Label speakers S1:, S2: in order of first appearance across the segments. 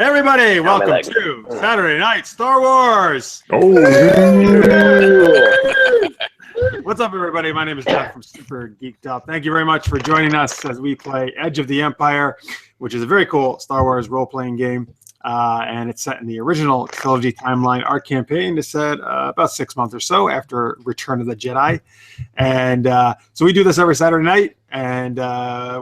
S1: Hey everybody, welcome to Saturday Night Star Wars.
S2: Oh,
S1: What's up, everybody? My name is Jeff from Super Geeked Up. Thank you very much for joining us as we play Edge of the Empire, which is a very cool Star Wars role-playing game. And it's set in the original trilogy timeline. Our campaign is set about 6 months or so after Return of the Jedi. And so we do this every Saturday night, and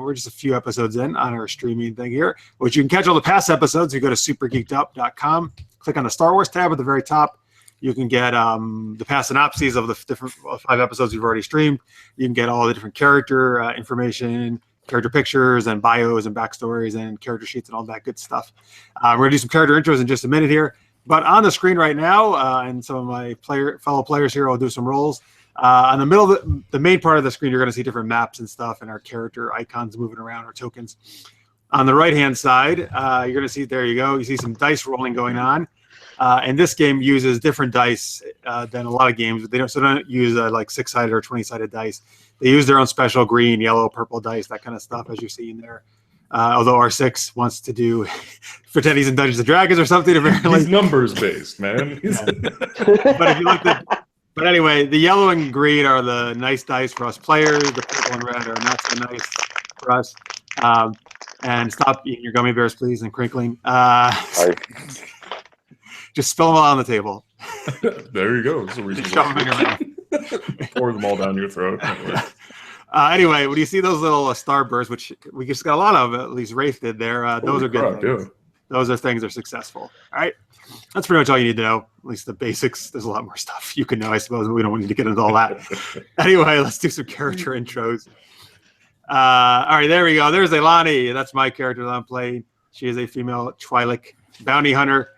S1: we're just a few episodes in on our streaming thing here, which you can catch all the past episodes. You go to supergeekedup.com, click on the Star Wars tab at the very top. You can get the past synopses of the different 5 episodes we've already streamed. You can get all the different character information, character pictures and bios and backstories and character sheets and all that good stuff. We're going to do some character intros in just a minute here. But on the screen right now, and some of my fellow players here will do some roles. On the middle of the main part of the screen, you're going to see different maps and stuff and our character icons moving around, or tokens. On the right-hand side, you're going to see, there you go, you see some dice rolling going on. And this game uses different dice than a lot of games. They don't use like 6-sided or 20-sided dice. They use their own special green, yellow, purple dice, that kind of stuff, as you see in there. Although R6 wants to do pretend he's in Dungeons and Dragons or something. Apparently,
S2: he's numbers based, man.
S1: But if you look but anyway, the yellow and green are the nice dice for us players. The purple and red are not so nice for us. And stop eating your gummy bears, please, and crinkling. Just spill them all on the table.
S2: There you go. That's a reasonable. Pour them all down your throat.
S1: Anyway, when you see those little starbursts, which we just got a lot of, at least Raith did there, those are good things. Yeah. Those are things that are successful. All right. That's pretty much all you need to know, at least the basics. There's a lot more stuff you can know, I suppose, but we don't need to get into all that. Anyway, let's do some character intros. All right, there we go. There's Aayl'ani. That's my character that I'm playing. She is a female Twi'lek bounty hunter.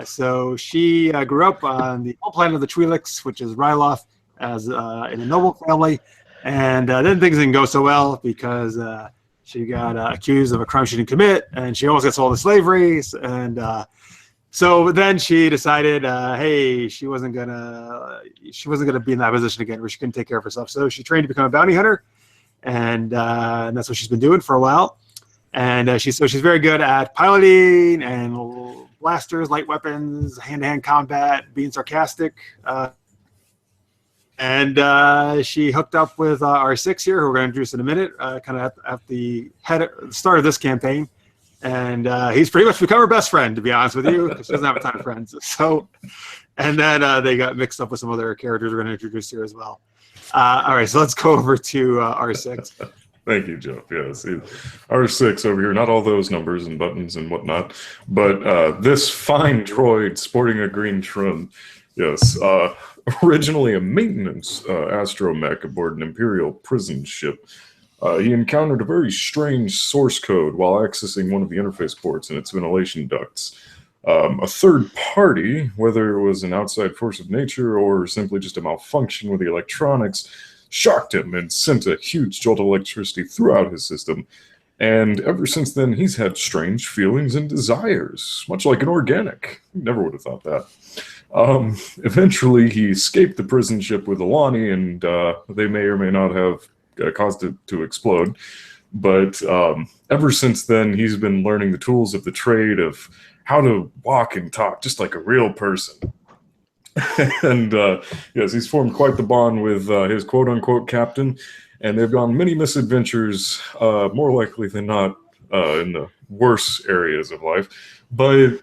S1: So she grew up on the whole planet of the Twi'leks, which is Ryloth, as in a noble family. And then things didn't go so well because she got accused of a crime she didn't commit, and she almost got sold into slavery. And so then she decided, hey, she wasn't gonna be in that position again, where she couldn't take care of herself. So she trained to become a bounty hunter, and that's what she's been doing for a while. And she's very good at piloting and blasters, light weapons, hand-to-hand combat, being sarcastic. And she hooked up with R6 here, who we're going to introduce in a minute, kind of at the start of this campaign. And he's pretty much become her best friend, to be honest with you, because she doesn't have a ton of friends. So, and then they got mixed up with some other characters we're going to introduce here as well. All right, so let's go over to R6.
S2: Thank you, Jeff. Yes, R6 over here, not all those numbers and buttons and whatnot, but this fine droid sporting a green trim, yes, originally a maintenance astromech aboard an Imperial prison ship. He encountered a very strange source code while accessing one of the interface ports in its ventilation ducts. A third party, whether it was an outside force of nature or simply just a malfunction with the electronics, shocked him and sent a huge jolt of electricity throughout his system. And ever since then, he's had strange feelings and desires, much like an organic. Never would have thought that. Eventually, he escaped the prison ship with Aayl'ani, and they may or may not have caused it to explode. But ever since then, he's been learning the tools of the trade of how to walk and talk just like a real person. And yes, he's formed quite the bond with his quote-unquote captain, and they've gone many misadventures, more likely than not, in the worse areas of life. But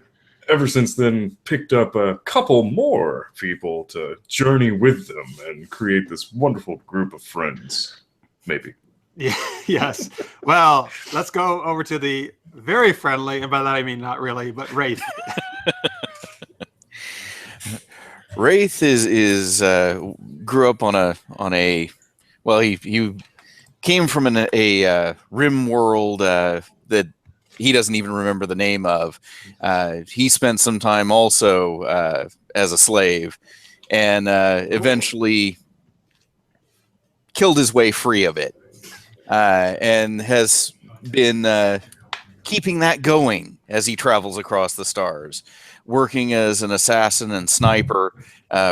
S2: ever since then, picked up a couple more people to journey with them and create this wonderful group of friends, maybe.
S1: Yeah, yes. Well, let's go over to the very friendly, and by that I mean not really, but Raith.
S3: Raith is grew up on a well, he came from a rim world that he doesn't even remember the name of. He spent some time also as a slave, and eventually killed his way free of it, and has been keeping that going as he travels across the stars, working as an assassin and sniper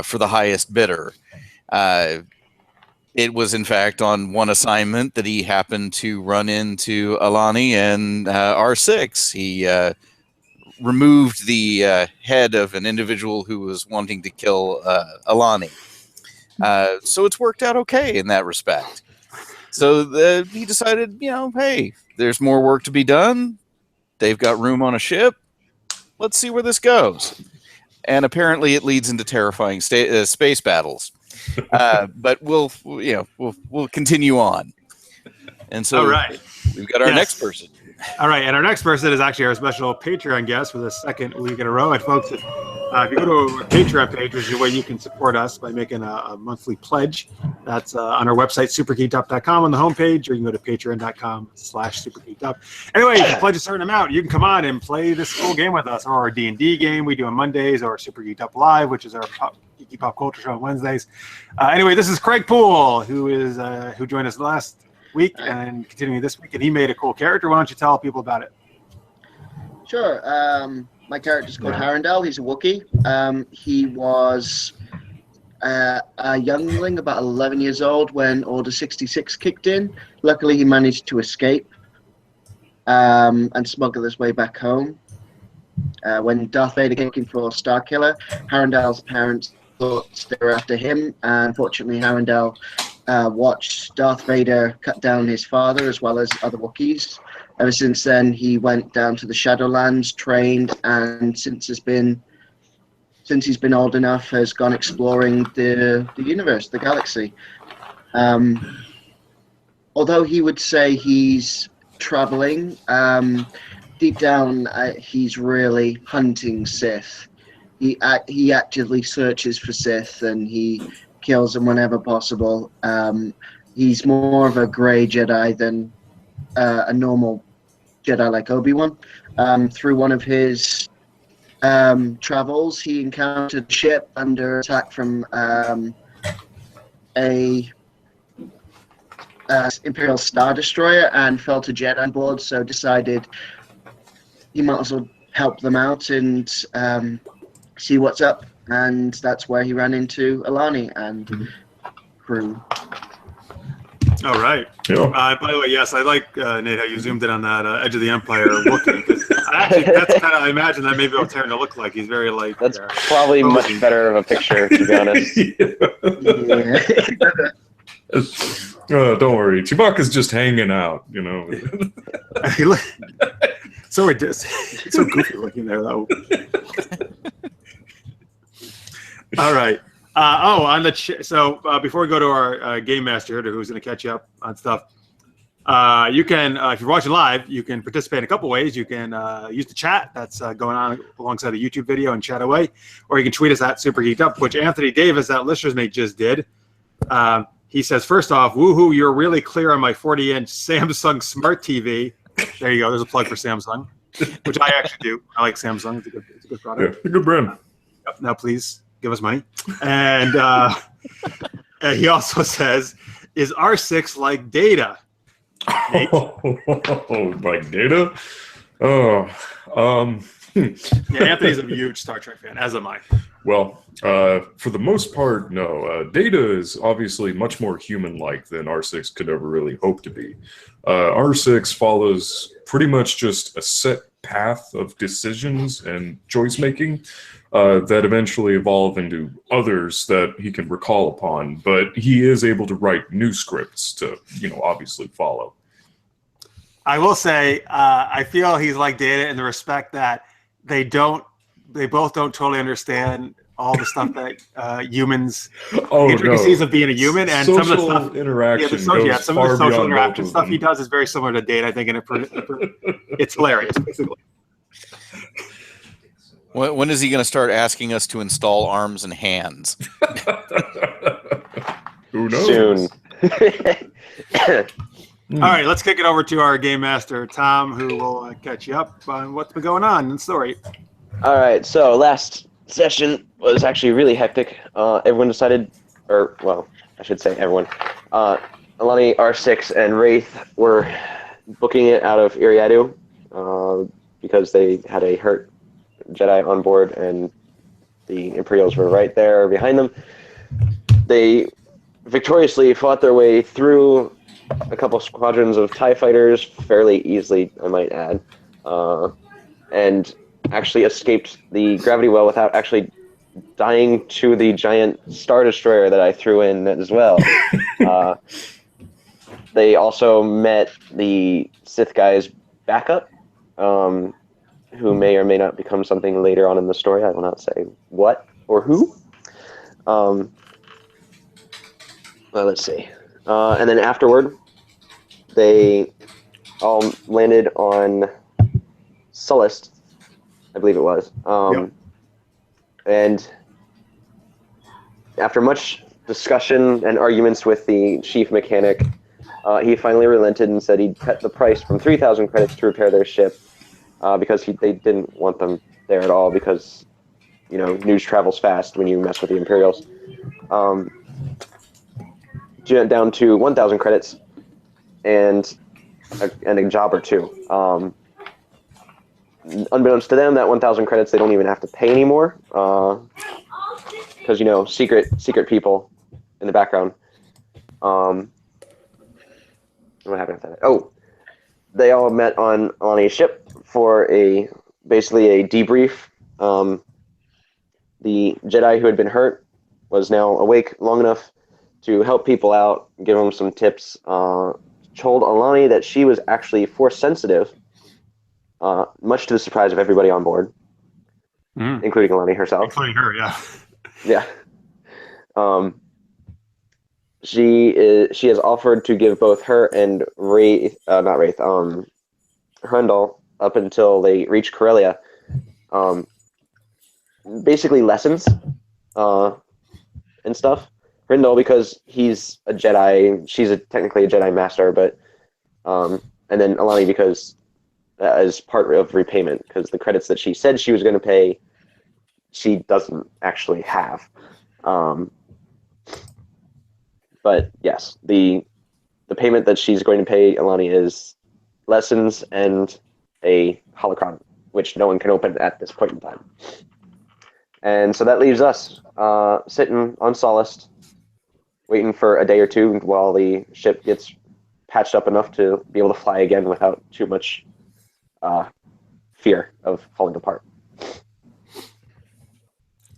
S3: for the highest bidder. It was, in fact, on one assignment that he happened to run into Aayl'ani and R6. He removed the head of an individual who was wanting to kill Aayl'ani. So it's worked out okay in that respect. So he decided, hey, there's more work to be done. They've got room on a ship. Let's see where this goes. And apparently it leads into terrifying space battles. But we'll continue on. And so
S1: all right.
S3: We've got our next person.
S1: All right, and our next person is actually our special Patreon guest for the second week in a row. And folks, if you go to our Patreon page, which is a way you can support us by making a monthly pledge, that's on our website, supergeekedup.com on the homepage, or you can go to patreon.com/supergeekedup. Anyway, if you pledge a certain amount, you can come on and play this cool game with us, or our D&D game we do on Mondays, or Super Geeked Up Live, which is our geeky pop culture show on Wednesdays. Anyway, this is Craig Poole, who joined us last week and continuing this week, and he made a cool character. Why don't you tell people about it?
S4: Sure. My character is called Harandel. He's a Wookiee. He was a youngling, about 11 years old, when Order 66 kicked in. Luckily, he managed to escape and smuggle his way back home. When Darth Vader came looking for Starkiller, Harandel's parents thought they were after him, and unfortunately, Harandel watched Darth Vader cut down his father as well as other Wookiees. Ever since then, he went down to the Shadowlands, trained, and since he's been old enough, has gone exploring the universe, the galaxy. Although he would say he's traveling, deep down he's really hunting Sith. He actively searches for Sith, and he kills them whenever possible. He's more of a grey Jedi than a normal Jedi like Obi-Wan. Through one of his travels, he encountered a ship under attack from a Imperial Star Destroyer and felt a Jedi on board, so decided he might as well help them out and see what's up. And that's where he ran into Aayl'ani and crew.
S1: All right.
S2: Yeah.
S1: By the way, yes, I like, Nate, how you zoomed in on that Edge of the Empire Wookiee. Because that's kind of, I imagine that maybe what Terran to look like. He's very like.
S5: That's probably much better of a picture, to be honest.
S2: Don't worry. Chewbacca's just hanging out,
S1: So it's so goofy looking there, though. All right. On the so before we go to our game master here, who's going to catch you up on stuff, you can, if you're watching live, you can participate in a couple ways. You can use the chat that's going on alongside the YouTube video and chat away, or you can tweet us at Super Geeked Up, which Anthony Davis, that listener's mate, just did. He says, first off, woohoo, you're really clear on my 40-inch Samsung Smart TV. There you go. There's a plug for Samsung, which I actually do. I like Samsung. It's a good product.
S2: Yeah, a good brand.
S1: Yep. Now, please give us money. And he also says, is R6 like Data? Nate?
S2: Like Data?
S1: Yeah, Anthony's a huge Star Trek fan, as am I.
S2: Well, for the most part, no. Data is obviously much more human-like than R6 could ever really hope to be. R6 follows pretty much just a set path of decisions and choice-making that eventually evolve into others that he can recall upon, but he is able to write new scripts to, obviously follow.
S1: I will say, I feel he's like Data in the respect that they both don't totally understand all the stuff that humans, intricacies of being a human, and
S2: social
S1: some of the stuff
S2: interaction.
S1: some of the social interaction stuff he does is very similar to Data, I think, and it's hilarious, basically.
S3: When is he going to start asking us to install arms and hands?
S2: Who knows?
S5: Soon.
S1: All right, let's kick it over to our game master, Tom, who will catch you up on what's been going on in the story.
S5: All right, so last session was actually really hectic. Everyone decided, I should say everyone. Aayl'ani, R6, and Raith were booking it out of Iriadu because they had a hurt Jedi on board, and the Imperials were right there behind them. They victoriously fought their way through a couple squadrons of TIE fighters fairly easily, I might add, and actually escaped the gravity well without actually dying to the giant Star Destroyer that I threw in as well. They also met the Sith guy's backup, who may or may not become something later on in the story. I will not say what or who. Well, let's see. And then afterward, they all landed on Sullust, I believe it was.
S1: Yep.
S5: And after much discussion and arguments with the chief mechanic, he finally relented and said he'd cut the price from 3,000 credits to repair their ship because they didn't want them there at all because, news travels fast when you mess with the Imperials. Down to 1,000 credits and a job or two. Unbeknownst to them, that 1,000 credits they don't even have to pay anymore because secret people in the background. What happened after that? Oh, they all met on a ship for basically a debrief. The Jedi who had been hurt was now awake long enough to help people out, give them some tips. Told Aayl'ani that she was actually force sensitive, much to the surprise of everybody on board, including Aayl'ani herself.
S1: Including her, yeah.
S5: Yeah. She has offered to give both her and Hrundle up until they reach Corellia, basically lessons and stuff. Hrundle because he's a Jedi, she's technically a Jedi Master, but and then Aayl'ani because as part of repayment, because the credits that she said she was going to pay, she doesn't actually have. But yes, the payment that she's going to pay Aayl'ani is lessons and a holocron, which no one can open at this point in time. And so that leaves us sitting on Sullust, waiting for a day or two while the ship gets patched up enough to be able to fly again without too much fear of falling apart.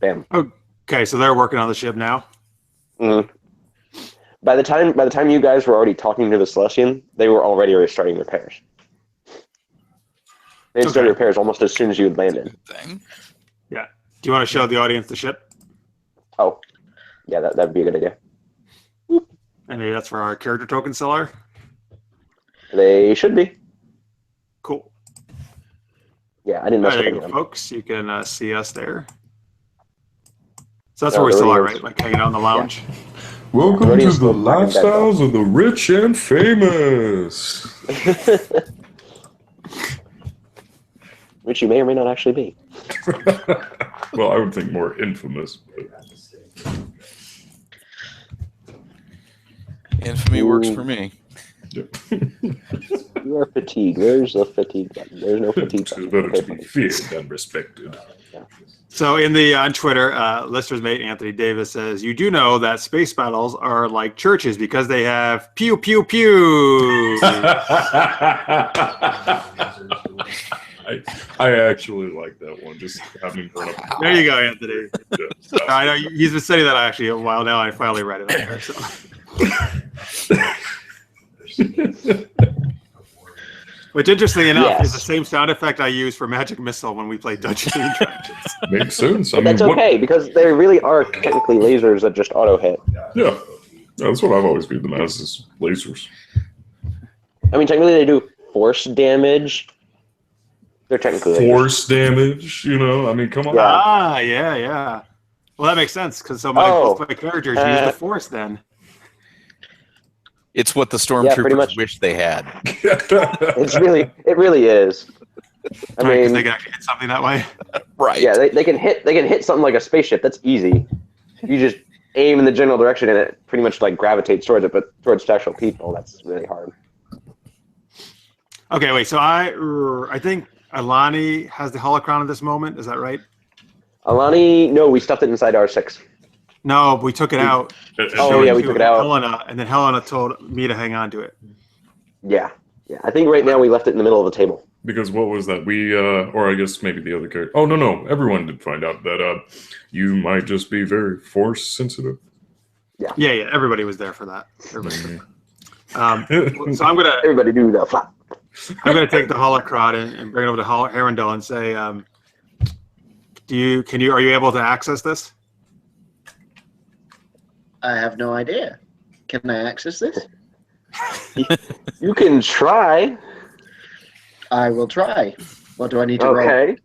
S5: Bam.
S1: Okay, so they're working on the ship now.
S5: Mm-hmm. By the time you guys were already talking to the Celestian, they were already restarting repairs. They had started repairs almost as soon as you had landed.
S3: Thing.
S1: Yeah. Do you want to show the audience the ship?
S5: Oh, yeah, that'd be a good idea.
S1: And maybe that's for our character token seller.
S5: They should be.
S1: Cool.
S5: Yeah, I didn't mess with
S1: There you
S5: any
S1: go,
S5: of them.
S1: folks. You can see us there. So that's where we still are, right? Like hanging out in the lounge.
S2: Welcome
S5: Rodian's
S2: to the
S5: still fucking dead,
S2: lifestyles of the rich and famous.
S5: Which you may or may not actually be.
S2: Well, I would think more infamous. But...
S3: Infamy works for me.
S2: Yep.
S5: You are fatigued. Where's the fatigue button? There's no fatigue
S2: It's
S5: button.
S2: better
S5: Okay,
S2: to be
S5: fine.
S2: feared than respected.
S1: So on Twitter, listener's mate Anthony Davis says, "You do know that space battles are like churches because they have pew pew pew."
S2: I actually like that one. Just having grown up.
S1: There you go, Anthony.
S2: Yeah.
S1: I know he's been saying that actually a while now. I finally read it on there. So. Which, interestingly enough, is the same sound effect I use for Magic Missile when we play Dungeons and Dragons.
S2: Makes sense. I
S5: But
S2: mean,
S5: that's okay, because they really are technically lasers that just auto-hit.
S2: Yeah, that's what I've always viewed them as, is lasers.
S5: I mean, technically they do force damage. They're technically lasers.
S2: Force damage, I mean, come on.
S5: Yeah.
S1: Yeah. Well, that makes sense, because both my characters use the Force then.
S3: It's what the
S5: Yeah, pretty
S3: stormtroopers
S5: much.
S3: wish they had.
S5: It really is. I
S1: Right, 'cause
S5: mean,
S1: they can actually hit something that way.
S3: Right.
S5: yeah, they can hit something like a spaceship. That's easy. You just aim in the general direction and it pretty much like gravitates towards it, but towards actual people, that's really hard.
S1: Okay, wait. So I think Aayl'ani has the holocron at this moment. Is that right?
S5: Aayl'ani, no, we stuffed it inside R6.
S1: No, we took it out.
S5: Oh, yeah, we took it out.
S1: Helena, and then Helena told me to hang on to it.
S5: Yeah. I think right now we left it in the middle of the table.
S2: Because what was that? We, or I guess maybe the other character. Oh, no. Everyone did find out that you might just be very force sensitive.
S1: Yeah. Everybody was there for that. Everybody. So I'm gonna
S5: Everybody do the flap.
S1: take the holocron and bring it over to Herondel and say, are you able to access this?
S4: I have no idea. Can I access this?
S5: You can try.
S4: I will try. What do I need to roll?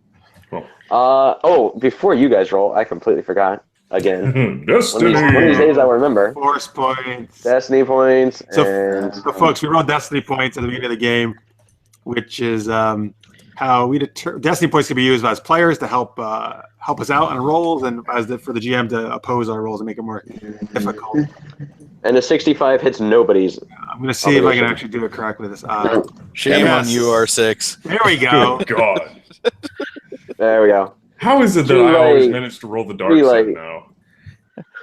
S5: Okay. Before you guys roll, I completely forgot. Again.
S2: Destiny.
S5: One of these days I will remember.
S1: Force points.
S5: Destiny points
S1: So, folks, we rolled Destiny points at the beginning of the game, which is how Destiny points can be used as players to help us out on rolls, and for the GM to oppose our rolls and make it more difficult.
S5: And a 65 hits nobody's.
S1: I'm going to see if I can actually do it correctly. This.
S3: Shame
S1: Yes.
S3: on you, R6.
S1: There we go.
S2: Good God.
S5: There we go.
S2: How is it that
S5: Too
S2: I always
S5: late.
S2: manage to roll the dark
S5: Too
S2: side
S5: late.
S2: now?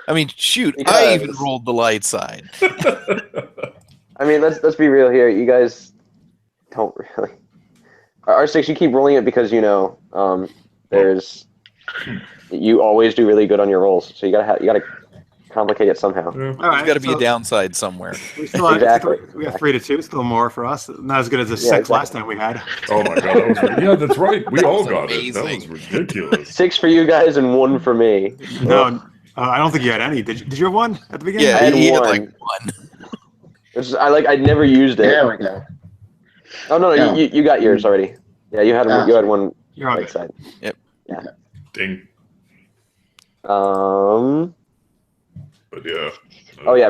S3: I mean, shoot, I
S5: Because-
S3: even rolled the light side.
S5: I mean, let's be real here. You guys don't really. R6, you keep rolling it because there's. You always do really good on your rolls, so you gotta complicate it somehow.
S2: Yeah.
S1: All right,
S3: There's got to be
S1: so
S3: a downside somewhere.
S1: we still have,
S5: Exactly.
S1: We got 3-2, still more for us. Not as good as the
S5: Yeah,
S1: 6 last
S5: exactly.
S1: time we had.
S2: Oh my God. Yeah, that's right. We all
S3: was
S2: got it. That was
S3: amazing.
S2: ridiculous.
S5: 6 for you guys and 1 for me.
S1: No, I don't think you had any. Did you have one at the beginning?
S3: Yeah,
S5: I had
S3: he had
S5: one.
S3: like one.
S5: I never used it.
S4: There we go.
S5: Oh no,
S4: No.
S5: you got yours already. Yeah, you had one
S1: You're on
S5: right
S1: it.
S5: side.
S2: Ding.
S5: But
S2: yeah.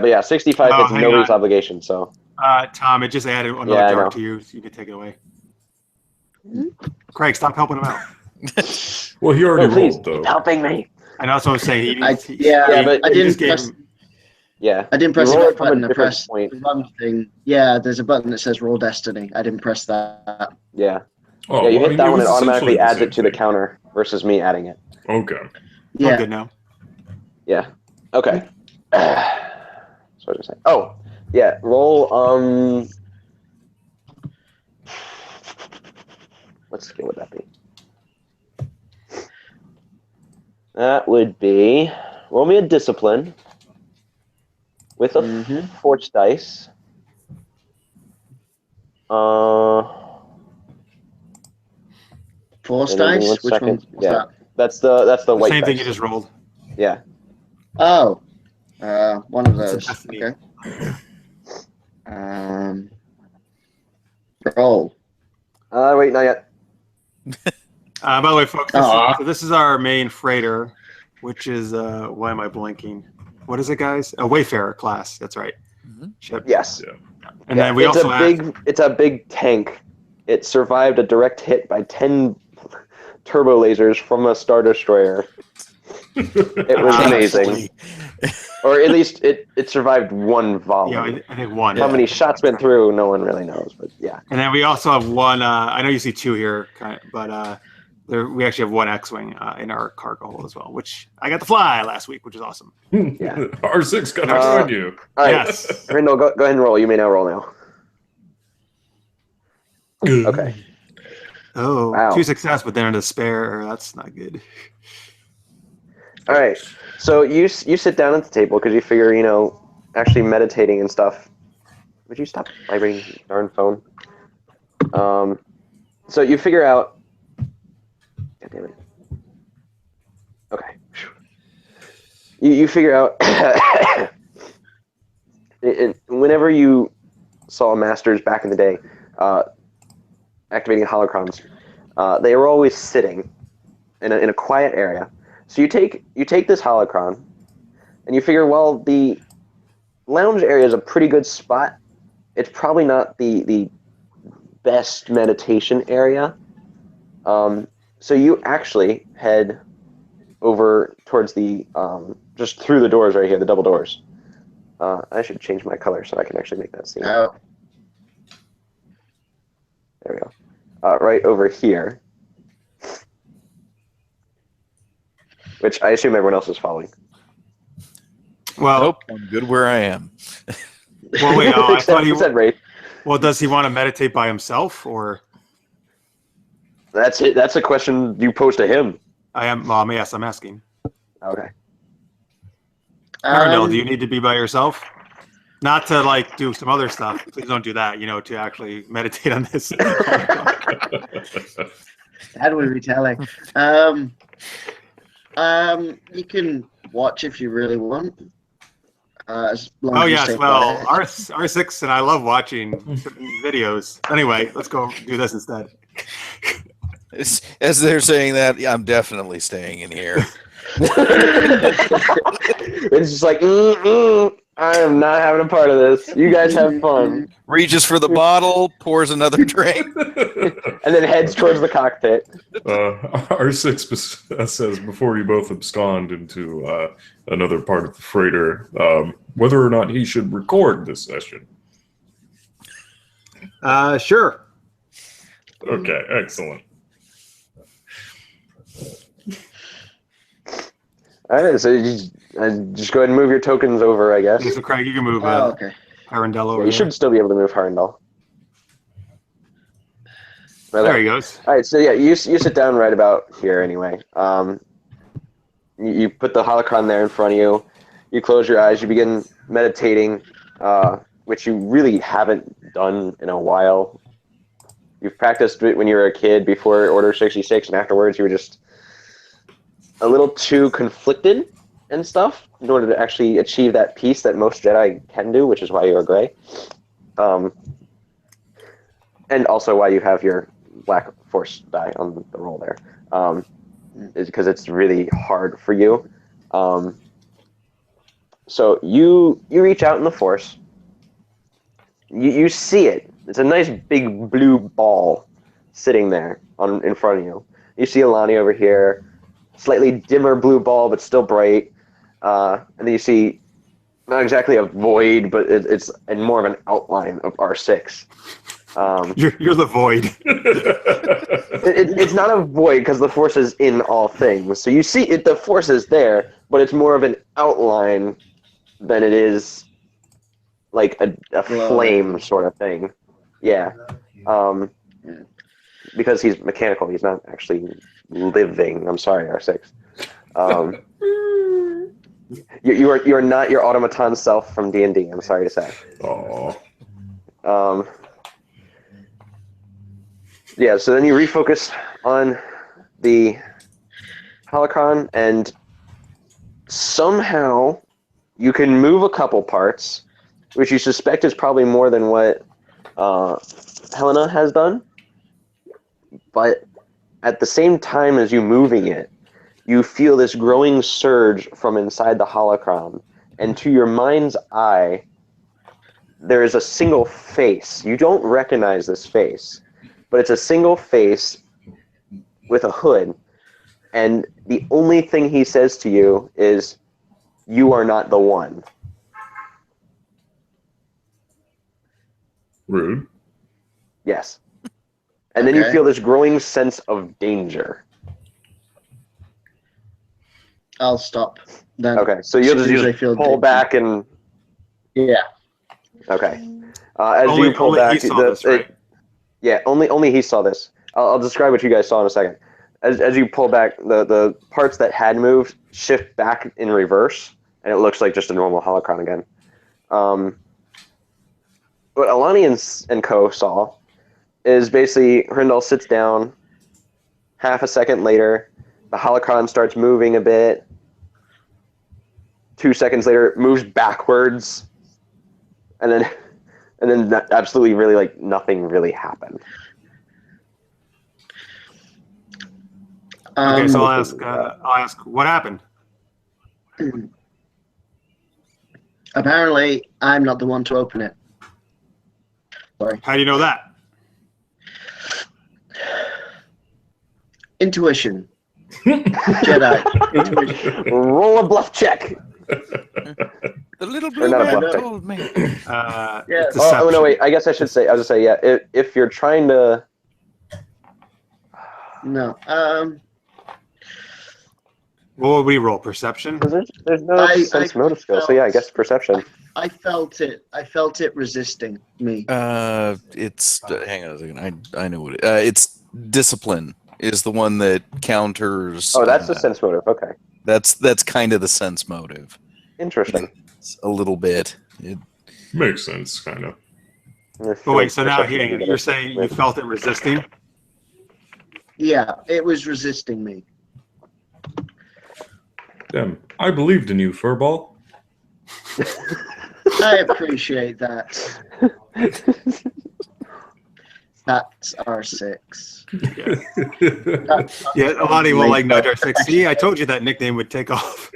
S5: but yeah, 65
S1: Oh,
S5: hits
S1: hang
S5: nobody's
S1: on.
S5: obligation. So
S1: Tom, it just added another
S5: Yeah, I
S1: dark
S5: know.
S1: to you, so you can take it away. Craig, stop helping him out.
S2: Well, he already
S5: no, please
S2: rolled though.
S5: keep helping me.
S1: I know that's what I'm saying.
S5: Yeah, but
S4: I
S1: you
S4: didn't
S1: just gave
S4: press.
S1: him-
S5: Yeah,
S4: I didn't press
S5: You
S4: the
S5: roll
S4: right
S5: it from a
S4: button. I
S5: different
S4: pressed
S5: point.
S4: the wrong thing. Yeah, there's a button that says Roll Destiny. I didn't press that.
S5: Yeah,
S2: Oh,
S5: yeah. You
S2: well, I
S5: hit
S2: mean,
S5: that
S2: it
S5: one,
S2: was
S5: it automatically
S2: essentially the
S5: adds
S2: same
S5: it to the
S2: thing.
S5: counter versus me adding it.
S2: Okay.
S1: I'm
S4: Yeah.
S1: good now.
S5: Yeah. Okay. So what was I saying? Oh, yeah. Roll. What skill would that be? That would be roll me a discipline with a
S4: Mhm.
S5: force dice.
S4: Force
S5: And then give me
S4: dice.
S5: 1
S4: Which
S5: second.
S4: one? What's
S5: Yeah.
S4: that?
S5: That's the white
S1: Same
S5: dice.
S1: thing you just rolled.
S5: Yeah.
S4: Oh, one of
S1: It's a
S4: those.
S1: Destiny.
S4: Okay. Roll.
S5: Wait, not yet.
S1: By the way, folks,
S4: Aw.
S1: this is our main freighter, which is why am I blanking? What is it, guys? A Wayfarer class. That's right.
S3: Mhm.
S1: Ship.
S5: Yes.
S1: And then we
S5: it's
S1: also
S5: a
S1: have
S5: it's a big tank. It survived a direct hit by 10 turbo lasers from a Star Destroyer. It was amazing. Or at least it survived one volley.
S1: yeah, I think one.
S5: How many shots went through, no one really knows, but yeah.
S1: And then we also have one. I know you see two here, but we actually have one X-wing in our cargo hold as well, which I got to fly last week, which is awesome.
S5: Yeah.
S2: R6 got to join you.
S5: All right,
S1: Yes.
S5: Rindle, go ahead and roll. You may now roll now. Okay.
S1: Oh,
S5: Wow.
S1: 2 success, but then a despair. That's not good.
S5: All right. So you sit down at the table because you figure, actually meditating and stuff. Would you stop vibrating your darn phone? So you figure out. God damn it. Okay. You figure out. Whenever you saw masters back in the day, activating holocrons, they were always sitting in a quiet area. So you take this holocron, and you figure, well, the lounge area is a pretty good spot. It's probably not the best meditation area. So you actually head over towards the just through the doors right here, the double doors. I should change my color so I can actually make that scene.
S4: Oh.
S5: There we go. Right over here. Which I assume everyone else is following.
S1: Well,
S3: Nope, I'm good where I am.
S1: well, wait. Oh, I thought he.
S5: said Raith.
S1: Well, does he want to meditate by himself, or?
S5: That's it. That's a question you pose to him.
S1: I am. Well, yes, I'm asking.
S5: Okay.
S1: Arendelle, do you need to be by yourself? Not to like do some other stuff. Please don't do that. To actually meditate on this.
S4: That would be telling. You can watch if you really want. As long
S1: Oh
S4: as you
S1: yes,
S4: stay
S1: well,
S4: quiet.
S1: R6 and I love watching videos. Anyway, let's go do this instead.
S3: As they're saying that, yeah, I'm definitely staying in here.
S5: It's just like, I am not having a part of this. You guys have fun.
S3: Reaches for the bottle, pours another drink.
S5: And then heads towards the cockpit.
S2: R6 says before you both abscond into another part of the freighter, whether or not he should record this session.
S1: Sure.
S2: Okay, excellent.
S5: All right, so you just go ahead and move your tokens over, I guess.
S1: So Craig, you can move
S4: Okay.
S1: Arendelle
S5: Yeah,
S1: over.
S5: you
S1: here.
S5: should still be able to move Harndall.
S1: There he goes.
S5: All right, so yeah, you sit down right about here anyway. You put the holocron there in front of you. You close your eyes. You begin meditating, which you really haven't done in a while. You've practiced it when you were a kid before Order 66, and afterwards you were just a little too conflicted and stuff in order to actually achieve that peace that most Jedi can do, which is why you're gray. And also why you have your Black Force die on the roll there. Is because it's really hard for you. So you reach out in the Force. You see it. It's a nice big blue ball sitting there in front of you. You see Aayl'ani over here, slightly dimmer blue ball, but still bright. And then you see not exactly a void, but it's more of an outline of R6.
S1: You're the void.
S5: It's not a void because the Force is in all things. So you see it, the Force is there, but it's more of an outline than it is like a flame sort of thing. Yeah. Because he's mechanical, he's not actually living. I'm sorry, R6. You are not your automaton self from D&D. I'm sorry to say.
S2: Aww.
S5: Yeah, so then you refocus on the holocron, and somehow you can move a couple parts, which you suspect is probably more than what Helena has done. But at the same time as you moving it, you feel this growing surge from inside the holocron, and to your mind's eye, there is a single face. You don't recognize this face, but it's a single face with a hood, and the only thing he says to you is, "You are not the one."
S2: Rude.
S5: Yes. And then you
S4: Okay.
S5: feel this growing sense of danger.
S4: I'll stop then.
S5: Okay, so you'll
S4: As soon as I
S5: just
S4: feel
S5: pull
S4: danger.
S5: back and...
S4: Yeah.
S5: Okay. As you pull
S1: only
S5: back...
S1: he saw this, right?
S5: Yeah, only he saw this. I'll describe what you guys saw in a second. As you pull back, the parts that had moved shift back in reverse, and it looks like just a normal holocron again. What Aayl'ani and co saw is basically Hrindal sits down, half a second later, the holocron starts moving a bit, 2 seconds later, it moves backwards, and then absolutely really like nothing really happened.
S1: Okay, so I'll ask what happened.
S4: Apparently, I'm not the one to open it. Sorry.
S1: How do you know that?
S4: Intuition. Jedi. Intuition.
S5: Roll a bluff check.
S3: The little
S5: Or
S3: blue
S5: not a
S3: man
S5: bluff check.
S3: told me.
S4: Yeah.
S5: Oh no, wait. I guess I should say. I was just say yeah. If you're trying to,
S4: No.
S1: What would we roll? Perception?
S5: there's no sense motive skill. So yeah, I guess perception.
S4: I felt it. I felt it resisting me.
S3: It's hang on a second. I know what it's discipline. is the one that counters.
S5: Oh, that's the sense motive. Okay,
S3: That's kind of the sense motive.
S5: interesting.
S3: It's a little bit.
S2: Makes sense, kind of.
S1: But wait, so now you're saying you felt it resisting?
S4: Yeah, it was resisting me.
S2: Damn, I believed in you, Furball.
S4: I appreciate that. That's R6.
S1: Yeah, Aayl'ani will like nudge R6. See, I told you that nickname would take off.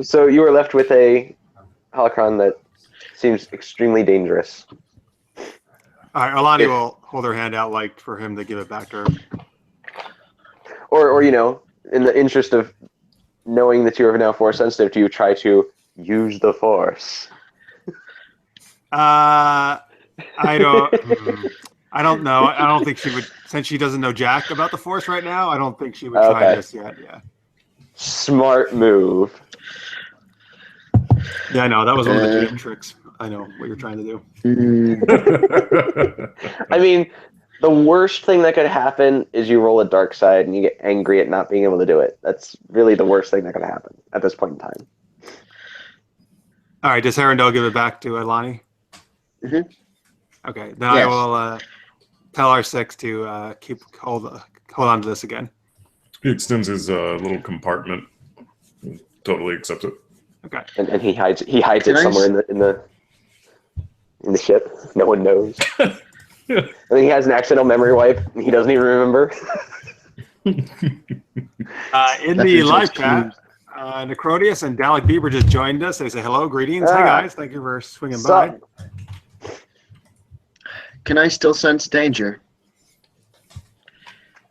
S5: So you are left with a holocron that seems extremely dangerous.
S1: All right, Aayl'ani will hold her hand out like for him to give it back to her.
S5: Or in the interest of knowing that you are now force sensitive, do you try to use the force?
S1: I don't know. I don't think she would, since she doesn't know jack about the force right now. I don't think she would try this yet. Yeah.
S5: Smart move.
S1: Yeah, I know. That was one of the cheat tricks. I know what you're trying to do.
S5: I mean, the worst thing that could happen is you roll a dark side and you get angry at not being able to do it. That's really the worst thing that could happen at this point in time.
S1: All right, does Herondel give it back to Aayl'ani?
S4: Mm-hmm.
S1: Okay, then
S4: Yes.
S1: I will tell R6 to hold on to this again.
S2: He extends his little compartment. Totally accepts it.
S1: Okay.
S5: And he hides it
S4: Nice.
S5: somewhere in the ship. No one knows. I think he has an accidental memory wipe and he doesn't even remember.
S1: In
S4: That
S1: the
S4: feels
S1: live
S4: like
S1: chat, Necrodius and Dalek Bieber just joined us. They say hello, greetings. Hey guys, thank you for swinging by.
S5: Sup?
S4: Can I still sense danger?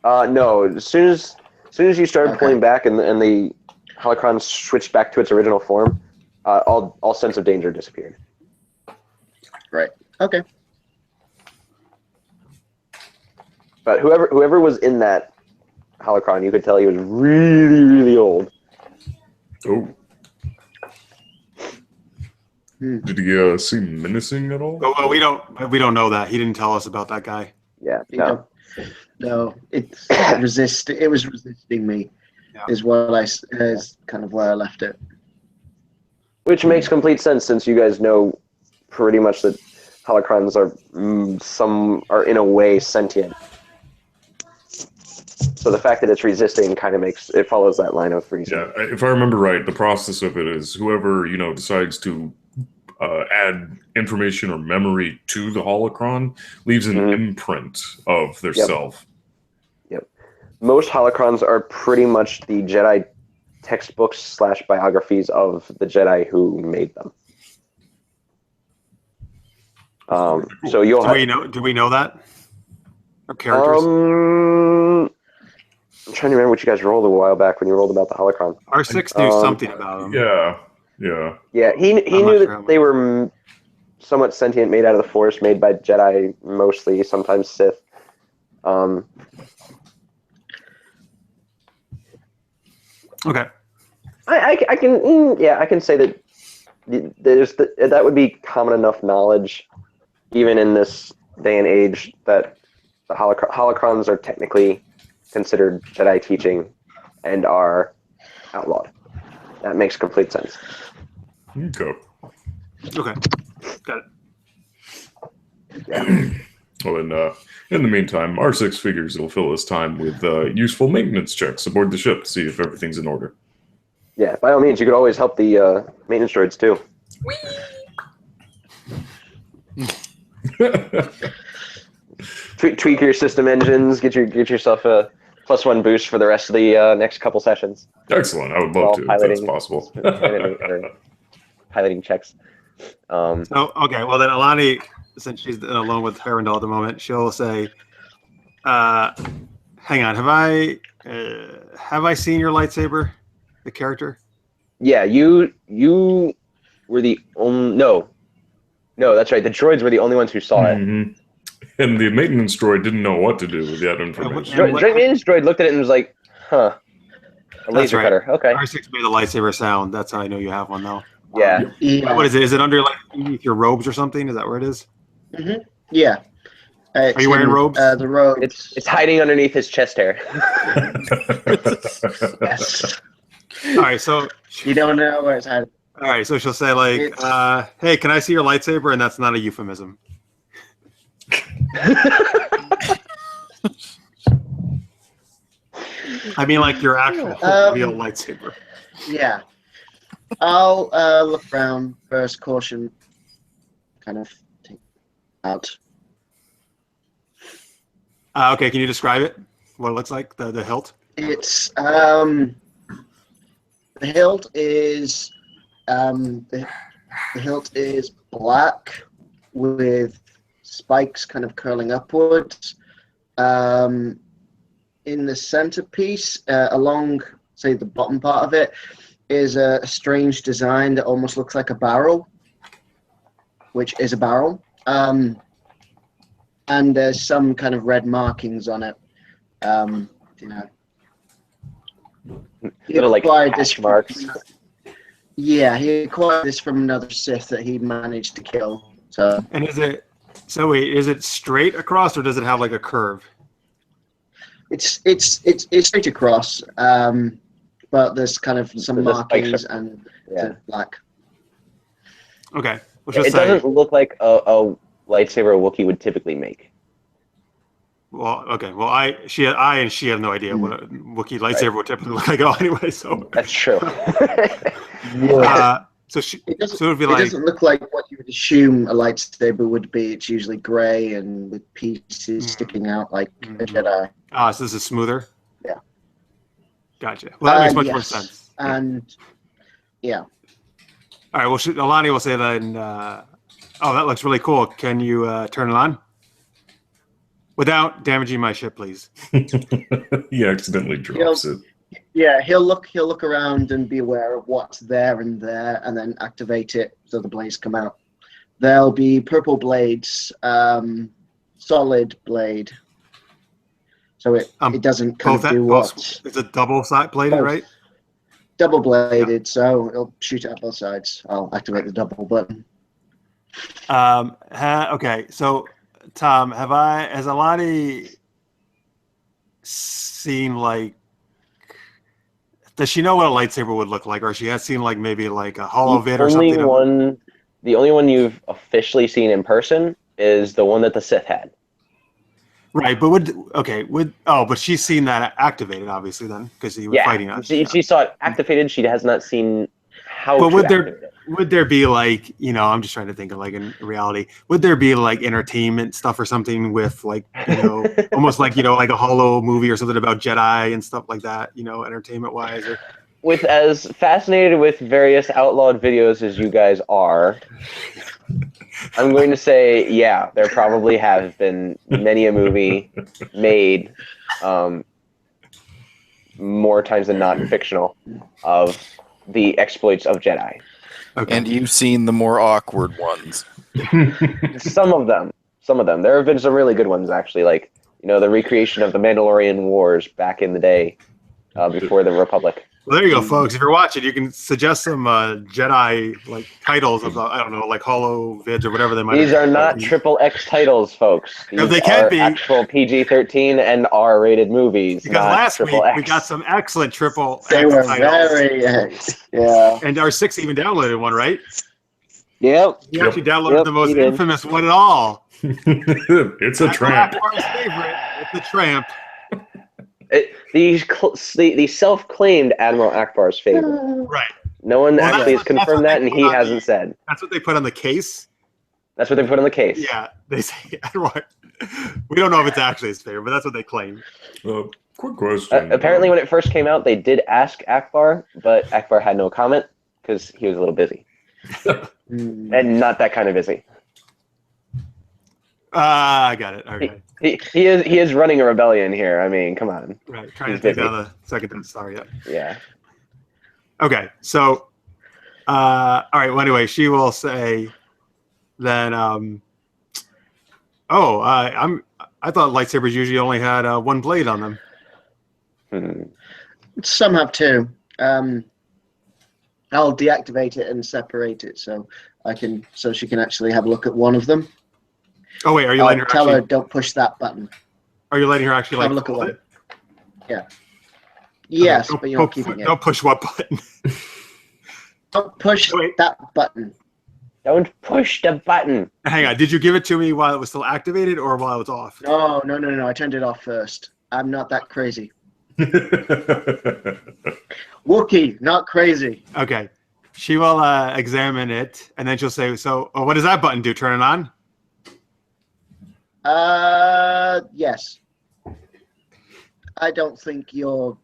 S5: No. As soon as you started
S4: Okay.
S5: pulling back and the holocron switched back to its original form, all sense of danger disappeared.
S4: Right. Okay.
S5: But whoever was in that holocron, you could tell he was really, really old.
S2: Oh. Did he seem menacing at all?
S1: Well, we don't know that. He didn't tell us about that guy.
S5: Yeah.
S4: You
S5: No.
S4: know, no, it was resisting me.
S1: Yeah.
S4: Is kind of where I left it.
S5: Which makes complete sense since you guys know pretty much that holocrons are some are in a way sentient. So the fact that it's resisting kind of follows that line of reasoning.
S2: Yeah, if I remember right, the process of it is whoever decides to add information or memory to the holocron leaves an imprint of their self.
S5: Yep. Most holocrons are pretty much the Jedi textbooks / biographies of the Jedi who made them. So you'll
S1: Do we know that? Or characters?
S5: I'm trying to remember what you guys rolled a while back when you rolled about the holocron.
S1: R6 knew something about him.
S2: Yeah.
S5: Yeah, he
S1: not
S5: knew
S1: sure
S5: that
S1: how
S5: they were somewhat sentient, made out of the Force, made by Jedi mostly, sometimes Sith.
S1: Okay.
S5: I can say that that would be common enough knowledge, even in this day and age, that the holocrons are technically considered Jedi teaching and are outlawed. That makes complete sense.
S2: Okay.
S1: Okay. Got it.
S5: Yeah.
S2: Well, in the meantime, R6 figures it'll fill his time with useful maintenance checks aboard the ship to see if everything's in order.
S5: Yeah, by all means, you could always help the maintenance droids too. Tweak your system engines, get yourself a +1 boost for the rest of the next couple sessions.
S2: Excellent. I would love to if that's possible.
S5: Piloting checks.
S1: Oh, okay. Well, then Aayl'ani, since she's alone with Herondel at the moment, she'll say, "Hang on, have I seen your lightsaber, the character?"
S5: Yeah, you were the only. No, that's right. The droids were the only ones who saw it.
S2: Mm-hmm. And the maintenance droid didn't know what to do with that information.
S5: Maintenance droid looked at it and was like, "Huh, a laser
S1: right.
S5: cutter. Okay."
S1: R6 made the lightsaber sound. That's how I know you have one, though.
S5: Yeah.
S4: Yeah.
S1: What is it? Is it under like underneath your robes or something? Is that where it is?
S4: Yeah.
S1: Are you wearing robes?
S4: The robes.
S5: It's hiding underneath his chest hair.
S4: Yes.
S1: All right, so
S4: You don't know where it's hiding.
S1: all right, so she'll say like,
S4: It's-
S1: "Hey, can I see your lightsaber?" And that's not a euphemism. I mean, like your actual real lightsaber.
S4: Yeah. I'll look around first, caution, kind of take out.
S1: Okay, can you describe it? What it looks like? The hilt?
S4: It's the hilt is the hilt is black with spikes kind of curling upwards. In the centerpiece, along say the bottom part of it, is a strange design that almost looks like a barrel, which is a barrel. And there's some kind of red markings on it. You know, he
S5: Little, like,
S4: acquired
S5: hatch
S4: from-
S5: marks.
S4: Yeah, he acquired this from another Sith that he managed to kill. So
S1: And is it so? Wait, is it straight across or does it have like a curve?
S4: it's straight across, but there's kind of some
S5: The spikes
S4: markings
S5: are-
S4: and
S5: Yeah.
S4: black.
S1: Okay, let's just
S5: It
S1: say.
S5: doesn't look like a lightsaber a Wookiee would typically make.
S1: Well, okay. Well, I and she have no idea what a Wookiee lightsaber would typically look like at all anyway. So,
S5: That's true.
S1: so she,
S4: It doesn't,
S1: so it would be
S4: it
S1: like,
S4: doesn't look like what you would assume a lightsaber would be. It's usually grey and with pieces sticking out like a Jedi.
S1: so this is smoother.
S4: Yeah.
S1: Gotcha. Well, that makes much more
S4: Yes.
S1: sense.
S4: And yeah,
S1: All right. Well, Aayl'ani will say then. Oh, that looks really cool. Can you turn it on without damaging my ship, please?
S2: He accidentally drops it.
S4: yeah, he'll look around and be aware of what's there, and then activate it so the blades come out. There'll be purple blades, solid blade, so it doesn't kind of do what
S1: It's a double side bladed,
S4: Both.
S1: right?
S4: double bladed, so it'll shoot it out both sides. I'll activate the double button.
S1: Okay. So, Tom, has Aayl'ani seen like? Does she know what a lightsaber would look like, or she has seen like maybe like a holo vid or something?
S5: The only one you've officially seen in person is the one that the Sith had.
S1: Right, but but she's seen that activated, obviously, then, because he was fighting us.
S5: She saw it activated. She has not seen how.
S1: But
S5: to activate it.
S1: would there be like, I'm just trying to think of like in reality, would there be like entertainment stuff or something with like, almost like, like a holo movie or something about Jedi and stuff like that, entertainment wise? Or...
S5: With as fascinated with various outlawed videos as you guys are, I'm going to say, yeah, there probably have been many a movie made, more times than not fictional, of the exploits of Jedi.
S1: Okay.
S3: And you've seen the more awkward ones.
S5: Some of them. There have been some really good ones, actually, like, the recreation of the Mandalorian Wars back in the day, before the Republic.
S1: Well, there you go, folks. If you're watching, you can suggest some Jedi like titles of I don't know, like holo vids or whatever they might.
S5: These are not XXX titles, folks. These
S1: they can
S5: are
S1: be.
S5: actual PG-13 and R-rated movies.
S1: Because
S5: not
S1: last week
S5: XXX.
S1: we got some excellent triple
S4: They
S1: X
S4: were
S1: titles,
S4: very yeah.
S1: and our six even downloaded one, right?
S5: Yep.
S1: He actually downloaded the most
S5: he did.
S1: infamous one at all.
S2: It's a tramp.
S1: Akbar's favorite. It's a tramp.
S5: The self-claimed Admiral Akbar's favorite.
S1: Right.
S5: No one
S1: Well,
S5: actually
S1: that's
S5: has
S1: what
S5: confirmed
S1: they
S5: that, and
S1: put
S5: he
S1: on the-
S5: hasn't said.
S1: That's what they put on the case.
S5: That's what they put on the case.
S1: Yeah, they say. We don't know if it's actually his favorite, but that's what they claim.
S2: Quick question.
S5: Apparently, when it first came out, they did ask Akbar, but Akbar had no comment because he was a little busy. And not that kind of busy.
S1: I got it. Okay.
S5: He is running a rebellion here. I mean, come on.
S1: Right. Trying
S5: He's
S1: to take
S5: busy.
S1: down the second Death Star. Yeah.
S5: Yeah.
S1: Okay. So, all right. Well, anyway, she will say then. I thought lightsabers usually only had one blade on them.
S4: Some have two. I'll deactivate it and separate it so she can actually have a look at one of them.
S1: Oh wait, are you letting her
S4: tell her
S1: actually?
S4: don't push that button.
S1: Are you letting her actually
S4: Have
S1: like
S4: a look at
S1: hold
S4: one.
S1: it?
S4: Yeah. Yes,
S1: Okay,
S4: but you're not keeping it.
S1: Don't push what button?
S4: Don't push
S1: Wait.
S4: that button.
S5: Don't push the button.
S1: Hang on. Did you give it to me while it was still activated or while it was off?
S4: No. I turned it off first. I'm not that crazy. Wookie, not crazy.
S1: Okay. She will examine it, and then she'll say, "So, what does that button do? Turn it on?"
S4: Yes. I don't think you'd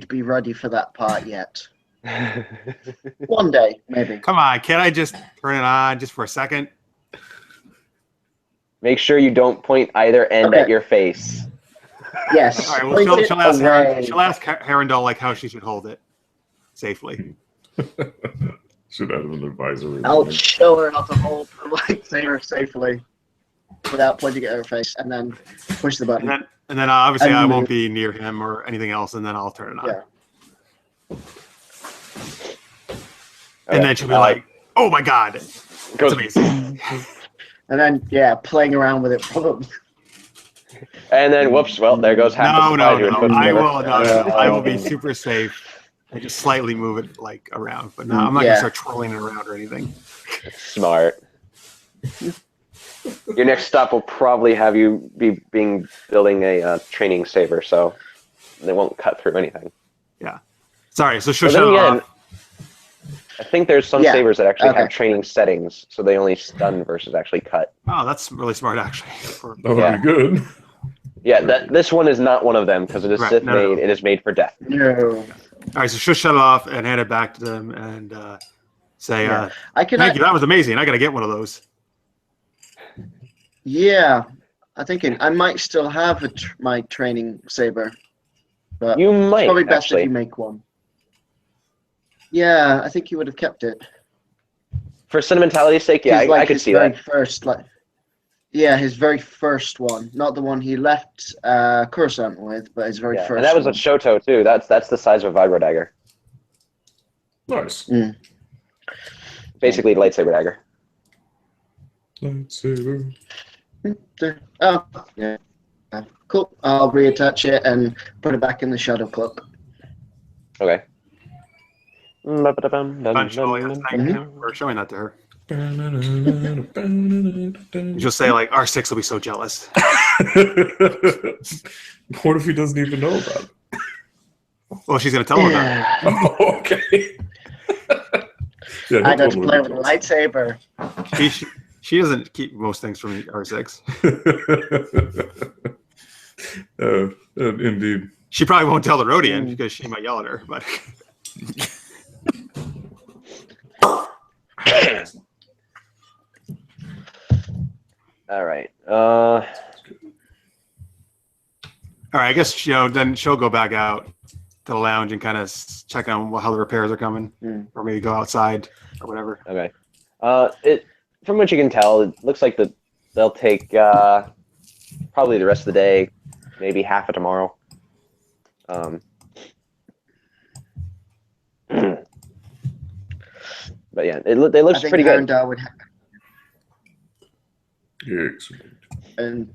S4: be ready for that part yet. One day, maybe.
S1: Come on, can't I just turn it on just for a second?
S5: Make sure you don't point either end
S4: Okay.
S5: at your face.
S4: Yes.
S1: All right. Well,
S4: Point it
S1: she'll ask
S4: away.
S1: Herondel like how she should hold it safely.
S2: Should have an advisory.
S4: I'll show her how to hold the lightsaber safely without pointing it at her face, and then push the button.
S1: And then obviously I
S4: And-
S1: won't be near him or anything else, and then I'll turn it on.
S4: Yeah.
S1: And then she'll be like, "Oh my god, that's
S5: Goes,
S1: amazing!"
S4: And then, playing around with it probably.
S5: and then, whoops, well, there goes half the
S1: No.
S5: supply you had put
S1: I
S5: together.
S1: will. No, I will be super safe. I just slightly move it like around, but no, I'm not
S4: Yeah.
S1: gonna start twirling it around or anything.
S5: Smart. Your next stop will probably have you building a training saber, so they won't cut through anything.
S1: Sorry. So she'll
S5: But then
S1: shut it
S5: again,
S1: off.
S5: I think there's some
S4: Yeah,
S5: sabers that actually
S4: okay.
S5: have training settings, so they only stun versus actually cut.
S1: Oh, that's really smart, actually.
S2: That would
S5: Yeah.
S2: be good.
S5: Yeah, this one is not one of them because it is
S1: Right,
S5: Sith
S1: no.
S5: made. It is made for death.
S4: No.
S1: All right, so she'll shut it off and hand it back to them and say,
S4: Yeah. I can.
S1: "Thank you, that was amazing. I gotta get one of those."
S4: Yeah. I'm thinking I might still have my training saber, but
S5: You
S4: it's
S5: might
S4: probably best
S5: actually.
S4: if you make one. Yeah, I think you would have kept it.
S5: For sentimentality's sake, yeah,
S4: His,
S5: I could
S4: his
S5: see
S4: very
S5: that.
S4: First, his very first one, not the one he left Coruscant with, but his very
S5: Yeah.
S4: first.
S5: And that was a
S4: one.
S5: Shoto too. That's the size of a vibro dagger.
S2: Nice.
S5: Basically, a lightsaber dagger.
S2: Lightsaber.
S4: Oh, yeah. Cool. I'll reattach it and put it back in the shadow cloak.
S5: Okay.
S1: Eventually, yes, thank you for showing that to her. She'll say, like, R6 will be so jealous.
S2: What if he doesn't even know about it?
S1: Well, she's gonna tell him about it.
S4: Yeah.
S2: Oh, okay. Yeah,
S4: I got to
S2: totally
S4: play
S2: be
S4: with a
S2: jealous.
S4: lightsaber.
S1: She doesn't keep most things from R6.
S2: Indeed.
S1: She probably won't tell the Rodian because she might yell at her. But
S5: All right.
S1: all right, I guess then she'll go back out to the lounge and kind of check on how the repairs are coming, or maybe go outside or whatever.
S5: Okay. From what you can tell, it looks like they'll take probably the rest of the day, maybe half of tomorrow. But yeah, it looks pretty good.
S4: Arendelle would
S2: Excellent.
S4: and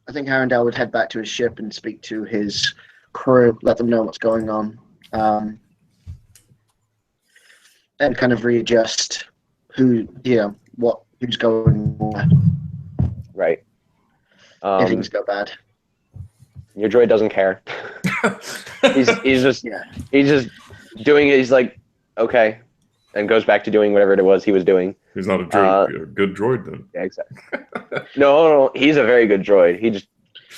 S4: I think Arendelle would head back to his ship and speak to his crew, let them know what's going on, and kind of readjust who's going where
S5: Right.
S4: if things go bad.
S5: Your droid doesn't care. he's just
S4: Yeah.
S5: he's just doing it. He's like, okay, and goes back to doing whatever it was he was doing.
S2: He's not a droid. A good droid then.
S5: Yeah, exactly. No, he's a very good droid. He just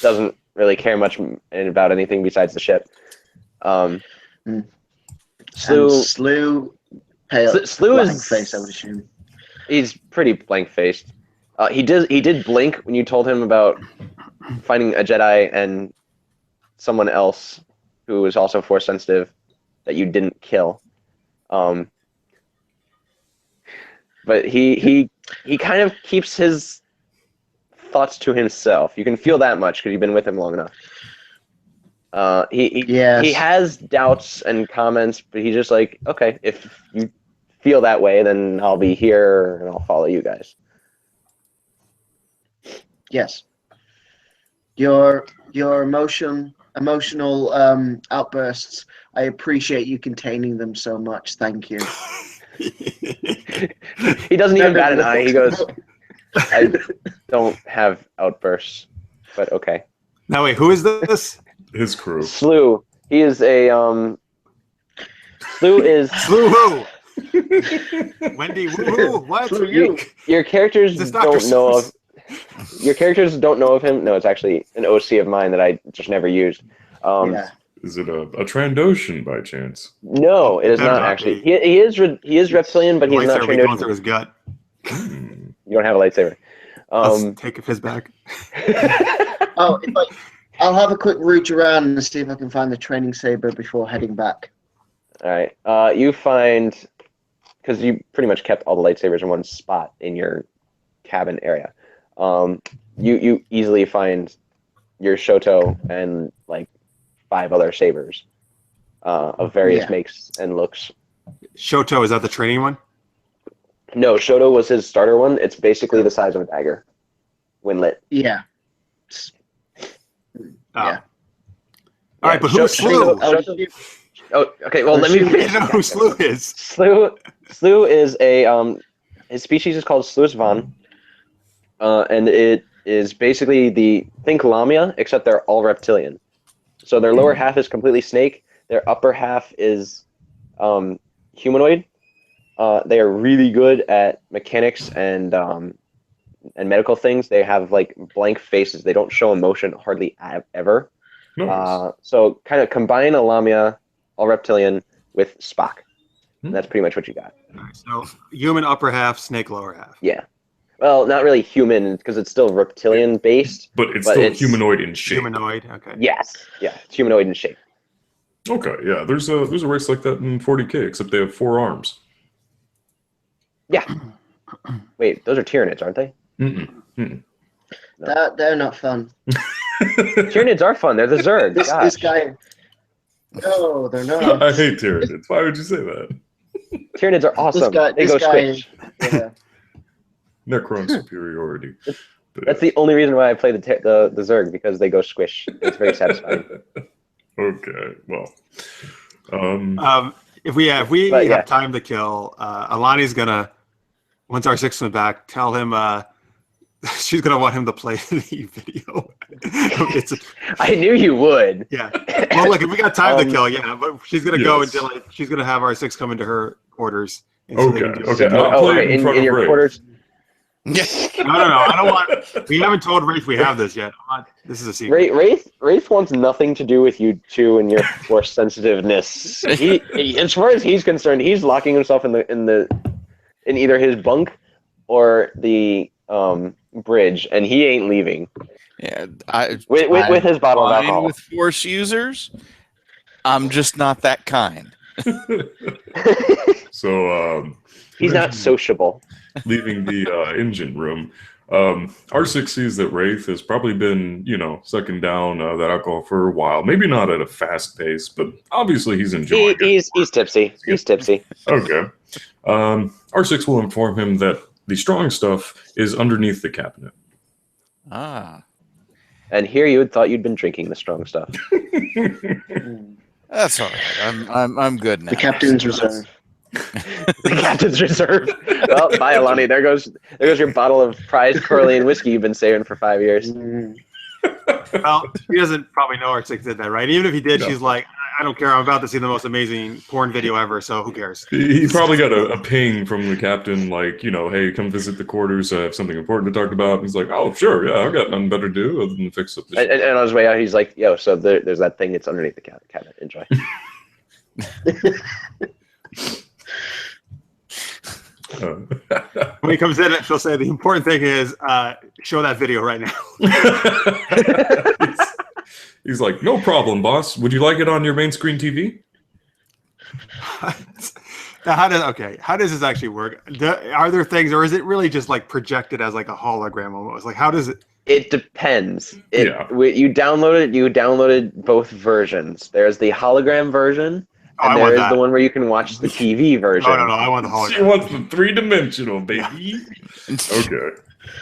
S5: doesn't really care much about anything besides the ship.
S4: And
S5: Slew
S4: Slew
S5: is
S4: blank face, I would assume.
S5: He's pretty blank faced. He did blink when you told him about finding a Jedi and someone else who was also Force sensitive that you didn't kill. But he kind of keeps his thoughts to himself. You can feel that much because you've been with him long enough. He has doubts and comments, but he's just like, okay, if you feel that way, then I'll be here and I'll follow you guys.
S4: Yes. Your emotional outbursts. I appreciate you containing them so much. Thank you.
S5: He doesn't even bat an eye. He goes, I don't have outbursts, but okay.
S1: Now wait, who is this?
S2: His crew.
S5: Slew. He is a Slew is
S1: Slew who? Wendy woo. What?
S5: your characters
S1: Is this Dr.
S5: don't know
S1: Seuss?
S5: of. Your characters don't know of him. No, it's actually an OC of mine that I just never used.
S4: Yeah.
S2: Is it a Trandoshan by chance?
S5: No, it is
S1: Better
S5: not
S1: not
S5: actually.
S1: be.
S5: He is reptilian, but he's not
S1: Lightsaber be going
S5: Trandoshan.
S1: through his gut.
S2: Hmm.
S5: You don't have a lightsaber.
S1: Let's take his back.
S4: Oh, I'll have a quick route around and see if I can find the training saber before heading back.
S5: All right. You find, because you pretty much kept all the lightsabers in one spot in your cabin area. You easily find your Shoto and like 5 other sabers of various makes and looks.
S1: Shoto, is that the training one?
S5: No, Shoto was his starter one. It's basically the size of a dagger when lit.
S4: Yeah.
S1: All right, but who's Slew?
S5: Oh, okay. Well, let me
S1: You
S5: finish.
S1: know who Slew is.
S5: Slew is a his species is called Sluis Van, and it is basically think Lamia, except they're all reptilian. So their lower half is completely snake. Their upper half is humanoid. They are really good at mechanics and medical things. They have like blank faces. They don't show emotion hardly ever.
S2: Nice.
S5: So kind of combine a Lamia, all reptilian, with Spock. That's pretty much what you got.
S1: All right, so human upper half, snake lower half.
S5: Yeah. Well, not really human because it's still reptilian based.
S2: But it's still humanoid in shape.
S1: Humanoid, okay.
S5: Yes. Yeah. It's humanoid in shape.
S2: Okay, yeah. There's a race like that in 40K, except they have 4 arms.
S5: Yeah. Wait, those are Tyranids, aren't they?
S4: They're not fun.
S5: Tyranids are fun. They're the Zerg.
S4: This guy. No, they're not.
S2: I hate Tyranids. Why would you say that?
S5: Tyranids are awesome. They
S4: This
S5: go
S4: guy.
S5: squish.
S4: Yeah.
S2: Necron superiority.
S5: That's the only reason why I play the Zerg, because they go squish. It's very satisfying.
S2: Okay, well.
S1: If we
S5: But, yeah.
S1: have time to kill, Aayl'ani's gonna, once our 6 is back, tell him she's gonna want him to play the video.
S5: I knew you would.
S1: Yeah. Well, look, if we got time to kill, but she's gonna go
S2: Yes.
S1: until she's gonna have our 6 come into her quarters. And so they
S2: Okay,
S1: can do
S2: okay.
S1: it.
S2: Not play it in front of
S5: your
S2: Raith.
S5: quarters.
S1: No. I don't want. We haven't told Raith we have this yet. This is a secret.
S5: Raith wants nothing to do with you two and your force sensitiveness. He, as far as he's concerned, he's locking himself in either his bunk or the bridge, and he ain't leaving.
S3: Yeah,
S5: With his bottle of
S3: fine
S5: alcohol.
S3: with Force users. I'm just not that kind.
S2: So,
S5: He's not sociable.
S2: leaving the engine room, R6 sees that Raith has probably been, sucking down that alcohol for a while. Maybe not at a fast pace, but obviously he's enjoying it.
S5: He's tipsy. He's tipsy.
S2: Okay. R6 will inform him that the strong stuff is underneath the cabinet.
S3: Ah,
S5: And here you had thought you'd been drinking the strong stuff.
S3: that's all right. I'm good now.
S4: The captain's reserve.
S5: The captain's reserve. Well, bye, Aayl'ani. There goes your bottle of prized Corellian whiskey you've been saving for 5 years.
S1: Well, he doesn't probably know R6 did that, right? Even if he did,
S2: No.
S1: she's like, I don't care. I'm about to see the most amazing porn video ever, so who cares?
S2: He probably got a ping from the captain, like, hey, come visit the quarters. I have something important to talk about. And he's like, oh, sure, yeah, I've got nothing better to do other than fix up this.
S5: And on his way out, he's like, yo, so there's that thing that's underneath the cabinet. Enjoy.
S1: When he comes in, she'll say, the important thing is show that video right now.
S2: He's like, no problem, boss. Would you like it on your main screen TV?
S1: Now, how does this actually work? Are there things, or is it really just like projected as like a hologram almost? Like, how does it?
S5: It depends.
S2: Yeah.
S5: You downloaded both versions. There's the hologram version,
S1: Oh,
S5: and
S1: I want
S5: there is
S1: that.
S5: the one where you can watch the TV version.
S1: No, I want the
S2: She
S1: hologram.
S2: wants the 3-dimensional, baby. Okay.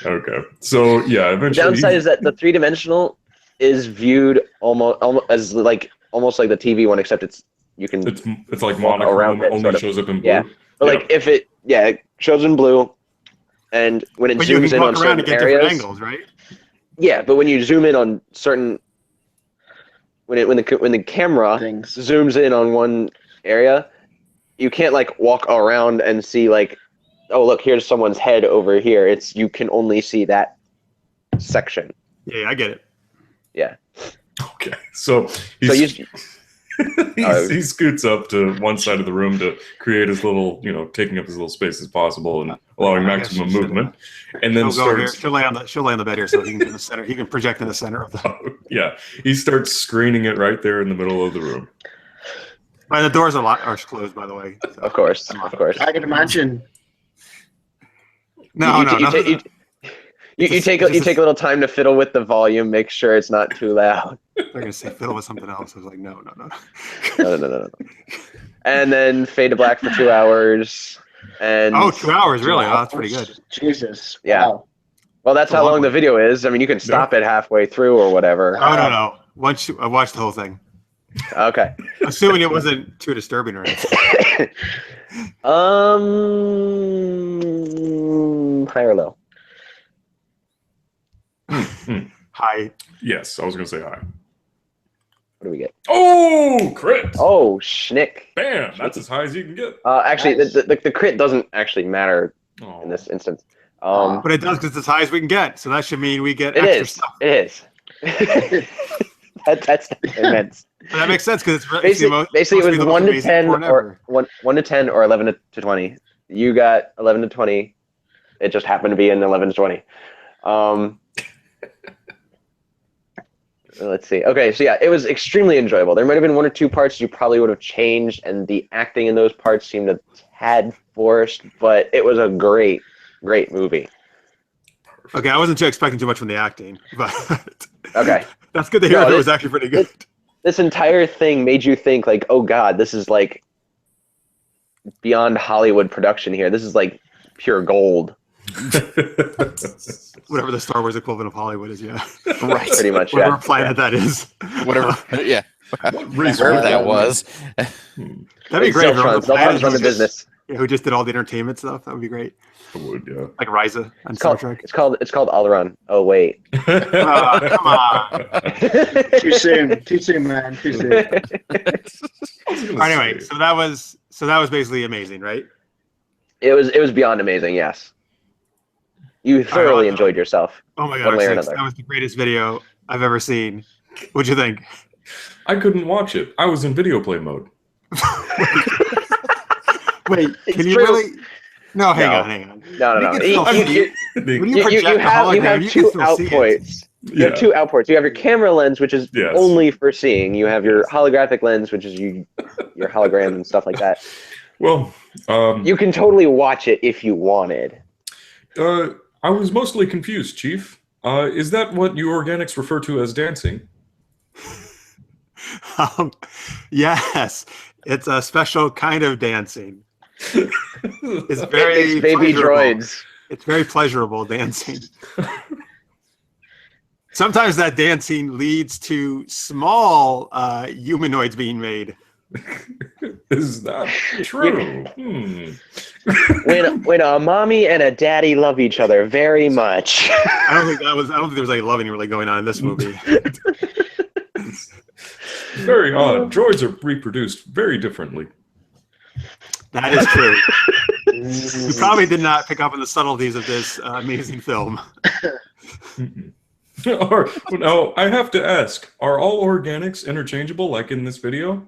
S2: Okay. So yeah,
S5: The
S2: eventually.
S5: downside is that the 3-dimensional is viewed almost as almost like the TV one, except you can
S2: it's like
S5: walk
S2: monochrome,
S5: around it,
S2: only
S5: sort of.
S2: shows up in blue.
S5: Yeah. But like if it shows in blue, and when it
S1: But you
S5: zooms
S1: can
S5: in on
S1: walk around
S5: certain
S1: and get different
S5: areas,
S1: angles, right?
S5: yeah. But when you zoom in on certain, when the camera
S4: Things.
S5: zooms in on one area, you can't like walk around and see like, oh look, here's someone's head over here. You can only see that section.
S1: Yeah, I get it.
S5: Yeah.
S2: Okay. So he scoots up to one side of the room to create his little, taking up as little space as possible and allowing
S1: I guess
S2: maximum
S1: she should,
S2: movement. And then
S1: she'll go here.
S2: starts.
S1: She'll lay on the bed here, so he can get in the center. He can project in the center of the.
S2: Yeah, he starts screening it right there in the middle of the room.
S1: And the doors are closed, by the way. So.
S5: Of course.
S4: I can imagine.
S1: No.
S5: You take a little time to fiddle with the volume, make sure it's not too loud.
S1: They're gonna say fiddle with something else. I was like, no.
S5: No. And then fade to black for 2 hours. And
S1: 2 hours, really? Oh, that's pretty good.
S4: Jesus.
S5: Yeah.
S4: Wow.
S5: Well, that's how long the video is. I mean, you can stop it halfway through or whatever.
S1: Oh no. Once I watched the whole thing.
S5: Okay.
S1: Assuming it wasn't too disturbing or anything.
S5: High or low?
S1: Hi.
S2: Yes, I was going to say hi.
S5: What do we get?
S2: Oh, crit!
S5: Oh, schnick.
S2: Bam! That's as high as you can get.
S5: Actually,
S4: Nice.
S5: the crit doesn't actually matter in this instance.
S1: But it does because it's as high as we can get. So that should mean we get
S5: It
S1: extra
S5: is.
S1: stuff.
S5: It is. That's immense.
S1: But that makes sense because it's
S5: Basically, it was 1 to 10
S1: or
S5: 1 to 10 or 11 to 20. You got 11 to 20. It just happened to be in 11 to 20. Let's see. Okay, so yeah, it was extremely enjoyable. There might have been 1 or 2 parts you probably would have changed, and the acting in those parts seemed a tad forced, but it was a great movie.
S1: Okay, I wasn't expecting too much from the acting, but
S5: Okay.
S1: That's good to hear. It was actually pretty good.
S5: This entire thing made you think like, oh god, this is like beyond Hollywood production here. This is like pure gold.
S1: Whatever the Star Wars equivalent of Hollywood is, yeah.
S3: Right.
S5: Pretty much,
S1: Whatever planet that is.
S3: Whatever. Yeah. Wherever that was.
S1: That'd be great.
S5: Zeltron's run the business.
S1: Yeah, who just did all the entertainment stuff? That would be great.
S2: I would, yeah.
S1: Like Ryza on
S5: It's
S1: Star
S5: called,
S1: Trek.
S5: it's called Aayl'ani. Oh wait.
S1: Come on.
S4: Too soon, man. Too soon.
S1: Anyway, so that was basically amazing, right?
S5: It was beyond amazing. Yes. You thoroughly enjoyed yourself.
S1: Oh my
S5: One way or
S1: god,
S5: another.
S1: that was the greatest video I've ever seen. What'd you think?
S2: I couldn't watch it. I was in video play mode.
S1: Wait,
S5: It's
S1: can you
S5: true.
S1: really? No, hang on.
S5: No.
S1: You When you project a
S5: You have
S1: hologram, you
S5: two
S1: can still see it.
S5: outputs. You have 2 outputs. You have your camera lens, which is
S2: Yes.
S5: only for seeing. You have your holographic lens, which is your hologram and stuff like that.
S2: Well,
S5: You can totally watch it if you wanted.
S2: I was mostly confused, Chief. Is that what you organics refer to as dancing?
S1: Yes, it's a special kind of dancing. It's very
S5: It's baby
S1: pleasurable.
S5: droids.
S1: It's very pleasurable dancing. Sometimes that dancing leads to small humanoids being made.
S2: Is that true?
S5: When a mommy and a daddy love each other very much.
S1: I don't think there was like loving really going on in this movie.
S2: Very odd. Droids are reproduced very differently.
S1: That is true. We probably did not pick up on the subtleties of this amazing film.
S2: Now, I have to ask, are all organics interchangeable like in this video?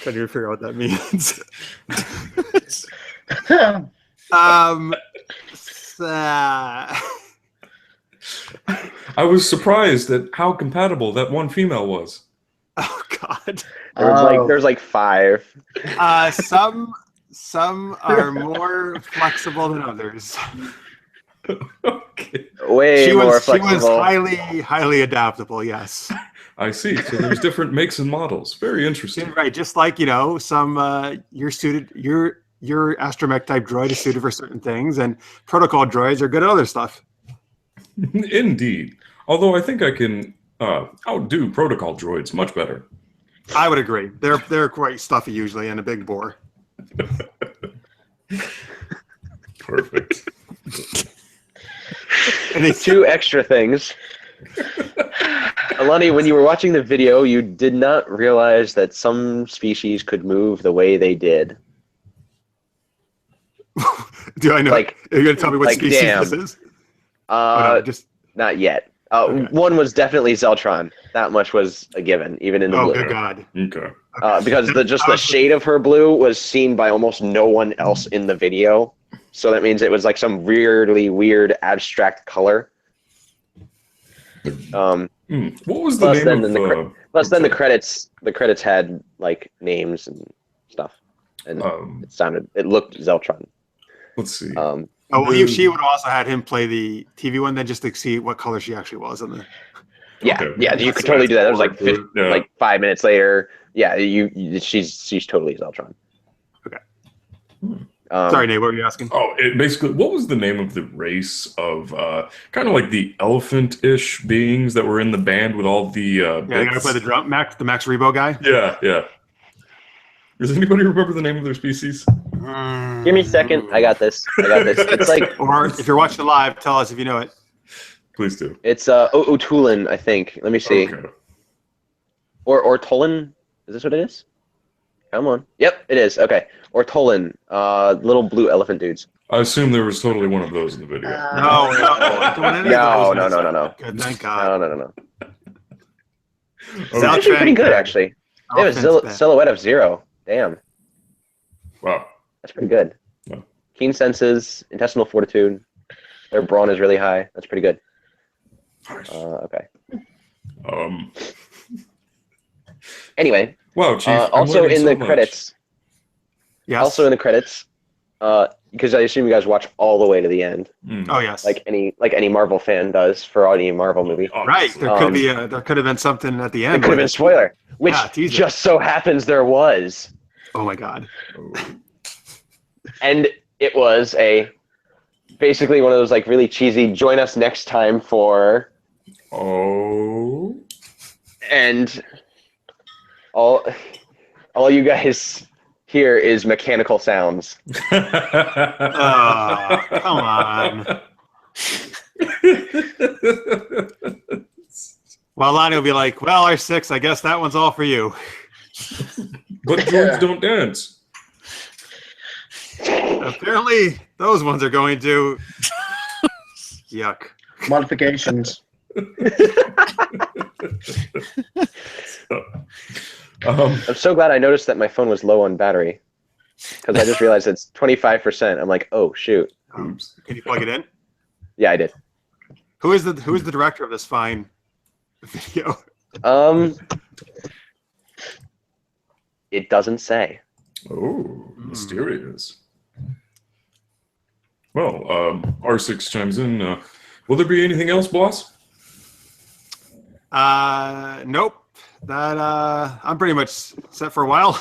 S1: Trying to figure out what that means.
S2: I was surprised at how compatible that one female was.
S1: Oh God.
S5: There's like 5.
S1: Some are more flexible than others.
S2: Okay.
S5: Way more
S1: She was
S5: flexible.
S1: highly adaptable. Yes.
S2: I see. So there's different makes and models. Very interesting.
S1: Right. Just like some you're your astromech type droid is suited for certain things, and protocol droids are good at other stuff.
S2: Indeed. Although I think I can outdo protocol droids much better.
S1: I would agree. They're quite stuffy usually and a big bore.
S2: Perfect.
S1: And they
S5: Two extra things. Aayl'ani, when you were watching the video, you did not realize that some species could move the way they did.
S1: Do I know?
S5: Like-
S1: Are you going to tell me what
S5: like,
S1: species
S5: damn.
S1: this is? Oh, no, just
S5: Not yet.
S1: Okay.
S5: One was definitely Zeltron. That much was a given, even in the blue.
S1: good God.
S2: Okay.
S5: Because the shade of her blue was seen by almost no one else in the video. So that means it was like some weirdly weird abstract color.
S2: What was the
S5: Plus
S2: name
S5: then
S2: of
S5: then the credits had like names and stuff, and it looked Zeltron.
S2: let's see.
S1: She would have also had him play the TV one then just to see what color she actually was in the.
S5: Yeah,
S2: Okay.
S5: yeah, you could totally do that. That was like
S2: Yeah.
S5: like 5 minutes later. Yeah, she's totally Zeltron.
S1: Okay.
S5: Um,
S1: Sorry, Nate, what were you asking?
S2: It basically, what was the name of the race of kind of like the elephant-ish beings that were in the band with all the
S1: Yeah, you gotta
S2: bits?
S1: play the Max Rebo guy.
S2: Yeah. Does anybody remember the name of their species?
S5: Give me a second. I got this. It's like
S1: Or if you're watching live, tell us if you know it.
S2: Please do.
S5: it's O'Toolin, I think. Let me see.
S2: Okay.
S5: Or Tolan. Is this what it is? Come on. Yep, it is. Okay. Ortolan, little blue elephant dudes.
S2: I assume there was totally one of those in the video.
S1: No.
S5: No.
S1: Good, thank God.
S5: No.
S2: Okay.
S5: It's actually pretty good, actually. They have a silhouette of 0. Damn,
S2: Wow.
S5: that's pretty good.
S2: Yeah.
S5: Keen senses, intestinal fortitude. Their brawn is really high. That's pretty good.
S2: Nice.
S5: Okay.
S2: Um.
S5: Anyway,
S2: Wow, Chief. I'm
S5: also
S2: learning
S5: in
S2: so
S5: the
S2: much.
S5: credits.
S1: Yes.
S5: Also in the credits, because I assume you guys watch all the way to the end,
S2: Mm.
S1: Oh yes.
S5: like any Marvel fan does for any Marvel movie.
S1: Right.
S2: Obviously.
S1: There could have been something at the
S5: It
S1: end.
S5: could have been a spoiler, which
S1: Yeah, teaser.
S5: just so happens there was.
S1: Oh my God.
S2: Oh.
S5: And it was basically one of those like really cheesy join us next time for,
S2: Oh.
S5: and all you guys hear is mechanical sounds.
S1: Oh, come on. Well, Lonnie will be like, well, R6, I guess that one's all for you.
S2: But droids don't dance.
S1: Apparently, those ones are going to. Yuck.
S4: Modifications.
S5: I'm so glad I noticed that my phone was low on battery, because I just realized it's 25%. I'm like, oh shoot.
S2: Oops.
S1: Can you plug it in?
S5: Yeah, I did.
S1: Who is the director of this fine video?
S5: It doesn't say.
S2: Oh, mysterious. Well, R6 chimes in. Will there be anything else, boss?
S1: Nope. That I'm pretty much set for a while.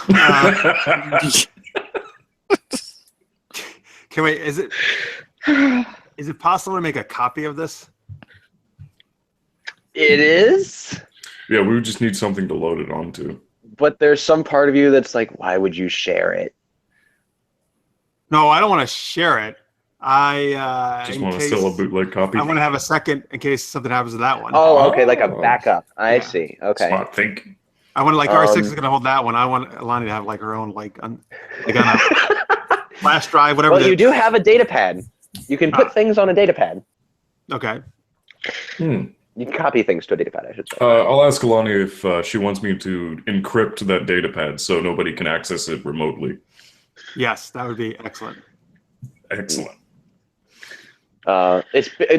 S1: Can we? Is it possible to make a copy of this?
S5: It is,
S2: Yeah, we would just need something to load it onto.
S5: but there's some part of you that's like, why would you share it?
S1: No, I don't want to share it. I
S2: Just
S1: in
S2: want to
S1: case-
S2: sell a bootleg copy.
S1: I want to have a second in case something happens to that one.
S5: Oh, okay, like a
S2: Oh.
S5: backup. I
S1: Yeah.
S5: see. Okay.
S2: Smart thinking.
S1: I want to R6 is
S5: Um,
S1: going to hold that one. I want Aayl'ani to have like her own like on a flash drive, whatever.
S5: Well, you do have a data pad. You can put things on a data pad.
S1: Okay.
S5: You can copy things to a data pad, I should say.
S2: I'll ask Aayl'ani if she wants me to encrypt that data pad so nobody can access it remotely.
S1: Yes, that would be excellent.
S2: Excellent.
S5: A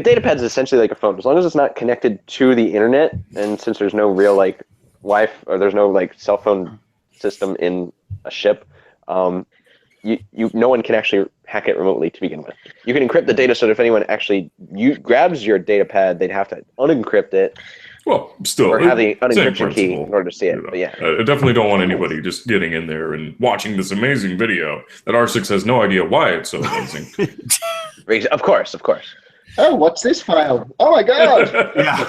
S5: data pad is essentially like a phone, as long as it's not connected to the internet, and since there's no real like Wi-Fi or there's no like cell phone system in a ship, no one can actually hack it remotely to begin with. You can encrypt the data so that if anyone actually grabs your data pad, they'd have to unencrypt it,
S2: Well, still,
S5: or have the
S2: same
S5: unencryption key
S2: principle.
S5: in order to see it.
S2: You know,
S5: But yeah,
S2: I definitely don't want anybody just getting in there and watching this amazing video that R6 has no idea why it's so amazing.
S5: of course.
S4: Oh, what's this file? Oh my god!
S1: Yeah.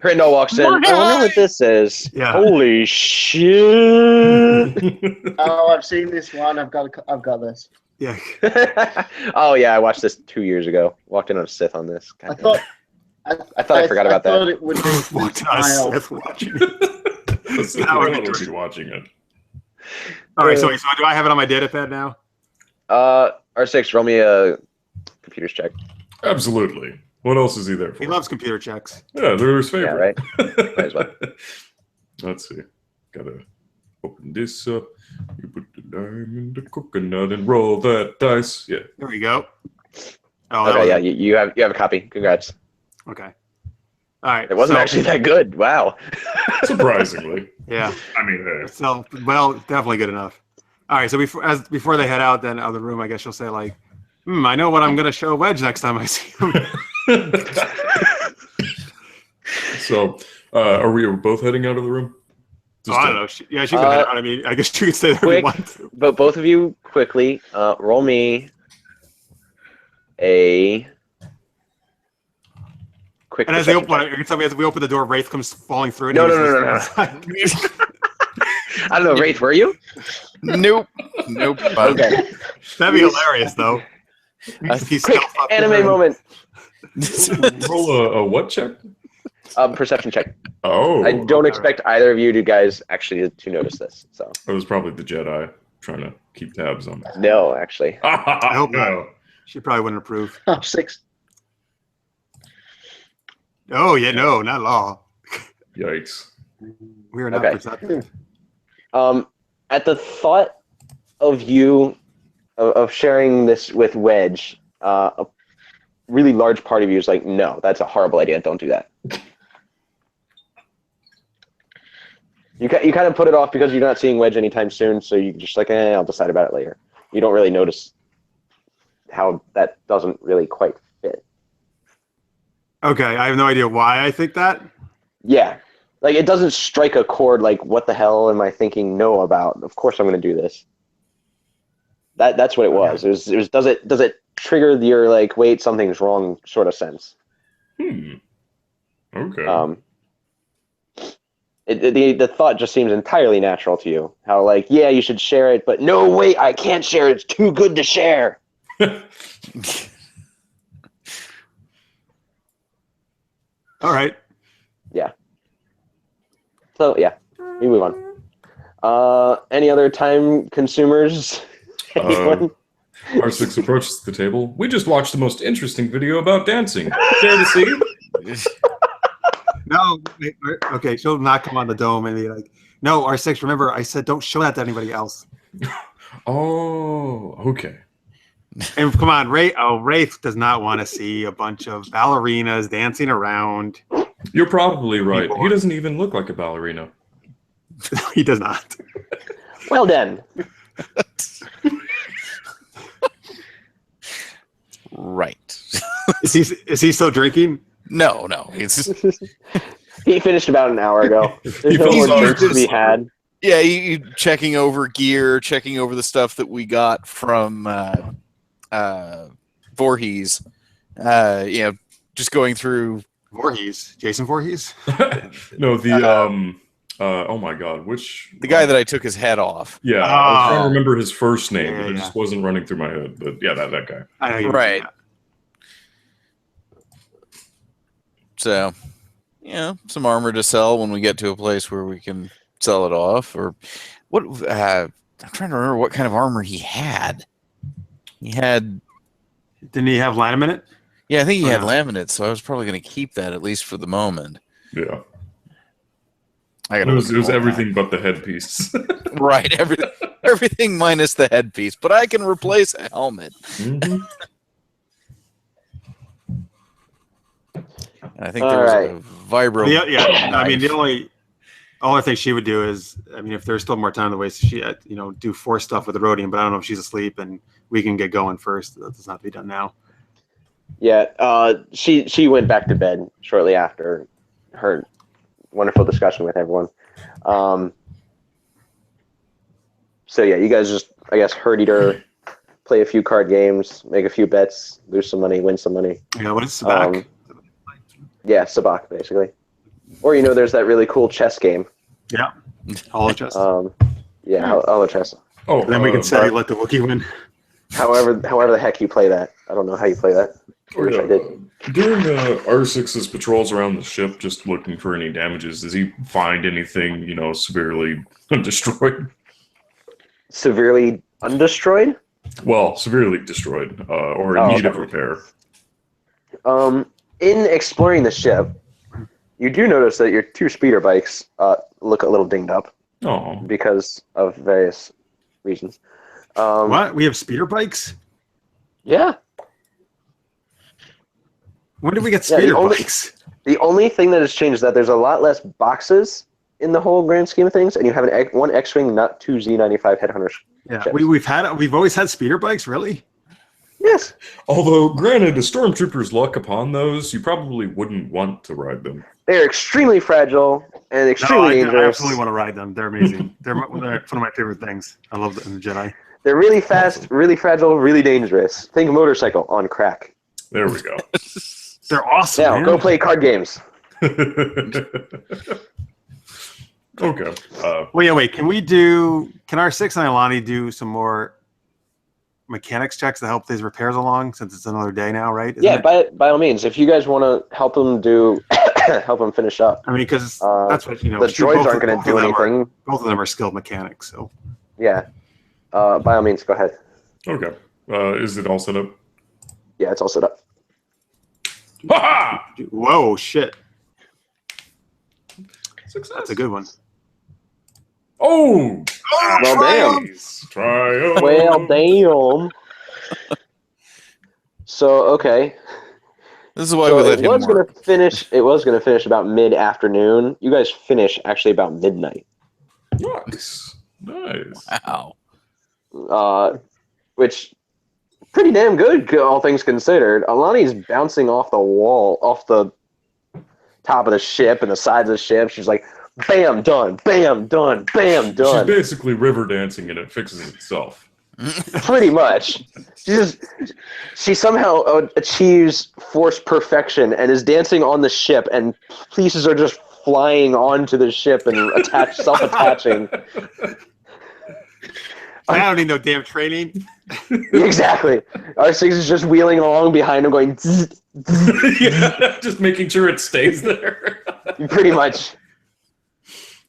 S5: Prindle walks in. I wonder what this is.
S1: Yeah.
S5: Holy shit!
S4: Oh, I've seen this one. I've got this.
S1: Yeah.
S5: Oh yeah, I watched this 2 years ago. Walked in on a Sith on this.
S4: I thought.
S5: I thought I forgot about that.
S4: I thought it would be
S1: Watching
S4: file.
S1: us watching it.
S2: Let's
S1: That would be
S2: be
S1: great.
S2: watching it.
S1: All right, so do I have it on my data pad now?
S5: R6, roll me a computers check.
S2: Absolutely. What else is he there for?
S1: He loves computer checks.
S2: Yeah, they're his
S5: Yeah,
S2: favorite.
S5: right. Might as well.
S2: Let's see. Gotta open this up. You put the lime in the coconut and roll that dice. Yeah.
S1: There we go. Oh, that
S5: Okay,
S1: was
S5: yeah, you have a copy. Congrats.
S1: okay. All right.
S5: It wasn't
S1: so-
S5: actually that good. Wow.
S2: Surprisingly.
S1: Yeah.
S2: I mean, hey.
S1: So, well, definitely good enough. All right. So before they head out, then out of the room, I guess you'll say like, I know what I'm gonna show Wedge next time I see him.
S2: So, are we both heading out of the room?
S1: Oh, I don't know. She can head out. I mean, I guess you could stay there if you
S5: quick.
S1: want to.
S5: But both of you quickly roll me a quick.
S1: And as they
S5: perception
S1: open,
S5: check.
S1: you can tell me as we open the door, Raith comes falling through.
S5: No.
S1: I
S5: I don't know, Raith, were you?
S3: Nope.
S5: Okay.
S1: That'd be hilarious, though. He's
S5: Quick
S1: stealth up
S5: anime
S1: there.
S5: moment.
S2: Roll a what check?
S5: Perception check.
S2: Oh.
S5: I don't expect either of you guys actually to notice this. So
S2: It was probably the Jedi trying to keep tabs on that.
S5: no, actually.
S2: I
S1: hope
S2: no.
S1: She probably wouldn't approve.
S4: Oh, 6.
S1: Oh yeah, no, not at all.
S2: Yikes.
S1: We are not
S5: Okay.
S1: perceptive.
S5: At the thought of you of sharing this with Wedge, a really large part of you is like, no, that's a horrible idea. Don't do that. You kind of put it off because you're not seeing Wedge anytime soon, so you just like, I'll decide about it later. You don't really notice how that doesn't really quite fit.
S1: Okay, I have no idea why I think that.
S5: Yeah. Like, it doesn't strike a chord like, what the hell am I thinking no about? Of course I'm going to do this. That's what it was. It was does it trigger your, like, wait, something's wrong sort of sense?
S2: Okay.
S5: The thought just seems entirely natural to you. How, like, yeah, you should share it, but no, wait, I can't share it. It's too good to share.
S1: All right.
S5: So, yeah, we move on. Any other time consumers? Anyone?
S2: R6 approaches the table. We just watched the most interesting video about dancing. Care to see?
S1: No. Okay, she'll not come on the dome and be like, "No, R6. Remember, I said don't show that to anybody else."
S2: Oh, okay.
S1: And come on, Raith does not want to see a bunch of ballerinas dancing around.
S2: You're probably right. He doesn't even look like a ballerina.
S1: He does not.
S5: Well done.
S3: Right.
S1: Is he still drinking?
S3: No. It's
S5: He finished about an hour ago. There's no
S2: felt
S5: more
S2: sorry
S5: drinks
S2: for
S5: to be had.
S3: yeah, you checking over gear, checking over the stuff that we got from Voorhees. Just going through.
S1: Voorhees, Jason Voorhees.
S2: No, oh my god, which
S3: The guy that I took his head off.
S2: Yeah, I was trying
S1: Oh.
S2: to remember his first name,
S1: Yeah,
S2: but it
S1: yeah.
S2: just wasn't running through my head. But yeah, that guy.
S1: I know you
S3: Right. So, some armor to sell when we get to a place where we can sell it off. Or what? I'm trying to remember what kind of armor he had. He had.
S1: Didn't he have Lanham in it?
S3: Yeah, I think he had
S1: Yeah.
S3: laminate, so I was probably going to keep that at least for the moment.
S2: Yeah,
S3: I
S2: it
S3: gotta
S2: was
S3: look at all
S2: everything but the headpiece.
S3: that. Right, everything minus the headpiece, but I can replace a helmet.
S2: Mhm.
S3: And I think
S5: All
S3: there was
S5: right.
S3: a vibro.
S1: Yeah. I mean,
S3: knife.
S1: the only thing she would do is, I mean, if there's still more time in the way, she do force stuff with the Rodian. But I don't know if she's asleep and we can get going first. That does not have to be done now.
S5: Yeah, she went back to bed shortly after her wonderful discussion with everyone. So yeah, you guys just, I guess, herd eater, play a few card games, make a few bets, lose some money, win some money.
S1: Yeah, what is Sabak?
S5: Yeah, sabacc basically. Or there's that really cool chess game.
S1: Yeah, holo chess.
S5: Yeah, holo chess.
S2: Oh,
S1: Then we can say let the Wookiee win.
S5: However the heck you play that. I don't know how you play that. I wish I did.
S2: During R6's patrols around the ship, just looking for any damages, does he find anything, severely destroyed?
S5: Severely undestroyed?
S2: Well, severely destroyed, or in need of repair.
S5: In exploring the ship, you do notice that your 2 speeder bikes look a little dinged up.
S2: Oh.
S5: Because of various reasons.
S1: What? We have speeder bikes?
S5: Yeah.
S1: When did we get speeder bikes?
S5: The only thing that has changed is that there's a lot less boxes in the whole grand scheme of things, and you have one X-Wing, not 2 Z95 Headhunters.
S1: Yeah, we've always had speeder bikes, really?
S5: Yes.
S2: Although, granted, a stormtrooper's luck upon those, you probably wouldn't want to ride them.
S5: They're extremely fragile and extremely dangerous.
S1: I absolutely want to ride them. They're amazing. They're one of my favorite things. I love them in the Jedi.
S5: They're really fast, really fragile, really dangerous. Think motorcycle on crack.
S2: There we go.
S1: They're awesome.
S5: Now,
S1: man.
S5: go play card games.
S2: Okay.
S1: Well, yeah, wait. Can R6 and Aayl'ani do some more mechanics checks to help these repairs along, since it's another day now, right?
S5: Isn't it? By all means, if you guys want to help them help them finish up.
S1: I mean, because that's what
S5: the droids aren't going to do anything.
S1: Both of them are skilled mechanics, so
S5: yeah. By all means, go ahead.
S2: Okay. Is it all set up?
S5: Yeah, it's all set up.
S2: Ha!
S1: Whoa, shit!
S2: Success.
S1: That's a good one.
S2: Oh!
S5: Well, damn.
S2: Triumph.
S5: Well, damn. So, okay.
S3: This is why we let him work.
S5: It was going to finish about mid-afternoon. You guys finish actually about midnight.
S2: Nice.
S3: Wow.
S5: Which, pretty damn good, all things considered. Aayl'ani's bouncing off the wall, off the top of the ship and the sides of the ship. She's like, bam, done, bam, done, bam, done.
S2: She's basically river dancing and it fixes itself.
S5: Pretty much. She somehow achieves force perfection and is dancing on the ship, and pieces are just flying onto the ship and self-attaching.
S1: I don't need no damn training.
S5: Exactly. R6 is just wheeling along behind him going zzz, zzz.
S2: Yeah, just making sure it stays there.
S5: Pretty much.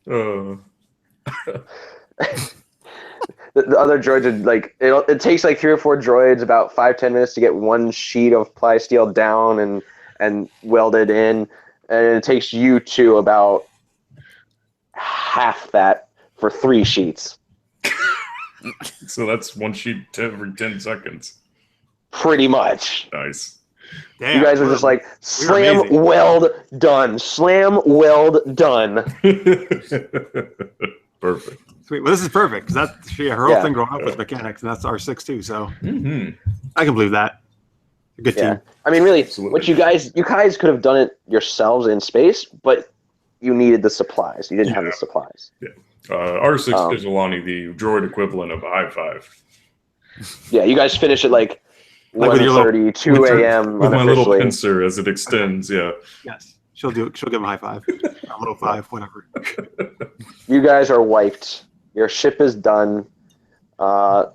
S5: The other droids are like, it takes like 3 or 4 droids about 5-10 minutes to get one sheet of ply steel down and welded in, and it takes you 2 about half that for 3 sheets.
S2: So that's one sheet every 10 seconds.
S5: Pretty much.
S2: Nice.
S1: Damn,
S5: you guys are just like, slam, weld, done. Slam, weld, done.
S2: Perfect.
S1: Sweet. Well, this is perfect, because that's her whole thing growing up with mechanics, and that's R6 too. So I can believe that. A good team.
S5: I mean, really,
S2: Absolutely.
S5: what you guys could have done it yourselves in space, but you needed the supplies. You didn't have the supplies.
S2: Yeah. R6 gives Aayl'ani the droid equivalent of a high five.
S5: Yeah, you guys finish at like 1:30, 2 a.m.
S2: With my little pincer as it extends, yeah.
S1: Yes. She'll give him a high five. A little 5, whatever.
S5: You guys are wiped. Your ship is done.
S1: So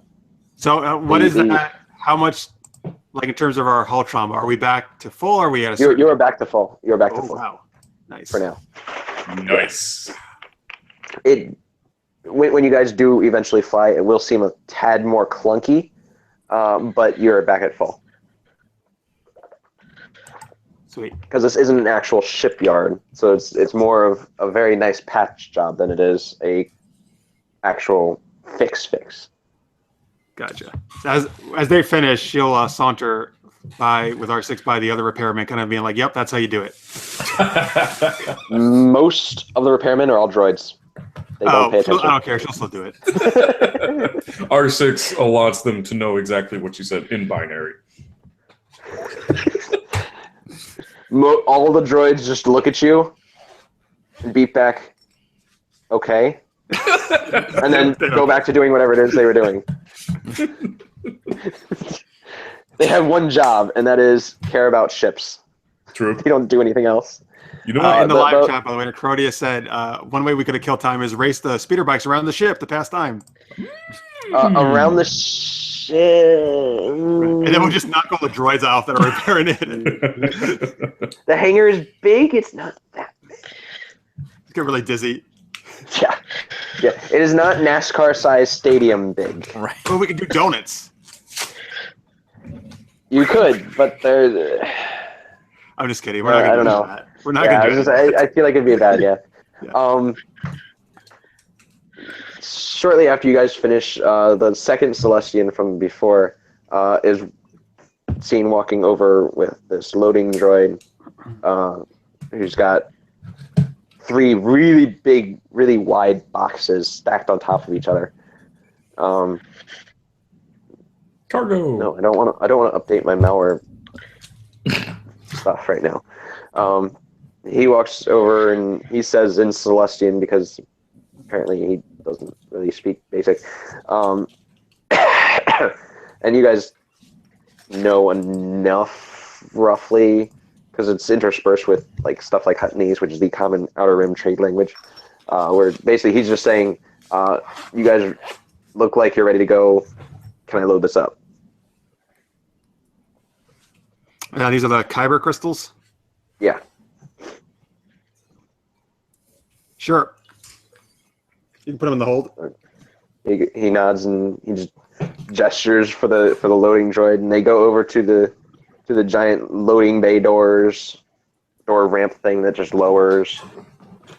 S1: what is that? How much, like in terms of our hull trauma, are we back to full, or are we at a certain...
S5: You're back to full. You're back to full.
S1: Wow. Nice.
S5: For now.
S2: Nice.
S5: When you guys do eventually fly, it will seem a tad more clunky, but you're back at full.
S1: Sweet.
S5: Because this isn't an actual shipyard, so it's more of a very nice patch job than it is a actual fix.
S1: Gotcha. So as they finish, she'll saunter by with R6 by the other repairman, kind of being like, "Yep, that's how you do it."
S5: Most of the repairmen are all droids. They don't pay attention.
S1: I don't care. She'll still do it.
S2: R6 allots them to know exactly what you said in binary.
S5: All the droids just look at you beep back, okay, and then go back to doing whatever it is they were doing. They have one job, and that is care about ships.
S2: True.
S5: They don't do anything else.
S2: You know what?
S1: In the live chat, by the way, Corellia said one way we could have killed time is race the speeder bikes around the ship to pass time.
S5: Around the ship.
S1: And then we'll just knock all the droids off that are repairing it.
S5: The hangar is big. It's not that big.
S1: Get really dizzy.
S5: Yeah. It is not NASCAR-sized stadium big.
S3: Right.
S1: Well, we could do donuts.
S5: You could, but they're.
S1: I'm just kidding. We're not
S5: I
S1: going to
S5: don't
S1: do
S5: know.
S1: that. We're not going to do that.
S5: I feel like it'd be a bad idea.
S1: Yeah.
S5: Shortly after you guys finish, the second Celestian from before is seen walking over with this loading droid who's got 3 really big, really wide boxes stacked on top of each other.
S2: Cargo.
S5: No, I don't want to update my malware stuff right now. He walks over and he says in Celestian, because apparently he doesn't really speak basic. And you guys know enough roughly because it's interspersed with like stuff like Huttonese, which is the common Outer Rim trade language, where basically he's just saying, you guys look like you're ready to go. Can I load this up?
S1: Yeah, these are the Kyber crystals?
S5: Yeah.
S1: Sure. You can put them in the hold.
S5: He nods and he just gestures for the loading droid, and they go over to the giant loading bay door ramp thing that just lowers,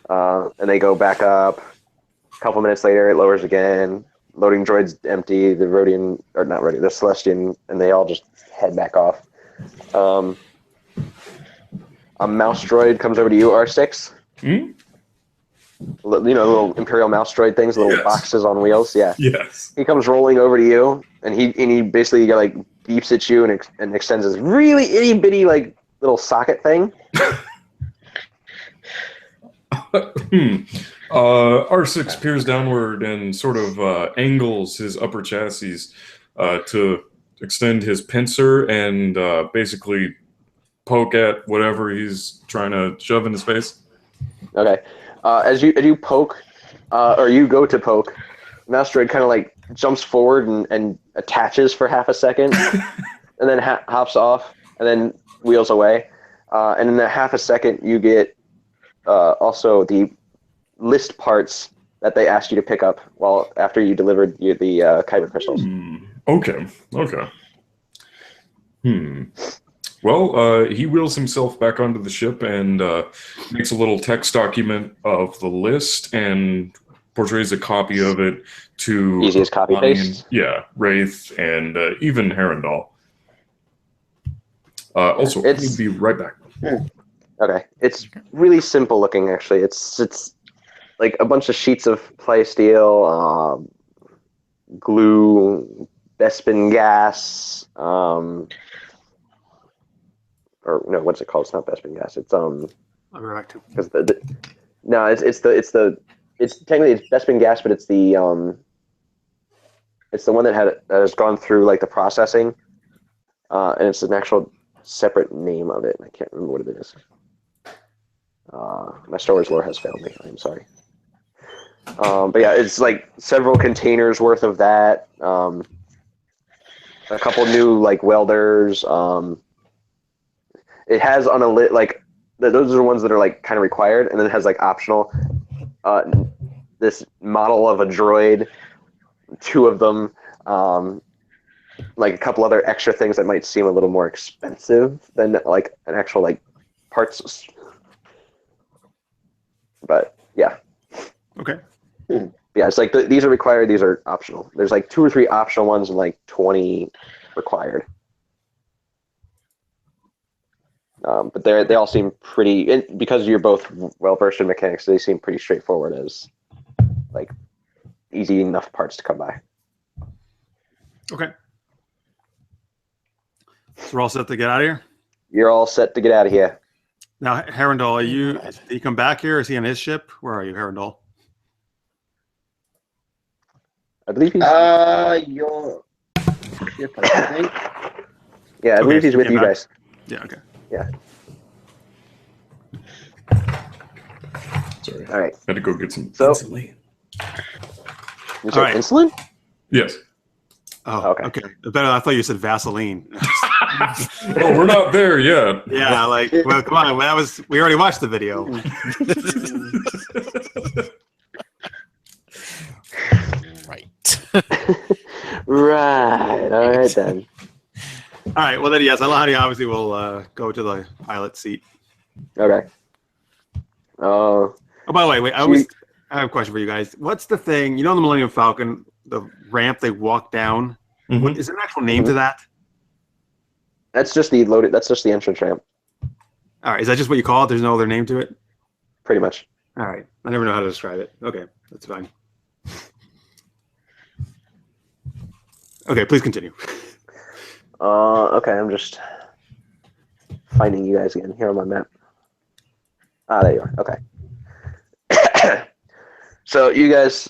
S5: and they go back up. A couple minutes later, it lowers again. Loading droid's empty. The Rodian, or not Rodian, the Celestian, and they all just head back off. A mouse droid comes over to you, R6.
S2: Hmm?
S5: Little Imperial mouse droid things, little boxes on wheels. Yeah.
S2: Yes.
S5: He comes rolling over to you, and he basically like beeps at you and extends this really itty bitty like little socket thing.
S2: R6 peers downward and sort of angles his upper chassis to extend his pincer and basically poke at whatever he's trying to shove in his face.
S5: Okay. As you poke, or you go to poke, mouse droid kind of like jumps forward and attaches for half a second, and then hops off, and then wheels away. And in that half a second, you get also the list parts that they asked you to pick up after you delivered the Kyber crystals.
S2: Okay. Well, he wheels himself back onto the ship and makes a little text document of the list and portrays a copy of it to
S5: Easiest copy paste.
S2: Raith and even Herondal. Also, we'll be right back.
S5: Okay, it's really simple looking actually. It's like a bunch of sheets of plasteel, glue, Bespin gas, or no, what's it called? It's not Bespin gas. It's
S1: I'll be right back to
S5: because it's technically Bespin gas, but it's the one that has gone through like the processing, and it's an actual separate name of it. I can't remember what it is. My Star Wars lore has failed me. I'm sorry. But yeah, it's like several containers worth of that. A couple new like welders. It has on a lit like those are the ones that are like kind of required, and then it has like optional. This model of a droid, 2 of them, like a couple other extra things that might seem a little more expensive than like an actual like parts. But yeah.
S1: Okay.
S5: Yeah, it's like these are required, these are optional. There's like 2 or 3 optional ones and like 20 required. But they all seem pretty, because you're both well versed in mechanics, they seem pretty straightforward as like easy enough parts to come by.
S1: Okay. So we're all set to get out of here?
S5: You're all set to get out of here.
S1: Now, Herondal, did he come back here? Is he on his ship? Where are you, Herondal?
S5: I believe he's.
S4: Your ship, I think.
S5: Yeah, I believe
S1: so
S5: he's
S1: he
S5: with
S1: came
S5: you
S1: back.
S5: guys.
S1: Yeah, okay.
S5: Yeah.
S2: Sorry.
S5: All right.
S2: Had to go get some
S5: So-
S2: insulin.
S5: You
S1: All
S5: said
S1: right.
S5: insulin?
S2: Yes.
S1: Oh,
S5: Okay.
S1: okay. Better. I thought you said Vaseline.
S2: Oh, we're not there yet.
S1: Yeah, like, well, come on. We already watched the video.
S3: Right.
S5: Right. All right then.
S1: All right. Well, then, yes, Aayl'ani obviously will go to the pilot seat.
S5: Okay.
S1: Oh, by the way, wait. I have a question for you guys. What's the thing? You know, the Millennium Falcon, the ramp they walk down.
S2: Mhm.
S1: Is there an actual name to that?
S5: That's just the loaded. That's just the entrance ramp,
S1: All right. Is that just what you call it? There's no other name to it?
S5: pretty much.
S1: All right. I never know how to describe it. Okay. That's fine. Okay. Please continue.
S5: Okay. I'm just finding you guys again here on my map. Ah, there you are. Okay. So you guys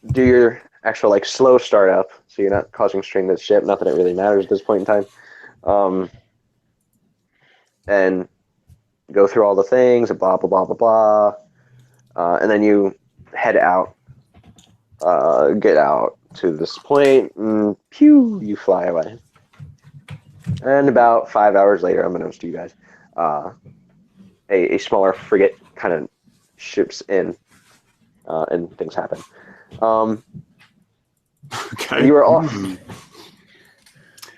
S5: do your actual like slow start up, so you're not causing strain to the ship. Not that it really matters at this point in time. And go through all the things and blah blah blah blah blah, and then you head out, get out to this point, and pew, you fly away. And about 5 hours later, unbeknownst to you guys, a smaller frigate kind of ships in, and things happen.
S1: Okay.
S5: And you are off.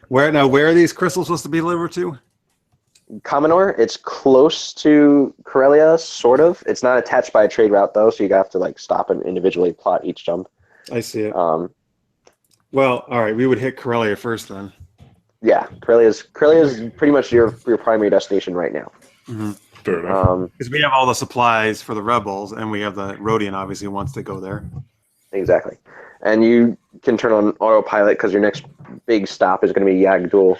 S1: Where are these crystals supposed to be delivered to?
S5: Commodore, it's close to Corellia, sort of. It's not attached by a trade route though, so you have to like stop and individually plot each jump.
S1: I see it.
S5: Um,
S1: Well, all right. We would hit Corellia first then.
S5: yeah, Corellia's pretty much your primary destination right now.
S2: Fair enough.
S1: Because we have all the supplies for the rebels, and we have the Rodian obviously who wants to go there.
S5: Exactly. And you can turn on autopilot because your next big stop is going to be Yagdul,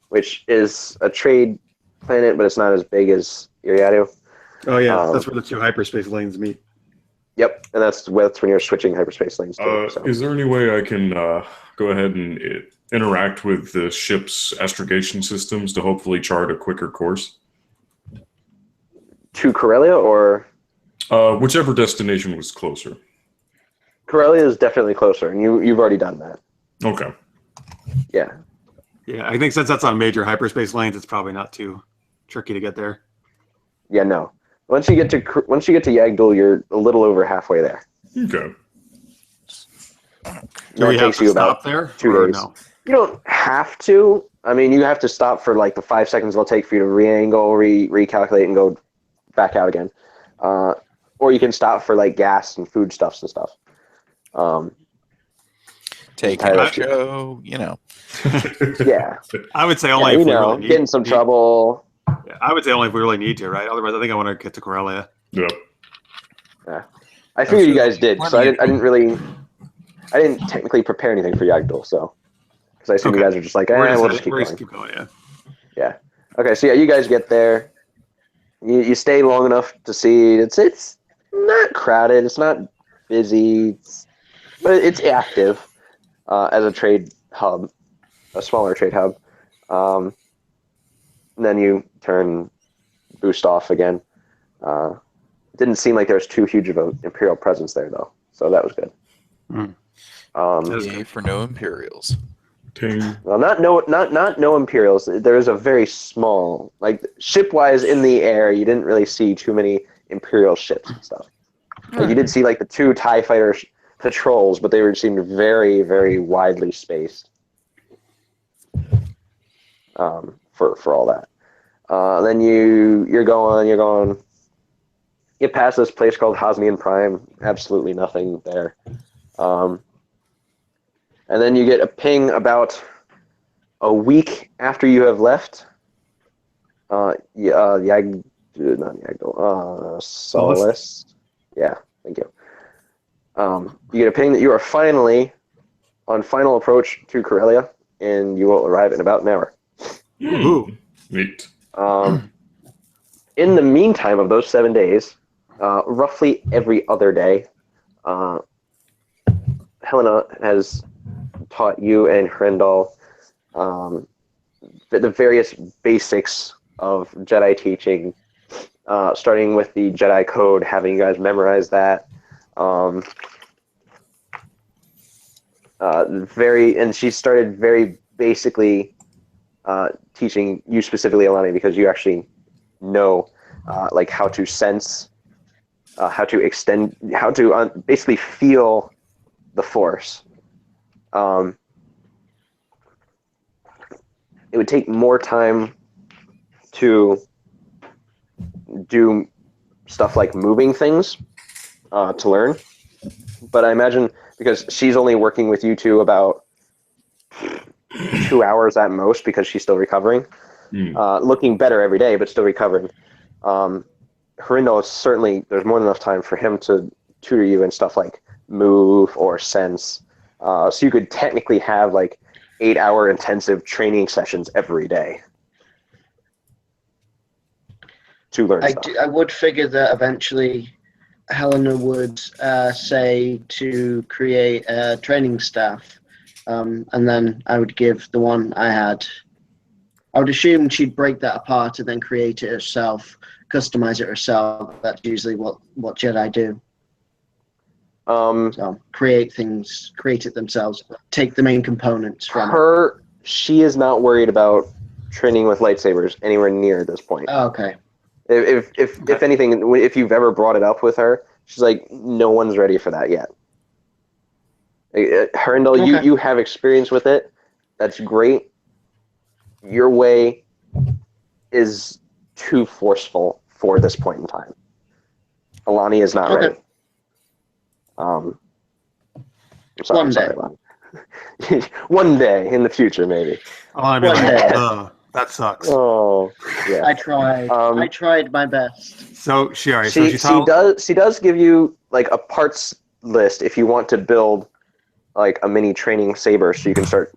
S5: which is a trade planet, but it's not as big as Iriadu.
S1: Oh yeah, that's where the two hyperspace lanes meet.
S5: Yep, and that's when you're switching hyperspace lanes too. So.
S2: Is there any way I can go ahead and interact with the ship's astrogation systems to hopefully chart a quicker course?
S5: To Corellia or?
S2: Whichever destination was closer.
S5: Corellia is definitely closer, and you've already done that.
S2: Okay.
S5: Yeah.
S1: Yeah, I think since that's on major hyperspace lanes, it's probably not too tricky to get there.
S5: Yeah, no. Once you get to Yagdul, you're a little over halfway there.
S2: Okay.
S1: Do we have to stop there?
S5: 2 days.
S1: No?
S5: You don't have to. I mean, you have to stop for like the 5 seconds it'll take for you to re-angle, recalculate, and go back out again. Or you can stop for like gas and foodstuffs and stuff.
S3: Take a show, you know.
S5: Yeah.
S1: I would say only if we really need
S5: get in some trouble.
S1: Yeah, I would say only if we really need to, right? Otherwise, I think I want to get to Corellia.
S2: Yep.
S5: Yeah. I figured you guys did, so I didn't technically prepare anything for Yagdul, so. Because I assume you guys are just like, we'll just keep going.
S1: Yeah.
S5: Yeah. Okay, so yeah, you guys get there. You stay long enough to see it's not crowded, it's not busy, but it's active as a trade hub, a smaller trade hub. And then you boost off again. Didn't seem like there was too huge of an Imperial presence there, though, so that was good.
S3: Yay for no Imperials.
S2: Ting.
S5: Well, not no Imperials. There is a very small, like ship-wise in the air. You didn't really see too many Imperial ships and stuff. Like, you did see like the 2 TIE fighter patrols, but they seemed very, very widely spaced. For all that. Then you're going. You pass this place called Hosnian Prime. Absolutely nothing there. And then you get a ping about a week after you have left. Solace. Yeah, thank you. You get a ping that you are finally on final approach to Corellia, and you will arrive in about an hour.
S1: Ooh.
S2: Neat.
S5: in the meantime of those 7 days, roughly every other day, Helena has taught you and Hrindal the various basics of Jedi teaching, starting with the Jedi Code, having you guys memorize that. And she started very basically teaching you specifically, Aayl'ani, because you actually know like how to sense, how to extend, how to basically feel the Force. It would take more time to do stuff like moving things to learn, but I imagine because she's only working with you two about 2 hours at most because she's still recovering, looking better every day, but still recovering. Hrindal, certainly there's more than enough time for him to tutor you in stuff like move or sense. So you could technically have like 8-hour intensive training sessions every day to learn stuff.
S4: I would figure that eventually Helena would say to create a training staff, and then I would give the one I had. I would assume she'd break that apart and then create it herself, customize it herself. That's usually what Jedi do. So create things, create it themselves. Take the main components from
S5: her. She is not worried about training with lightsabers anywhere near this point.
S4: Oh, okay.
S5: If anything, if you've ever brought it up with her, she's like, no one's ready for that yet. Hrindal,
S4: Okay.
S5: you have experience with it. That's great. Your way is too forceful for this point in time. Aayl'ani is not ready. I'm sorry,
S4: One day.
S5: Aayl'ani. One day in the future, maybe.
S1: I'll be
S4: One
S1: like,
S4: day.
S1: that sucks.
S5: Oh, yeah.
S4: I tried. I tried my best.
S1: So she
S5: does give you like a parts list if you want to build like a mini training saber so you can start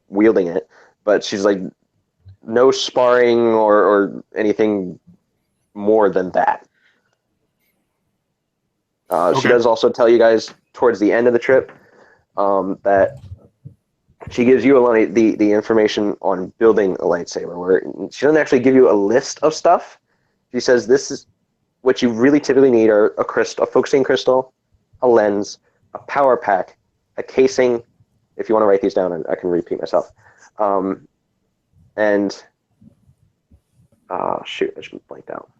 S5: wielding it. But she's like, no sparring or anything more than that.
S1: Okay.
S5: She does also tell you guys towards the end of the trip that she gives you, Aayl'ani, the information on building a lightsaber, where she doesn't actually give you a list of stuff. She says this is what you really typically need are a focusing crystal, a lens, a power pack, a casing. If you want to write these down, I can repeat myself. And shoot, I should be blanked out.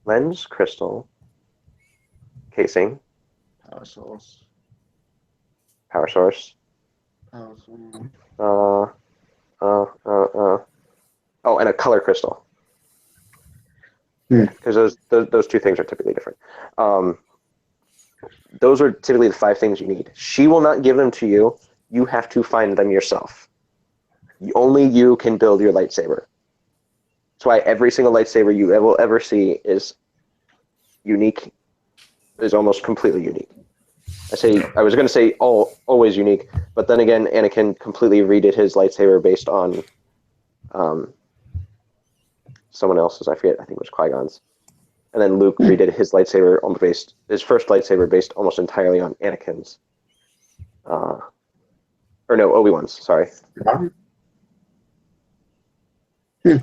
S5: Lens, crystal, casing,
S4: Power source.
S5: power source.
S4: Power source.
S5: Oh, and a color crystal.
S4: Hmm.
S5: Because those two things are typically different. Those are typically the 5 things you need. She will not give them to you. You have to find them yourself. Only you can build your lightsaber. That's why every single lightsaber you will ever see is unique, is almost completely unique. I was going to say always unique, but then again, Anakin completely redid his lightsaber based on someone else's. I forget. I think it was Qui-Gon's. And then Luke redid his lightsaber his first lightsaber based almost entirely on Anakin's. Or no, Obi-Wan's. Sorry.
S2: Yeah,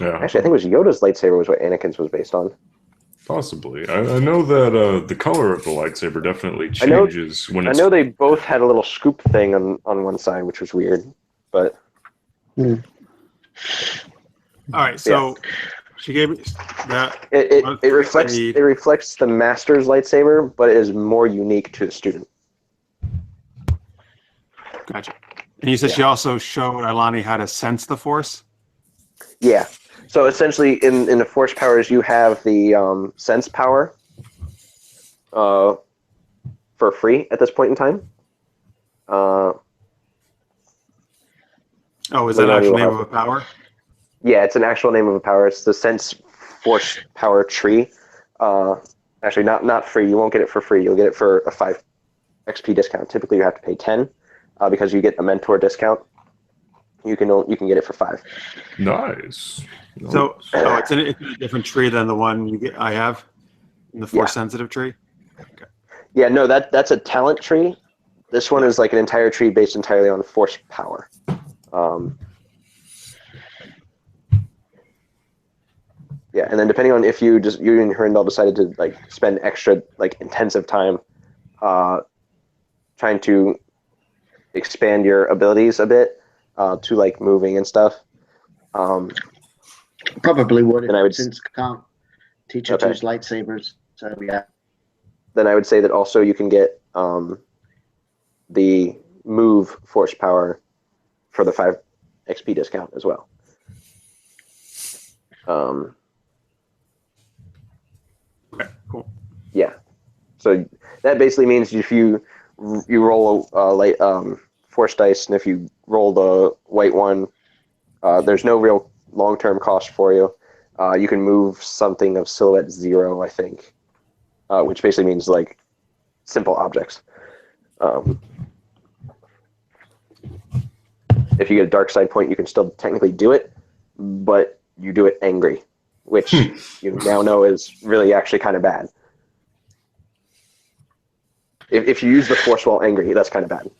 S5: Actually, I think it was Yoda's lightsaber was what Anakin's was based on.
S2: possibly. I know that the color of the lightsaber definitely changes when
S5: I
S2: it's.
S5: know they both had a little scoop thing on one side, which was weird, but
S1: All right, so she gave me that.
S5: it reflects the master's lightsaber, but it is more unique to the student.
S1: Gotcha. And you said she also showed Aayl'ani how to sense the Force?
S5: Yeah. So essentially, in the Force powers, you have the sense power for free at this point in time.
S1: Is that an actual name of a power?
S5: Yeah, it's an actual name of a power. It's the Sense Force Power Tree. Actually, not free. You won't get it for free. You'll get it for a 5 XP discount. Typically, you have to pay 10 because you get a mentor discount. You can get it for 5.
S2: Nice.
S1: So, it's in a different tree than the one I have, in the force sensitive tree.
S5: Yeah, no, that's a talent tree. This one is like an entire tree based entirely on force power. Yeah, and then depending on if you and Herindel decided to like spend extra like intensive time trying to expand your abilities a bit to like moving and stuff.
S4: Probably would,
S5: And I would
S4: since can't teach her to use lightsabers. So yeah.
S5: Then I would say that also you can get the move force power for the 5 XP discount as well.
S1: Okay, cool.
S5: Yeah. So that basically means if you roll a force dice, and if you roll the white one, there's no real long-term cost for you. You can move something of silhouette 0, I think, which basically means like simple objects. If you get a dark side point, you can still technically do it, but you do it angry, which you now know is really actually kind of bad. If you use the force while angry, that's kind of bad.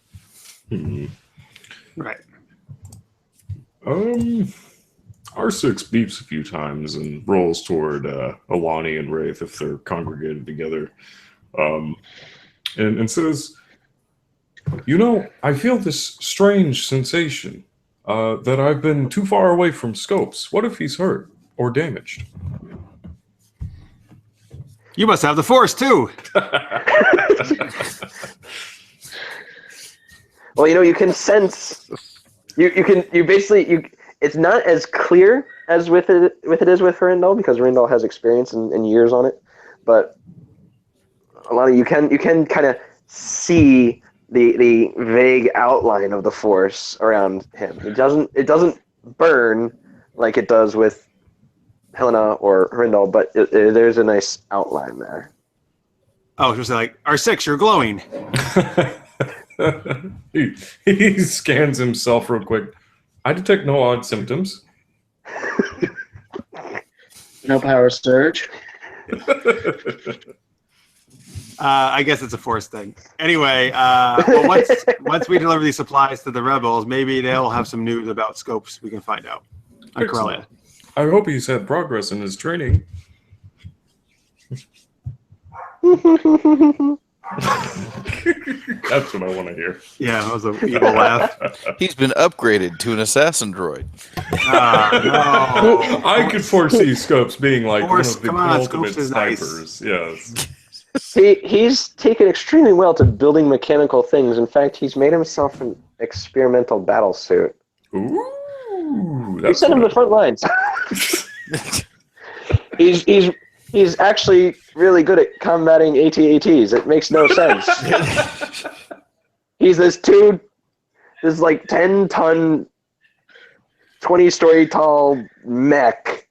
S1: Right.
S2: R6 beeps a few times and rolls toward Aayl'ani and Raith if they're congregated together, and says, I feel this strange sensation that I've been too far away from Scopes. What if he's hurt or damaged?
S1: You must have the force too.
S5: Well, you can sense. It's not as clear as with it is with Herindel, because Herindel has experience and years on it, but Aayl'ani, you can kind of see the vague outline of the force around him. It doesn't burn like it does with Helena or Herindel, but there's a nice outline there.
S1: Oh, just like R6, you're glowing.
S2: he scans himself real quick. I detect no odd symptoms.
S4: No power surge.
S1: I guess it's a force thing. Anyway, well, once we deliver these supplies to the rebels, maybe they'll have some news about Scopes we can find out on Corellia.
S2: I hope he's had progress in his training. That's what I want to hear.
S1: Yeah, that was an evil laugh.
S3: He's been upgraded to an assassin droid.
S1: No.
S2: I could foresee Scopes being like
S1: Force,
S2: one of the ultimate
S1: Scopes is nice.
S2: snipers. Yes.
S5: He's taken extremely well to building mechanical things. In fact, he's made himself an experimental battle suit.
S2: Ooh.
S5: We sent him to the front lines. He's actually really good at combating AT-ATs. It makes no sense. He's this 10-ton, 20-story tall mech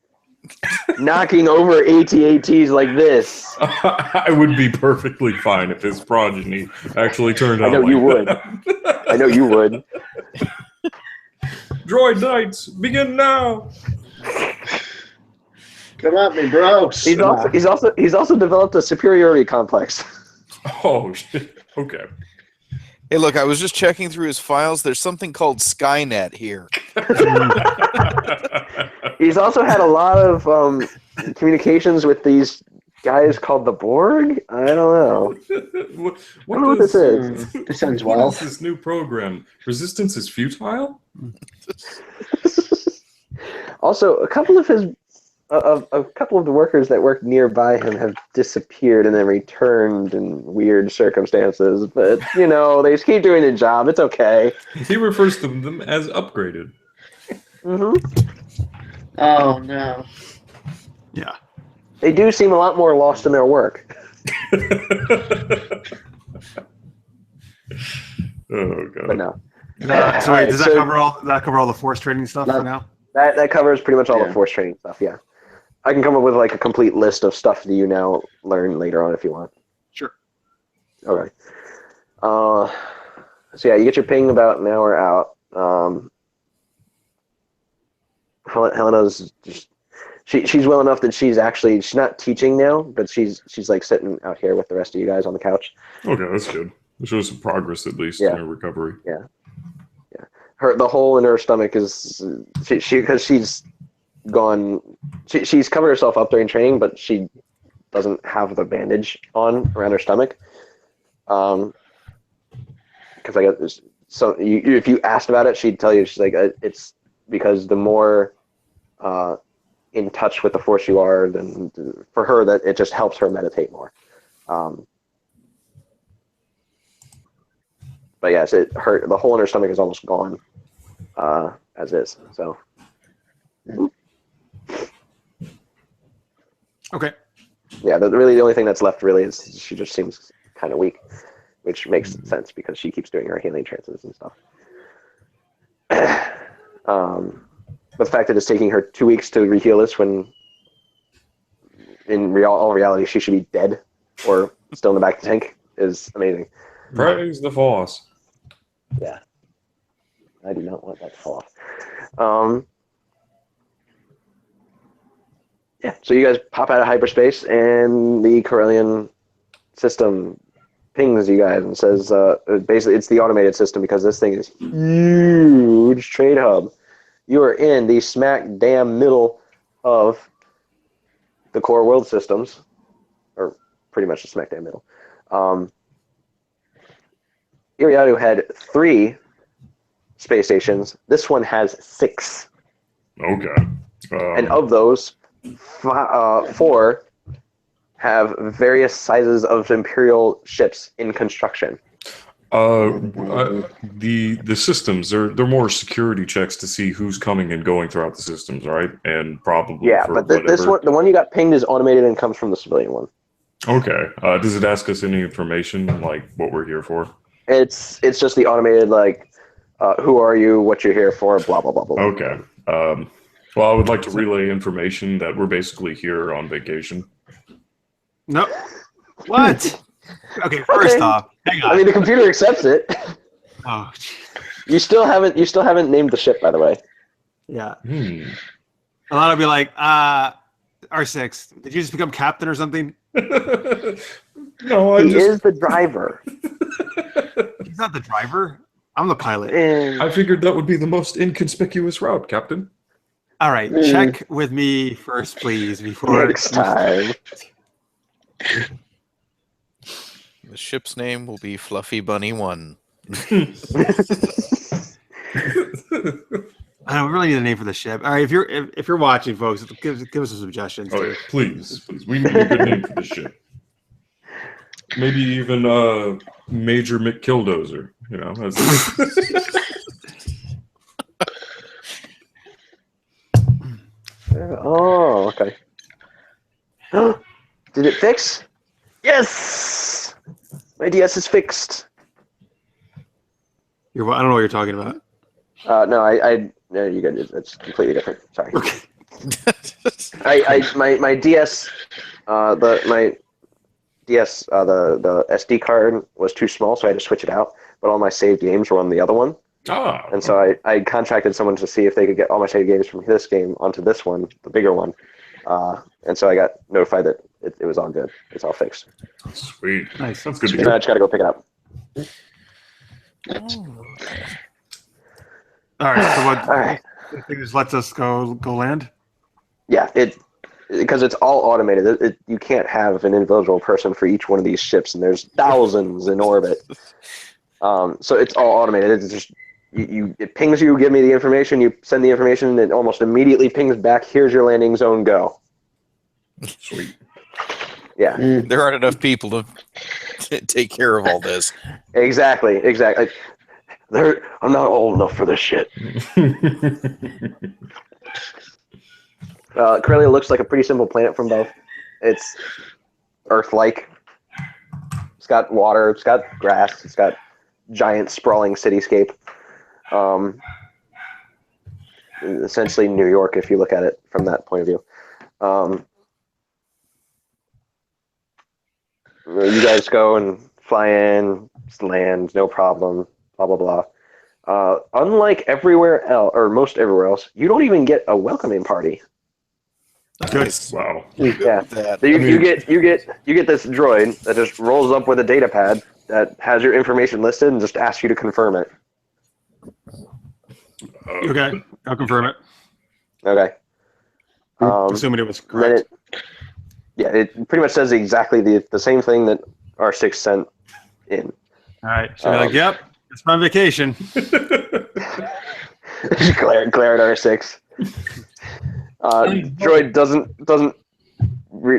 S5: knocking over AT-ATs like this.
S2: I would be perfectly fine if his progeny actually turned out.
S5: I know
S2: like
S5: you would.
S2: that.
S5: I know you would.
S2: Droid Knights, begin now.
S4: Come at me, bros.
S5: He's also developed a superiority complex.
S2: Oh shit. Okay.
S3: Hey, look, I was just checking through his files. There's something called Skynet here.
S5: He's also had a lot of communications with these guys called the Borg. I don't know.
S2: What
S5: I don't know what this is.
S4: This sounds
S2: What
S4: wild.
S2: is this new program? Resistance is futile?
S5: Also, a couple of the workers that worked nearby him have disappeared and then returned in weird circumstances. But they just keep doing their job. It's okay.
S2: He refers to them as upgraded.
S5: Mm-hmm.
S4: Oh no.
S1: Yeah.
S5: They do seem a lot more lost in their work.
S2: Oh god.
S5: But no.
S1: So wait, does that cover all the force training stuff for now?
S5: That covers pretty much all
S4: Yeah.
S5: the force training stuff, yeah. I can come up with like a complete list of stuff that you now learn later on if you want.
S1: Sure.
S5: Okay. So yeah, you get your ping about an hour out. Helena's just, she's well enough that she's not teaching now, but she's like sitting out here with the rest of you guys on the couch.
S2: Okay, that's good. It shows some progress at least
S5: Yeah.
S2: in her recovery.
S5: Yeah. The hole in her stomach is because she's gone. She's covered herself up during training, but she doesn't have the bandage on around her stomach. Because I got this. So if you asked about it, she'd tell you. She's like, it's because the more in touch with the Force you are, then for her that it just helps her meditate more. But yes, the hole in her stomach is almost gone, as is. So.
S1: Okay.
S5: Yeah, really the only thing that's left really is she just seems kind of weak, which makes sense because she keeps doing her healing trances and stuff. The fact that it's taking her 2 weeks to reheal this when in all reality she should be dead or still in the back of the tank is amazing.
S2: Praise the Force.
S5: Yeah. I do not want that to fall off. Yeah, so you guys pop out of hyperspace, and the Corellian system pings you guys and says, basically, it's the automated system because this thing is huge trade hub. You are in the smack damn middle of the core world systems, or pretty much the smack damn middle. Aayl'ani had 3 space stations. This one has 6.
S2: Okay.
S5: And of those, 4 have various sizes of Imperial ships in construction.
S2: The systems, they're more security checks to see who's coming and going throughout the systems, right? And probably
S5: but this one, the one you got pinged, is automated and comes from the civilian one.
S2: Okay. Does it ask us any information like what we're here for?
S5: It's just the automated who are you, what you're here for, blah blah blah blah.
S2: Okay. Well, I would like to relay information that we're basically here on vacation.
S1: No. What? Okay, first off, hang on.
S5: I mean, the computer accepts it.
S1: Oh, geez.
S5: You still haven't named the ship, by the way.
S1: Yeah. A lot will be like, R6, did you just become captain or something?
S2: No,
S5: He is the driver.
S1: He's not the driver. I'm the pilot.
S2: I figured that would be the most inconspicuous route, Captain.
S1: All right, check with me first, please, before
S5: Next time.
S3: The ship's name will be Fluffy Bunny 1.
S1: I don't really need a name for the ship. All right, if you're watching, folks, give us some suggestions.
S2: Oh, yeah, please. We need a good name for the ship. Maybe even Major McKilldozer. You know.
S5: Oh, okay. Did it fix? Yes! My DS is fixed.
S1: I don't know what you're talking about.
S5: No, you guys, it's completely different. Sorry.
S1: Okay.
S5: My DS, the SD card was too small, so I had to switch it out. But all my saved games were on the other one. And so I contracted someone to see if they could get all my saved games from this game onto this one, the bigger one. And so I got notified that it was all good. It's all fixed.
S2: Sweet.
S1: Nice.
S2: That's good to
S5: And I
S2: hear.
S5: just got to go pick it up.
S1: All right. So what?
S5: All right.
S1: It just lets us go land.
S5: Yeah, because it's all automated. You can't have an individual person for each one of these ships, and there's thousands in orbit. So it's all automated. It's just it pings you, give me the information, you send the information, and it almost immediately pings back. Here's your landing zone. Go.
S2: Sweet.
S5: Yeah.
S3: There aren't enough people to take care of all this.
S5: Exactly. I'm not old enough for this shit. Corellia looks like a pretty simple planet from both. It's Earth-like. It's got water. It's got grass. It's got giant sprawling cityscape. Essentially New York, if you look at it from that point of view. You guys go and fly in, land, no problem, blah, blah, blah. Unlike everywhere else, or most everywhere else, you don't even get a welcoming party.
S1: Good.
S2: Wow.
S5: Yeah.
S3: That.
S5: So you get this droid that just rolls up with a data pad that has your information listed and just asks you to confirm it.
S1: Okay, I'll confirm it.
S5: Okay.
S1: Assuming it was
S5: And then
S1: correct.
S5: it pretty much says exactly the same thing that R6 sent in.
S1: All right. She'll be like, "Yep, it's my vacation."
S5: glare at R6. Droid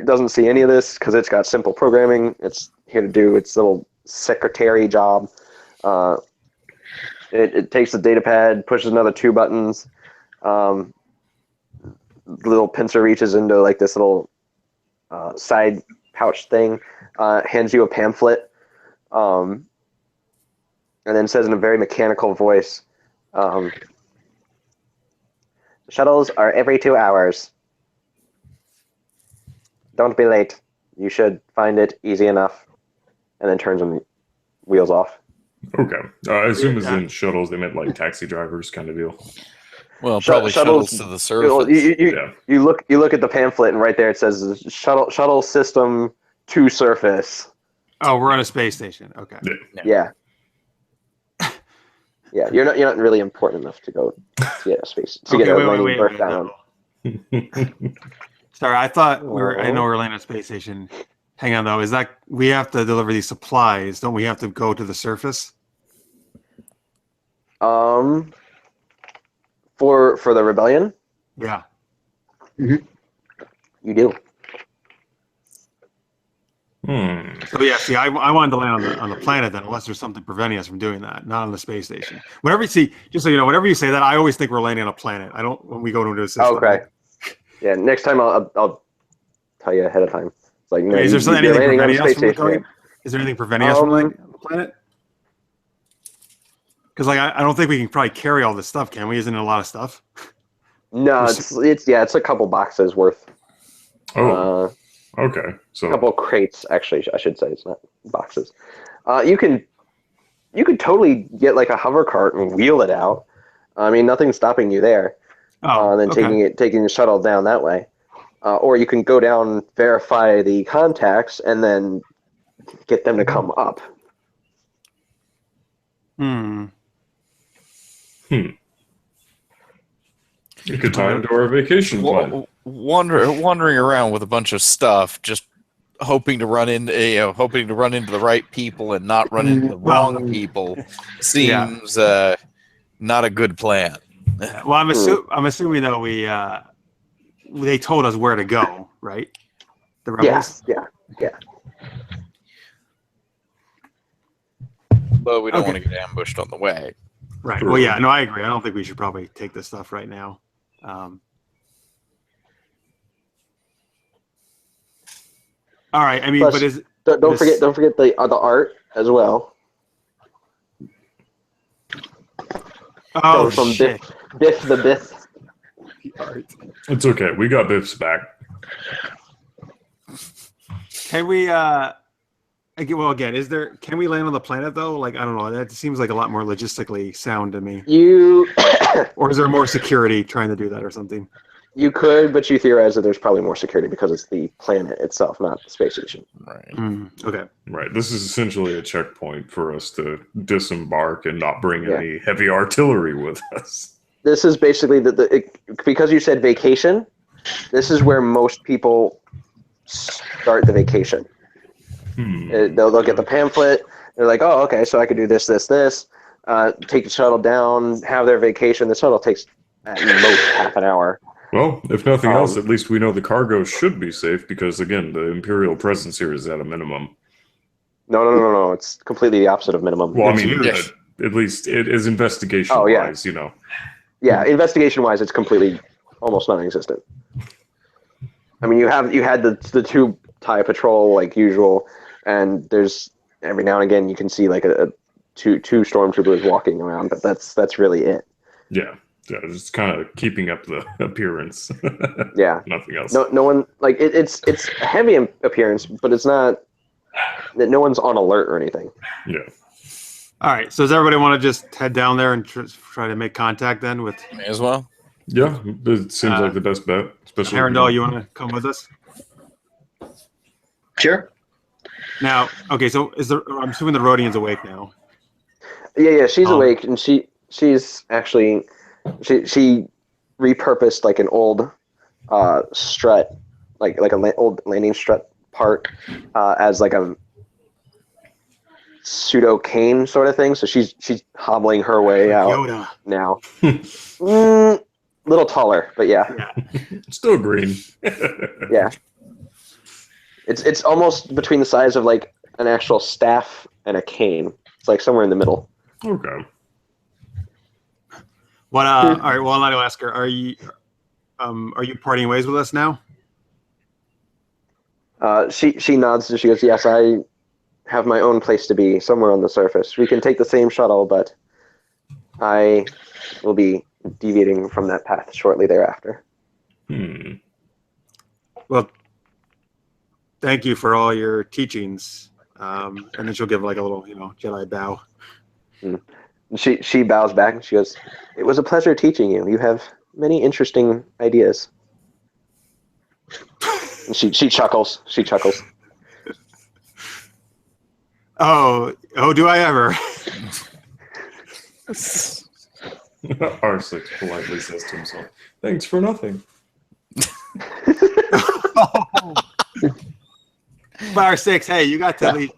S5: doesn't see any of this because it's got simple programming. It's here to do its little secretary job. It takes the data pad, pushes another 2 buttons. Little pincer reaches into like this little side pouch thing, hands you a pamphlet, and then says in a very mechanical voice, "Shuttles are every 2 hours. Don't be late. You should find it easy enough." And then turns the wheels off.
S2: Okay. I assume as in shuttles, they meant like taxi drivers kind of deal.
S3: Well, probably shuttles to the surface.
S5: You look at the pamphlet, and right there it says shuttle system to surface.
S1: Oh, we're on a space station. Okay.
S5: Yeah. Yeah, you're not really important enough to go to get a space to get a landing berth down.
S1: Sorry, I thought I know we're landing at a space station. Hang on though, is that we have to deliver these supplies? Don't we have to go to the surface?
S5: For the rebellion,
S1: Yeah.
S5: you do.
S1: So yeah, see, I wanted to land on the planet then, unless there's something preventing us from doing that, not on the space station. Whenever you see, just so you know, whenever you say that, I always think we're landing on a planet. I don't when we go into a system.
S5: Okay. Yeah, next time I'll tell you ahead of time. It's like, no,
S1: Is there
S5: you're
S1: anything
S5: landing on a
S1: preventing us
S5: space
S1: from
S5: station.
S1: going? Is there anything preventing us from landing on the planet? Because like I don't think we can probably carry all this stuff, can we? Isn't it a lot of stuff?
S5: No, it's a couple boxes worth.
S2: Oh, okay. So
S5: a couple crates, actually, I should say. It's not boxes. You could totally get like a hover cart and wheel it out. I mean, nothing's stopping you there. Then taking the shuttle down that way, or you can go down, verify the contacts, and then get them to come up.
S2: You could tie into our vacation plan.
S3: Wandering around with a bunch of stuff, just hoping to run into the right people and not run into the wrong people seems not a good plan.
S1: Well, I'm assuming though they told us where to go, right? The rebels.
S5: Yeah.
S3: But we don't want to get ambushed on the way.
S1: Right. Well, yeah. No, I agree. I don't think we should probably take this stuff right now. All right. I mean,
S5: Plus,
S1: but is
S5: don't forget the art as well.
S1: Oh
S5: from
S1: shit!
S5: Biff the Biff.
S2: It's okay. We got Biff's back.
S1: Can we? Well, again, can we land on the planet though? Like, I don't know. That seems like a lot more logistically sound to me. Or is there more security trying to do that or something?
S5: You could, but you theorize that there's probably more security because it's the planet itself, not the space station.
S3: Right.
S1: Okay.
S2: Right. This is essentially a checkpoint for us to disembark and not bring any heavy artillery with us.
S5: This is basically because you said vacation. This is where most people start the vacation. They'll get the pamphlet. They're like, oh, okay, so I could do this. Take the shuttle down, have their vacation. The shuttle takes at most half an hour.
S2: Well, if nothing else, at least we know the cargo should be safe because, again, the Imperial presence here is at a minimum.
S5: No. It's completely the opposite of minimum.
S2: Well, I mean, at least it is investigation-wise, you know.
S5: Yeah, investigation-wise, it's completely almost non-existent. I mean, you had the two TIE patrol like usual, and there's every now and again you can see like two stormtroopers walking around, but that's really it.
S2: Yeah, just kind of keeping up the appearance.
S5: Yeah,
S2: nothing else.
S5: No one like it's a heavy appearance, but it's not that no one's on alert or anything.
S2: Yeah.
S1: All right. So does everybody want to just head down there and try to make contact then with
S3: May as well.
S2: Yeah, it seems like the best bet, especially.
S1: Arendelle? You want to come with us?
S4: Sure.
S1: Now, okay. So I'm assuming the Rodian's awake now.
S5: Yeah, she's awake, and she's actually she repurposed like an old strut, like old landing strut part as like a pseudo cane sort of thing. So she's hobbling her way out
S1: Yoda.
S5: now. Little taller, but yeah.
S2: Still green.
S5: Yeah. It's almost between the size of like an actual staff and a cane. It's like somewhere in the middle.
S2: Okay.
S1: What? All right. Well, I'll ask her. Are you parting ways with us now?
S5: She nods and she goes, "Yes, I have my own place to be somewhere on the surface. We can take the same shuttle, but I will be deviating from that path shortly thereafter."
S1: Well, thank you for all your teachings. And then she'll give like a little, Jedi bow.
S5: She bows back and she goes, "It was a pleasure teaching you. You have many interesting ideas." And she chuckles. She chuckles.
S1: Oh, do I ever?
S2: R6 politely says to himself, "Thanks for nothing."
S1: Bar 6, hey, you got to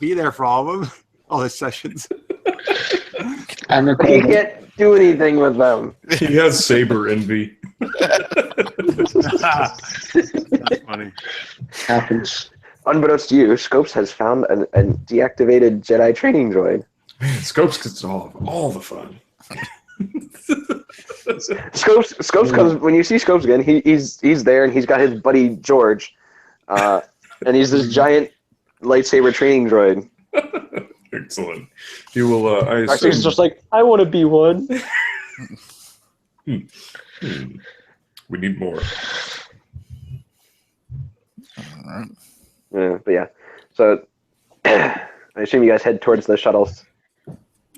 S1: be there for all of them, all the sessions.
S4: I'm
S5: You
S4: recording.
S5: can't do anything with them.
S2: He has saber envy.
S1: That's funny.
S4: Happens.
S5: Unbeknownst to you, Scopes has found a deactivated Jedi training droid.
S2: Man, Scopes gets all the fun.
S5: Scopes comes when you see Scopes again. He's there and he's got his buddy George, and he's this giant lightsaber training droid.
S2: Excellent. He will. I
S5: Actually,
S2: assume.
S5: he's just like, "I want to be one."
S2: We need more.
S5: Yeah, but yeah. So I assume you guys head towards the shuttles.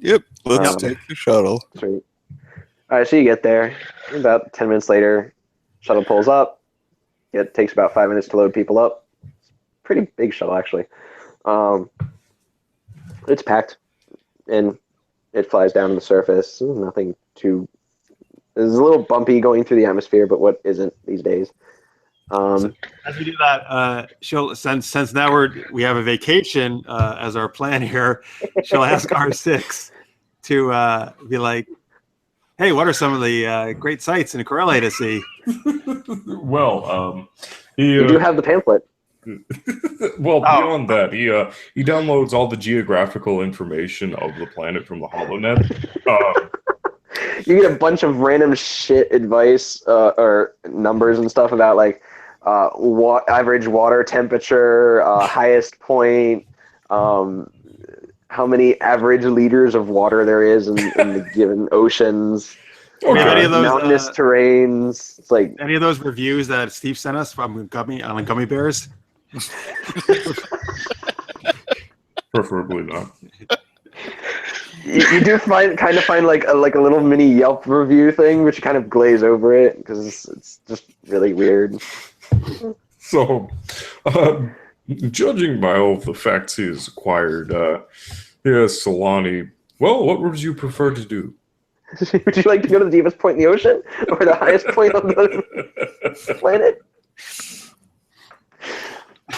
S3: Yep. Let's
S5: Um,
S3: take the shuttle.
S5: Sweet. All right, so you get there. About 10 minutes later, shuttle pulls up. It takes about 5 minutes to load people up. Pretty big shuttle, actually. It's packed, and it flies down to the surface. Nothing too. It's a little bumpy going through the atmosphere, but what isn't these days?
S1: As we do that, she'll since now we have a vacation as our plan here. She'll ask R6 to be like, "Hey, what are some of the great sights in Corellia to see?"
S2: Well,
S5: You do have the pamphlet.
S2: well, beyond that, he downloads all the geographical information of the planet from the HoloNet.
S5: You get a bunch of random shit advice or numbers and stuff about like average water temperature, highest point, how many average liters of water there is in the given oceans.
S1: Any of those,
S5: mountainous terrains. It's like
S1: any of those reviews that Steve sent us from gummy bears?
S2: Preferably not.
S5: you do find like a little mini Yelp review thing, which you kind of glaze over it because it's just really weird.
S2: So, judging by all of the facts he has acquired, yes, Aayl'ani, well, what would you prefer to do?
S5: Would you like to go to the deepest point in the ocean or the highest point on the planet?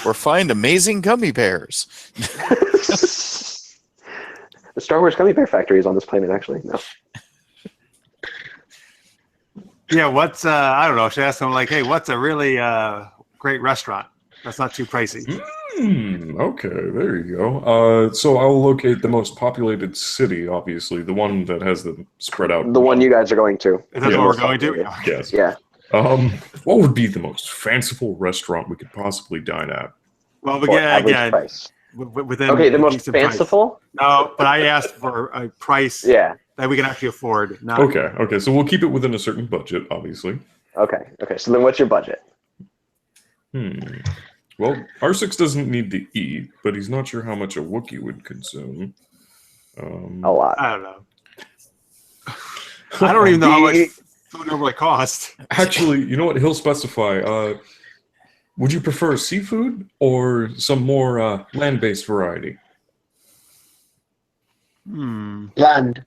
S3: Or find amazing gummy bears.
S5: The Star Wars gummy bear factory is on this planet, actually. No.
S1: Yeah, what's I don't know. Should I ask them like, "Hey, what's a really great restaurant that's not too pricey?"
S2: Okay, there you go. So I'll locate the most populated city, obviously, the one that has them spread out.
S5: The one you guys are going to.
S1: Is that what we're going to? Yeah.
S2: Yes.
S5: Yeah.
S2: What would be the most fanciful restaurant we could possibly dine at?
S1: Well,
S5: For average
S1: again,
S5: price.
S1: within
S5: Okay, the
S1: a
S5: most
S1: decent price.
S5: fanciful?
S1: No, but I asked for a price
S5: Yeah.
S1: that we can actually afford. Not,
S2: Okay, so we'll keep it within a certain budget, obviously.
S5: Okay. So then what's your budget?
S2: Well, R6 doesn't need to eat, but he's not sure how much a Wookiee would consume.
S5: A lot.
S1: I don't know. I don't even know how much food normally costs.
S2: Actually, you know what? He'll specify. Would you prefer seafood or some more land-based variety?
S4: Land.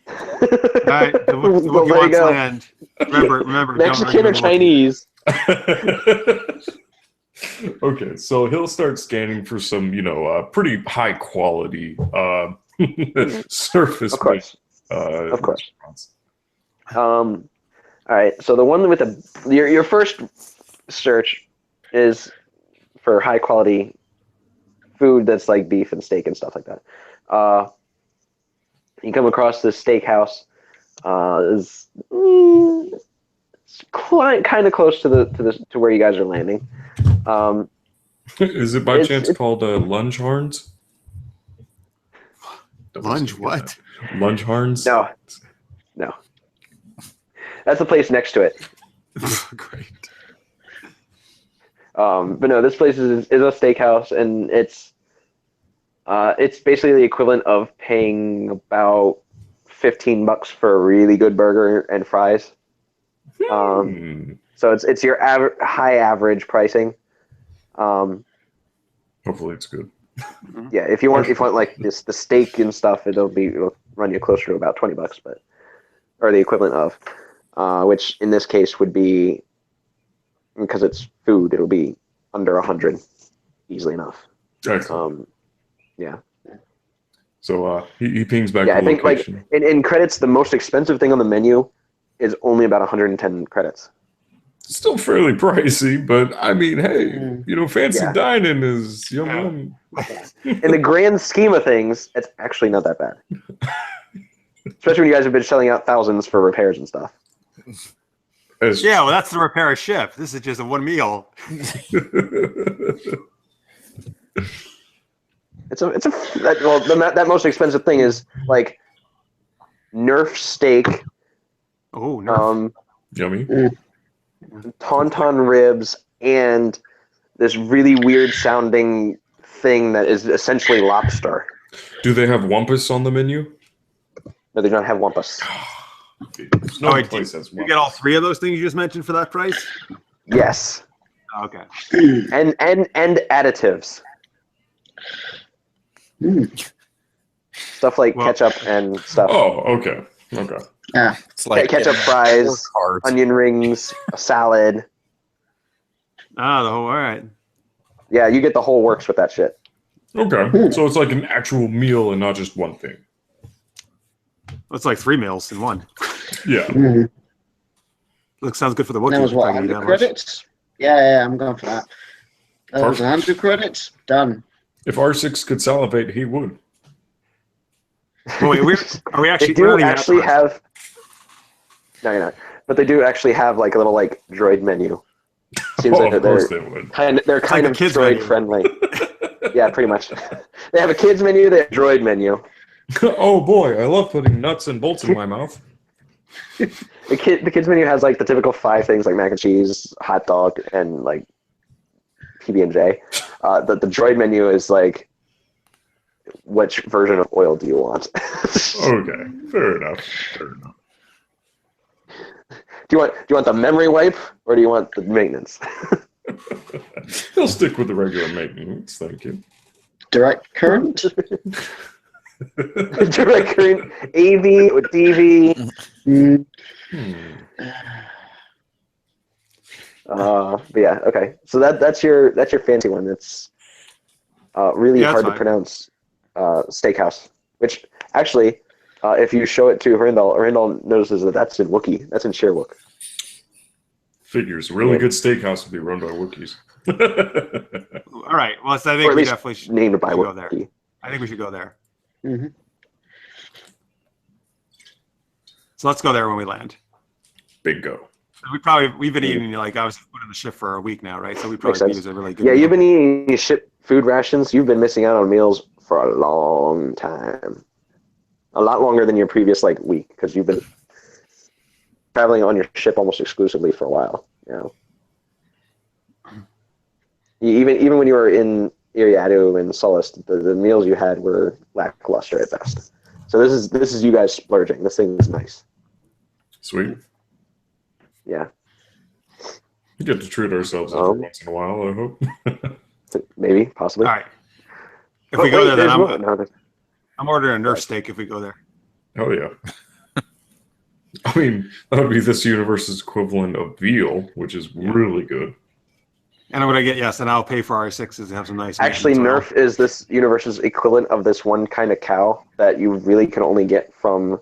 S1: Right, the
S5: Well,
S1: Wookiee
S5: there you
S1: wants
S5: go.
S1: land. Remember.
S5: Mexican or
S1: don't argue with the Wookiee.
S5: Chinese?
S2: Okay, so he'll start scanning for some, pretty high quality surface.
S5: Of course. Of course. All right. So the one with your first search is for high quality food that's like beef and steak and stuff like that. You come across this steakhouse. Is kind of close to where you guys are landing.
S2: Is it by chance called Lunge Horns?
S1: Lunge what?
S2: Lunge Horns?
S5: No. That's the place next to it.
S1: Great.
S5: But no, this place is a steakhouse, and it's basically the equivalent of paying about $15 for a really good burger and fries. So it's your high average pricing.
S2: Hopefully it's good.
S5: Yeah, if you want like the steak and stuff, it'll run you closer to about $20, or the equivalent of, which in this case would be, because it's food, it'll be under 100 easily enough.
S2: Excellent.
S5: Yeah.
S2: So he pings back.
S5: Yeah,
S2: the
S5: I think
S2: location.
S5: like in credits, the most expensive thing on the menu is only about 110 credits.
S2: Still fairly pricey, but I mean, hey, fancy
S5: Yeah.
S2: dining is yum.
S5: In the grand scheme of things, it's actually not that bad. Especially when you guys have been shelling out thousands for repairs and stuff.
S1: Yeah, well, that's the repair ship. This is just a one meal.
S5: That most expensive thing is like Nerf steak,
S1: Oh, no.
S2: Yummy.
S5: tauntaun ribs, and this really weird sounding thing that is essentially lobster.
S2: Do they have wampus on the menu?
S5: No, they don't have wampus.
S2: No
S1: wait,
S2: place has
S1: you
S2: wampus.
S1: get all three of those things you just mentioned for that price?
S5: Yes,
S1: Okay.
S5: and additives. Stuff like ketchup and stuff.
S2: Oh, okay.
S4: Yeah.
S3: It's like
S5: Ketchup, fries,
S3: cards.
S5: onion rings, a salad.
S1: All right.
S5: Yeah, you get the whole works with that shit.
S2: Okay. So it's like an actual meal and not just one thing.
S1: That's like 3 meals in one.
S2: Yeah.
S1: Looks sounds good for the Wookiee.
S4: That was what,
S1: if I can eat
S4: 100
S1: that much.
S4: credits? Yeah, I'm going for that. That was 100 credits? Done.
S2: If R6 could salivate, he would.
S1: Well, wait, are we actually?
S5: They
S1: we're
S5: do
S1: not even
S5: actually
S1: at that
S5: have. No, you're not. But they do actually have like a little like droid menu. Seems like
S2: Of
S5: they're
S2: course they would.
S5: they're
S1: like
S5: kind
S1: the
S5: of
S1: kids'
S5: droid
S1: menu.
S5: friendly. Yeah, pretty much. They have a kids menu. They have a droid menu.
S2: Oh boy, I love putting nuts and bolts in my mouth.
S5: The kids menu has like the typical 5 things like mac and cheese, hot dog, and like PB&J. The droid menu is like, which version of oil do you want?
S2: Okay, fair enough.
S5: Do you want the memory wipe or do you want the maintenance?
S2: He'll stick with the regular maintenance, thank you.
S4: Direct current?
S5: Direct current, AV or DV. But yeah, okay. So that's your fancy one. It's really
S1: Yeah, that's
S5: hard to
S1: fine.
S5: pronounce. Steakhouse, which actually, if you show it to Randall notices that that's in Wookiee. That's in Sherwook.
S2: Figures. A really good steakhouse would be run by Wookiees.
S1: All right. Well, so I
S5: Or
S1: think
S5: at
S1: we
S5: least
S1: definitely should
S5: named by
S1: go there.
S5: Wookiee.
S1: I think we should go there.
S4: Mm-hmm.
S1: So let's go there when we land.
S2: Bingo.
S1: We've been eating like I was put in the shift for a week now, right? So we
S5: Makes
S1: probably
S5: sense.
S1: use a really good.
S5: Yeah,
S1: meal.
S5: you've been eating ship food rations. You've been missing out on meals for a long time. A lot longer than your previous week, because you've been traveling on your ship almost exclusively for a while. You know, even when you were in Iriadu and Sullust, the meals you had were lackluster at best. So this is you guys splurging. This thing is nice.
S2: Sweet.
S5: Yeah.
S2: We get to treat ourselves every once in a while, I hope.
S5: Maybe, possibly.
S1: All right. If we go there, then I'm ordering a Nerf
S5: Right.
S1: steak if we go there.
S2: Oh, yeah. I mean, that would be this universe's equivalent of veal, which is really good.
S1: And what I get, yes, and I'll pay for R6s to have some nice.
S5: Actually,
S1: meat as well.
S5: Nerf is this universe's equivalent of this one kind of cow that you really can only get from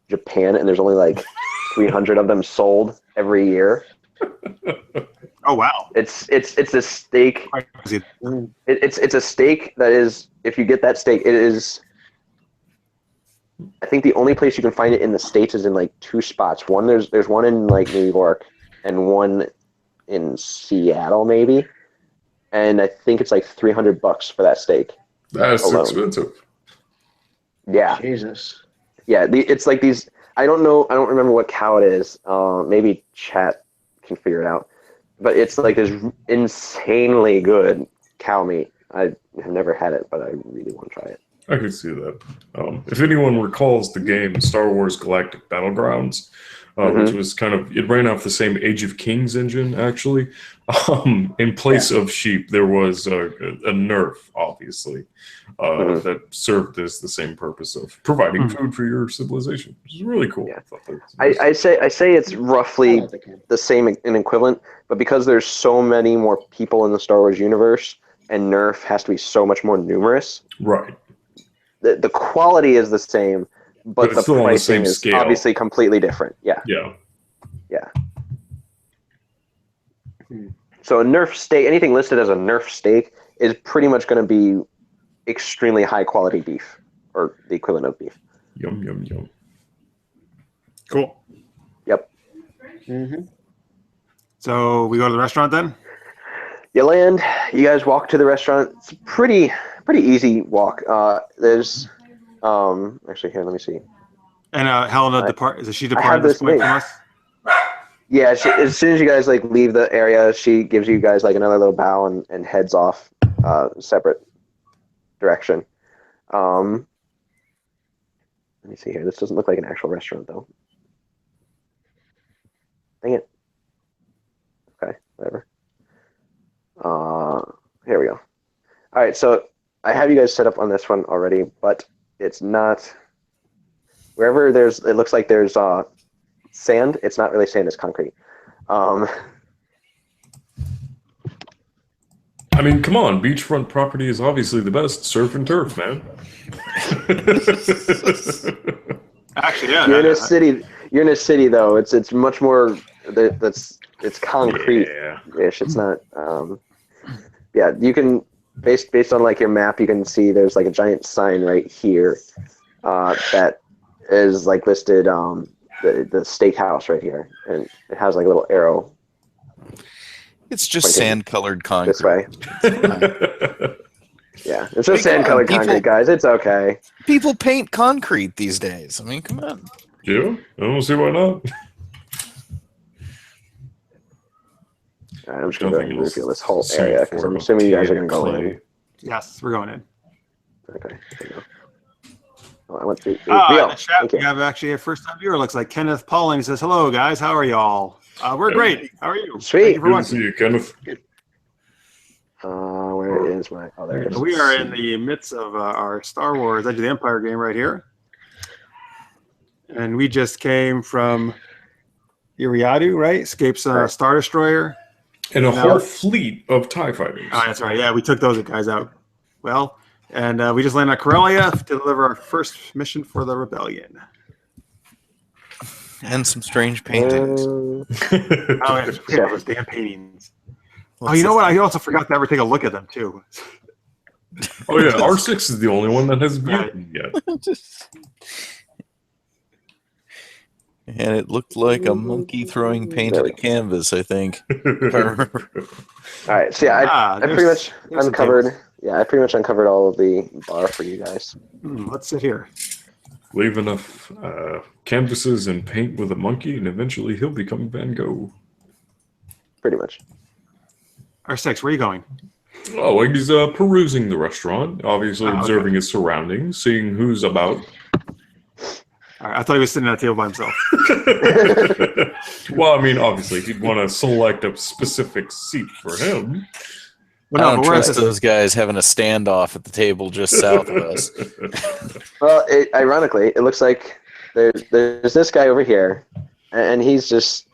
S5: Japan, and there's only like 300 of them sold every year.
S1: Oh wow!
S5: It's a steak.
S1: Is it-
S5: It's a steak that is, if you get that steak, it is. I think the only place you can find it in the States is in like two spots. One there's one in like New York, and one in Seattle maybe. And I think it's like $300 for that steak.
S2: That's
S5: alone.
S2: expensive.
S5: Yeah,
S4: Jesus.
S5: yeah. It's like these. I don't know. I don't remember what cow it is. Maybe chat can figure it out. But it's like this insanely good cow meat. I have never had it, but I really want to try it.
S2: I can see that. If anyone recalls the game Star Wars Galactic Battlegrounds, which was it ran off the same Age of Kings engine, actually. In place of sheep, there was a Nerf, obviously, that served as the same purpose of providing food for your civilization, which is really cool.
S5: Yeah.
S2: I
S5: I say it's
S4: I
S5: roughly
S4: love the game.
S5: the same and equivalent, but because there's so many more people in the Star Wars universe, and Nerf has to be so much more numerous,
S2: right.
S5: the quality is the same, but
S2: it's
S5: the
S2: still on the
S5: pricing
S2: same
S5: is
S2: scale.
S5: obviously completely different. Yeah.
S2: Yeah.
S5: So a Nerf steak, anything listed as a Nerf steak, is pretty much going to be extremely high quality beef, or the equivalent of beef.
S2: Yum, yum, yum.
S1: Cool.
S5: Yep.
S4: Mm-hmm.
S1: So we go to the restaurant then.
S5: You land. You guys walk to the restaurant. It's a pretty easy walk. There's actually here. Let me see.
S1: And Helena is she
S5: have
S1: departed this
S5: this
S1: point
S5: name.
S1: from us?
S5: Yeah, as soon as you guys like leave the area, she gives you guys like another little bow and heads off separate direction. Let me see here. This doesn't look like an actual restaurant though. Dang it. Okay, whatever. Here we go. All right, so I have you guys set up on this one already, but it's not. Wherever it looks like there's sand. It's not really sand. It's concrete.
S2: I mean, come on. Beachfront property is obviously the best. Surf and turf, man.
S1: Actually, yeah.
S5: You're in a city. You're in a city, though. It's much more. It's concrete. Ish. It's not. Yeah, you can based on like your map, you can see there's like a giant sign right here that is like listed. The steakhouse right here, and it has like a little arrow
S3: It's just
S5: Pointing
S3: sand-colored concrete.
S5: this way. Yeah, it's just
S3: Hey, come on,
S5: sand-colored
S3: people.
S5: concrete, guys. It's okay.
S3: People paint concrete these days. I mean, come on.
S2: Yeah, I don't see why not.
S5: All right, I'm just going to
S2: Nothing else
S5: reveal this whole
S2: seen
S5: area because
S2: before
S5: I'm
S2: about
S5: assuming you guys are
S2: tea
S5: going to
S2: and
S5: go
S2: clay.
S5: in.
S1: Yes, we're going in.
S5: Okay, there you go. Oh, I went through.
S1: In the chat,
S5: Thank
S1: we
S5: you.
S1: have actually a first-time viewer. Looks like Kenneth Pauling says, "Hello, guys. How are y'all? We're great. How are you?
S5: Sweet.
S1: Thank you for
S2: Good to
S1: watching."
S2: see you, Kenneth.
S5: Where is my? Oh, there it is.
S1: We are in the midst of our Star Wars Edge of the Empire game right here. And we just came from Iriadu, right? Escapes
S5: Right.
S1: Star Destroyer.
S2: And a
S1: No.
S2: whole fleet of TIE fighters.
S1: Oh, that's right. Yeah, we took those guys out. Well, and we just landed on Corellia to deliver our first mission for the rebellion.
S3: And some strange paintings.
S1: Oh, yeah,
S5: Yeah.
S1: those damn paintings. Oh,
S3: What's
S1: you know
S3: this?
S1: what? I also forgot to ever take a look at them, too.
S2: Oh yeah, R6 is the only one that has viewed them yet.
S3: And it looked like a monkey throwing paint at a canvas, I think. If I remember.
S5: All right. So yeah, I pretty much
S1: there's some
S5: uncovered.
S1: tables.
S5: Yeah, I pretty much uncovered all of the bar for you guys.
S1: Let's sit here.
S2: Leave enough canvases and paint with a monkey, and eventually he'll become Van Gogh.
S5: Pretty much.
S1: R6, where are you going?
S2: Oh, he's perusing the restaurant, obviously
S1: Oh,
S2: observing
S1: okay.
S2: his surroundings, seeing who's about.
S1: All right, I thought he was sitting at a table by himself.
S2: Well, I mean, obviously, he'd want to select a specific seat for him.
S1: Well,
S3: I
S1: no,
S3: don't
S1: but we're at
S3: trust
S1: this.
S3: those guys having a standoff at the table just south of us.
S5: Well, ironically, it looks like there's this guy over here, and he's just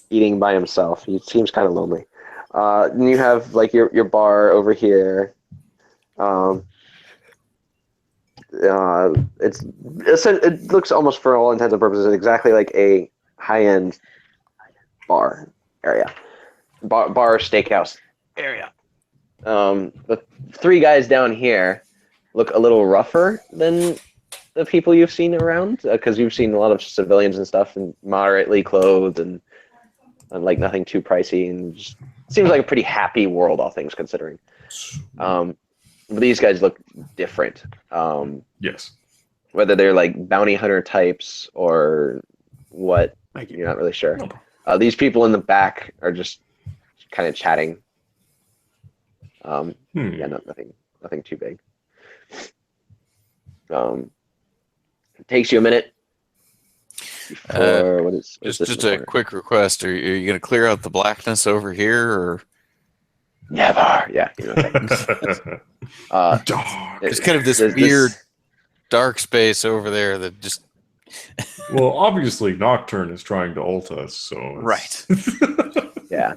S5: eating by himself. He seems kind of lonely. And you have like your bar over here. It looks almost for all intents and purposes exactly like a high-end bar area, bar steakhouse area. The three guys down here look a little rougher than the people you've seen around, because you've seen a lot of civilians and stuff, and moderately clothed and like nothing too pricey, and just seems like a pretty happy world, all things considering. But these guys look different.
S2: Yes.
S5: Whether they're like bounty hunter types or what,
S1: Thank you.
S5: you're not really sure.
S2: No.
S5: These people in the back are just kind of chatting. Yeah, nothing too big. It takes you a minute. Before, what is
S3: Just
S5: this
S3: a quick request. Are you going to clear out the blackness over here, or
S5: Never. Yeah. You know,
S2: Dark.
S3: there's kind of this
S5: there's
S3: weird dark space over there that just
S2: Well, obviously, Nocturne is trying to ult us, so it's-
S5: Yeah.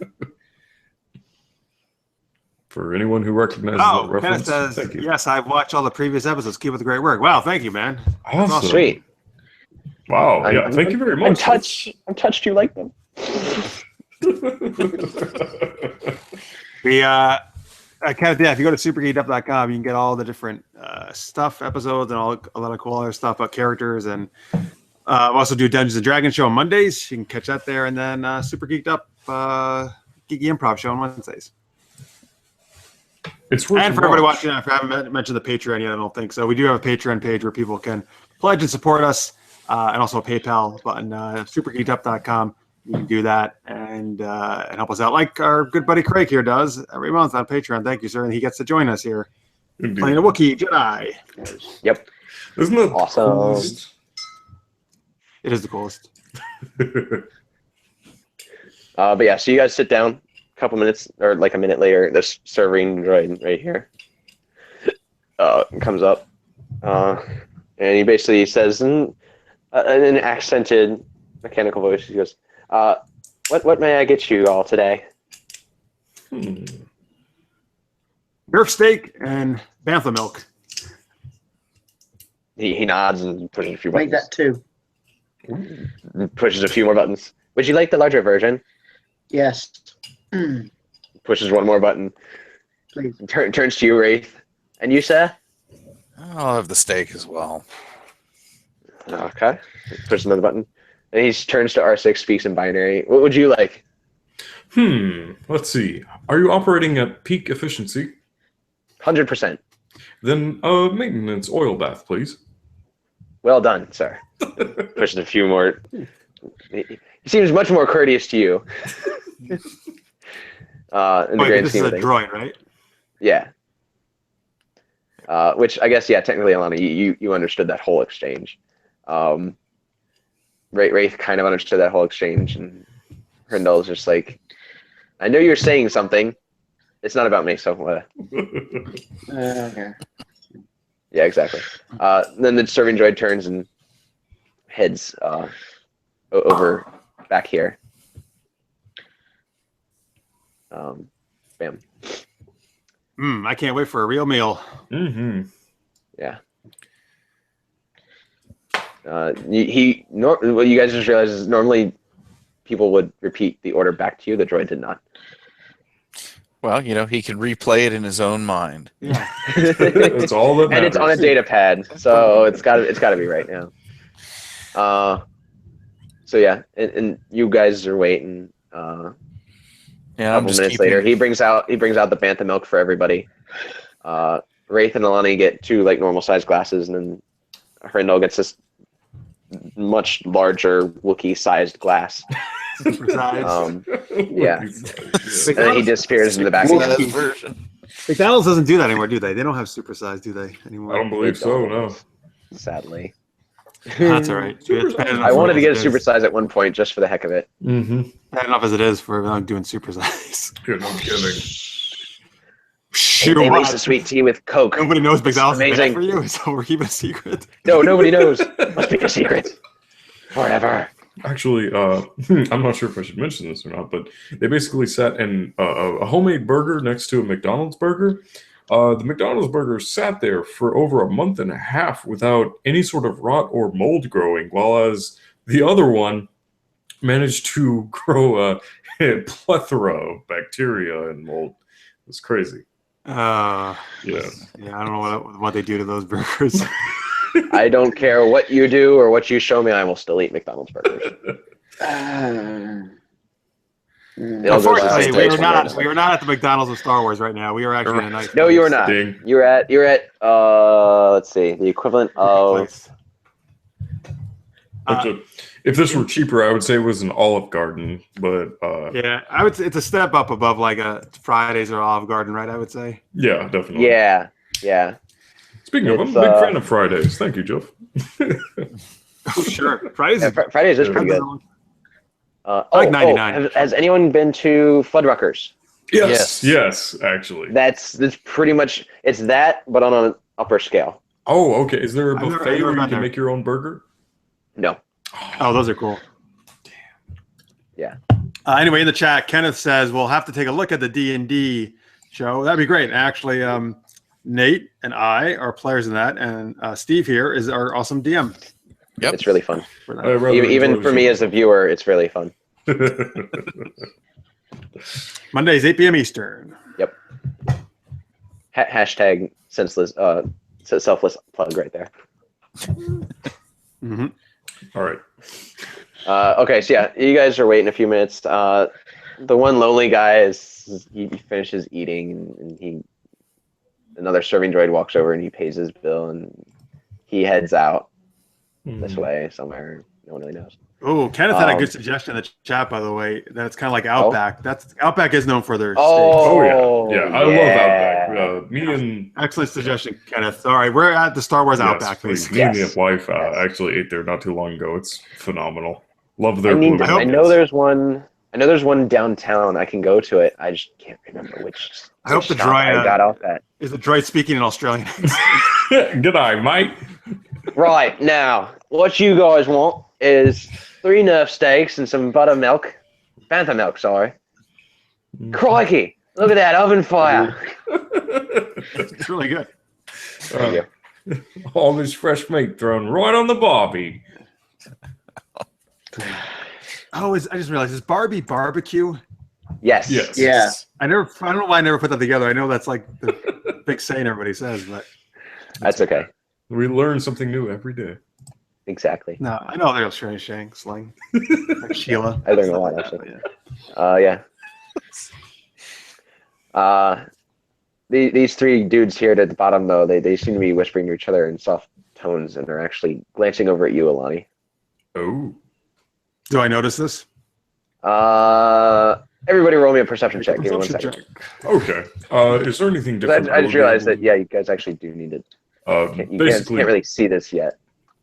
S2: For anyone who recognizes
S1: Oh,
S2: that
S1: Kenneth
S2: reference,
S1: says,
S2: thank you.
S1: yes, I've watched all the previous episodes. Keep up the great work. Wow, thank you, man.
S2: Awesome.
S5: Sweet.
S2: Wow. Yeah.
S5: I'm-
S2: Thank you very
S5: I'm
S2: much.
S5: touched you like them.
S1: We Kenneth, yeah, if you go to supergeekedup.com, you can get all the different stuff, episodes, and a lot of cool other stuff about characters. And also do Dungeons and Dragons show on Mondays. You can catch that there, and then Super Geeked Up Geeky Improv show on Wednesdays.
S2: It's worth
S1: And
S2: a
S1: for everybody
S2: watch.
S1: watching, if I haven't mentioned the Patreon yet, I don't think so. We do have a Patreon page where people can pledge and support us, and also a PayPal button. Supergeekedup.com. You can do that and help us out, like our good buddy Craig here does every month on Patreon. Thank you, sir, and he gets to join us here
S2: Indeed.
S1: playing a Wookiee Jedi.
S5: Yep.
S2: Isn't that
S5: Awesome.
S2: coolest?
S1: It is the coolest.
S5: But yeah, so you guys sit down. A couple minutes, or like a minute later, this serving droid right here comes up, and he basically says in an accented mechanical voice, he goes, what may I get you all today?
S1: Nerf steak and bantha milk.
S5: He nods and pushes a few
S4: Make
S5: buttons.
S4: that two.
S5: Pushes a few more buttons. Would you like the larger version?
S4: Yes.
S5: Pushes one more button.
S4: Please.
S5: Turns to you, Raith. And you, sir?
S3: I'll have the steak as well.
S5: Okay. Pushes another button. And he turns to R6, speaks in binary. What would you like?
S2: Let's see. Are you operating at peak efficiency?
S5: 100%.
S2: Then a maintenance oil bath, please.
S5: Well done, sir. Pushes a few more. He seems much more courteous to you. In the
S1: Wait,
S5: grand
S1: this is
S5: scheme
S1: a
S5: of things.
S1: droid, right?
S5: Yeah. Which I guess, yeah, technically, Aayl'ani, you understood that whole exchange. Raith kind of understood that whole exchange, and Hrindal's just like, I know you're saying something. It's not about me, so
S4: Okay.
S5: yeah, exactly. Then the serving droid turns and heads over back here. Bam.
S1: I can't wait for a real meal.
S2: Mm-hmm.
S5: Yeah. What you guys just realized is normally people would repeat the order back to you. The droid did not.
S3: Well, he can replay it in his own mind.
S1: Yeah.
S2: That's all that matters.
S5: And it's on a data pad, so it's got to be right now. So yeah, and you guys are waiting.
S3: Yeah,
S5: A couple minutes later, he brings out the bantha milk for everybody. Raith and Aayl'ani get two like normal sized glasses, and then Hrindal gets this much larger Wookiee-sized glass.
S1: Supersized.
S5: Yeah. And then he disappears in the back.
S3: Supersized version.
S1: McDonald's doesn't do that anymore, do they? They don't have supersized, do they, anymore?
S2: I don't believe so. No.
S5: Sadly.
S1: That's all right. It's bad enough
S5: I wanted to
S1: as
S5: get
S1: it
S5: a
S1: is.
S5: supersize at one point just for the heck of it.
S2: Mm-hmm.
S1: Bad enough as it is for doing supersize.
S2: Yeah, no kidding.
S5: Hey, they mix a sweet tea with Coke.
S1: Nobody knows McDonald's is
S5: Amazing.
S1: bad for you, so we're keeping a secret.
S5: No, nobody knows. Must be a secret. Forever.
S2: Actually, I'm not sure if I should mention this or not, but they basically set in a homemade burger next to a McDonald's burger. The McDonald's burger sat there for over a month and a half without any sort of rot or mold growing, while as the other one managed to grow a plethora of bacteria and mold. It's crazy.
S1: Yeah,
S2: Yeah.
S1: I don't know what they do to those burgers.
S5: I don't care what you do or what you show me, I will still eat McDonald's burgers.
S1: Unfortunately, we are not at the McDonald's of Star Wars right now. We are actually in a nice
S5: No, you are
S1: place.
S5: not.
S2: Ding.
S5: You're at let's see, the equivalent of
S1: Place.
S2: If this were cheaper, I would say it was an Olive Garden, but
S1: Yeah, I would say it's a step up above like a Fridays or Olive Garden, right? I would say.
S2: yeah, definitely.
S5: yeah.
S2: Speaking of, I'm a
S5: It's,
S2: big fan of Fridays. Thank you, Jeff.
S1: Oh, sure. Fridays.
S5: Yeah, Fridays is pretty good.
S1: I like 99.
S5: Has anyone been to Fuddruckers?
S2: Yes.
S3: Yes.
S2: Yes, actually.
S5: That's pretty much it's that, but on an upper scale.
S2: Oh, okay. Is there a
S1: I've never-
S2: buffet
S1: I've never
S2: where you
S1: been
S2: can
S1: there.
S2: make your own burger?
S5: No.
S1: Oh, those are cool.
S5: Yeah.
S1: Anyway, in the chat, Kenneth says we'll have to take a look at the D&D show. That'd be great. Actually, Nate and I are players in that, and Steve here is our awesome DM.
S3: Yep.
S5: It's really fun.
S1: For that.
S2: I rather
S5: Even
S2: enjoy
S5: for
S2: the
S5: me
S2: show.
S5: as a viewer, it's really fun.
S1: Mondays, 8 p.m. Eastern.
S5: Yep. Hashtag senseless, selfless plug right there.
S1: Mm-hmm.
S2: All right.
S5: Okay, so yeah, you guys are waiting a few minutes. The one lonely guy he finishes eating, and another serving droid walks over and he pays his bill, and he heads out this way somewhere. No one really knows.
S1: Oh, Kenneth had a good suggestion in the chat, by the way. That's kind of like Outback. Outback is known for their steaks.
S2: Oh, yeah. I love Outback. Me and
S1: Excellent suggestion, Kenneth. All right, we're at the Star Wars Outback.
S2: please.
S1: Basically.
S2: Me and my wife actually ate there not too long ago. It's phenomenal. Love their
S5: I
S2: blue
S5: know
S2: nuggets.
S5: there's one. I know there's one downtown. I can go to it. I just can't remember which.
S1: I hope the
S5: stop I
S1: droid
S5: got off at.
S1: is the droid speaking in Australian.
S2: G'day, mate.
S5: Right now, what you guys want is 3 Nerf steaks and some buttermilk. Bantha milk, sorry. Crikey! Look at that oven fire.
S1: It's really good.
S5: Thank you.
S2: All this fresh meat thrown right on the barbie.
S1: Oh, I just realized is Barbie barbecue?
S5: Yes.
S2: Yes.
S4: Yeah.
S1: I don't know why I never put that together. I know that's like the big saying everybody says, but
S5: That's okay.
S2: We learn something new every day.
S5: Exactly.
S1: no, I know they're Australian slang. Like Sheila.
S5: I learned a lot, actually.
S1: Yeah.
S5: Yeah. These 3 dudes here at the bottom, though, they seem to be whispering to each other in soft tones, and they're actually glancing over at you, Aayl'ani.
S2: Oh.
S1: Do I notice this?
S5: Everybody roll me a perception check. Give me 1
S1: Perception
S5: second.
S1: check.
S2: Okay. Is there anything different?
S5: I just realized that, yeah, you guys actually do need it. You
S2: Basically,
S5: can't really see this yet.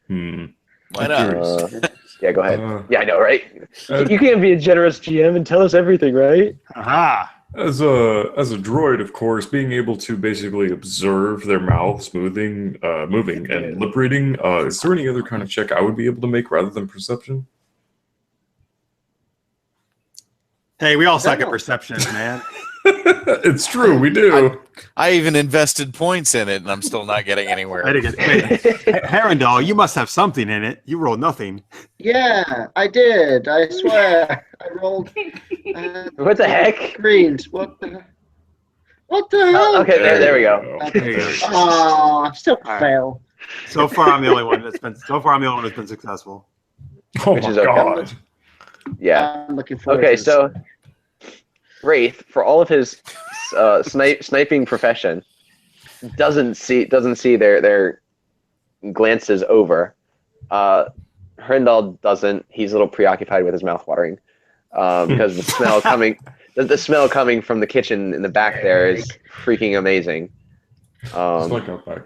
S3: Why
S2: I'm
S3: not?
S2: curious.
S5: Yeah, go ahead. Yeah, I know, right?
S2: Uh,
S5: You can't be a generous GM and tell us everything, right?
S1: Aha.
S2: As a droid, of course, being able to basically observe their mouths moving and lip reading, is there any other kind of check I would be able to make rather than perception?
S1: Hey, we all suck at perception, man.
S2: It's true, we do.
S3: I even invested points in it, and I'm still not getting anywhere.
S1: I didn't get Herondal, you must have something in it. You rolled nothing.
S4: Yeah, I did. I swear. I rolled.
S5: What the heck?
S4: Greens. What the hell?
S5: Okay, there we go.
S1: There you go.
S4: Oh, still
S1: All right.
S4: fail.
S1: So far, I'm the only one that's been. Successful.
S2: Oh
S5: Which
S2: my
S5: is okay.
S2: god.
S5: Yeah.
S4: I'm looking forward
S5: Okay,
S4: to this.
S5: so Raith, for all of his sniping profession, doesn't see their glances over. Hrindal doesn't. He's a little preoccupied with his mouth watering because the smell coming, the smell coming from the kitchen in the back there is freaking amazing.
S2: It's like Outback.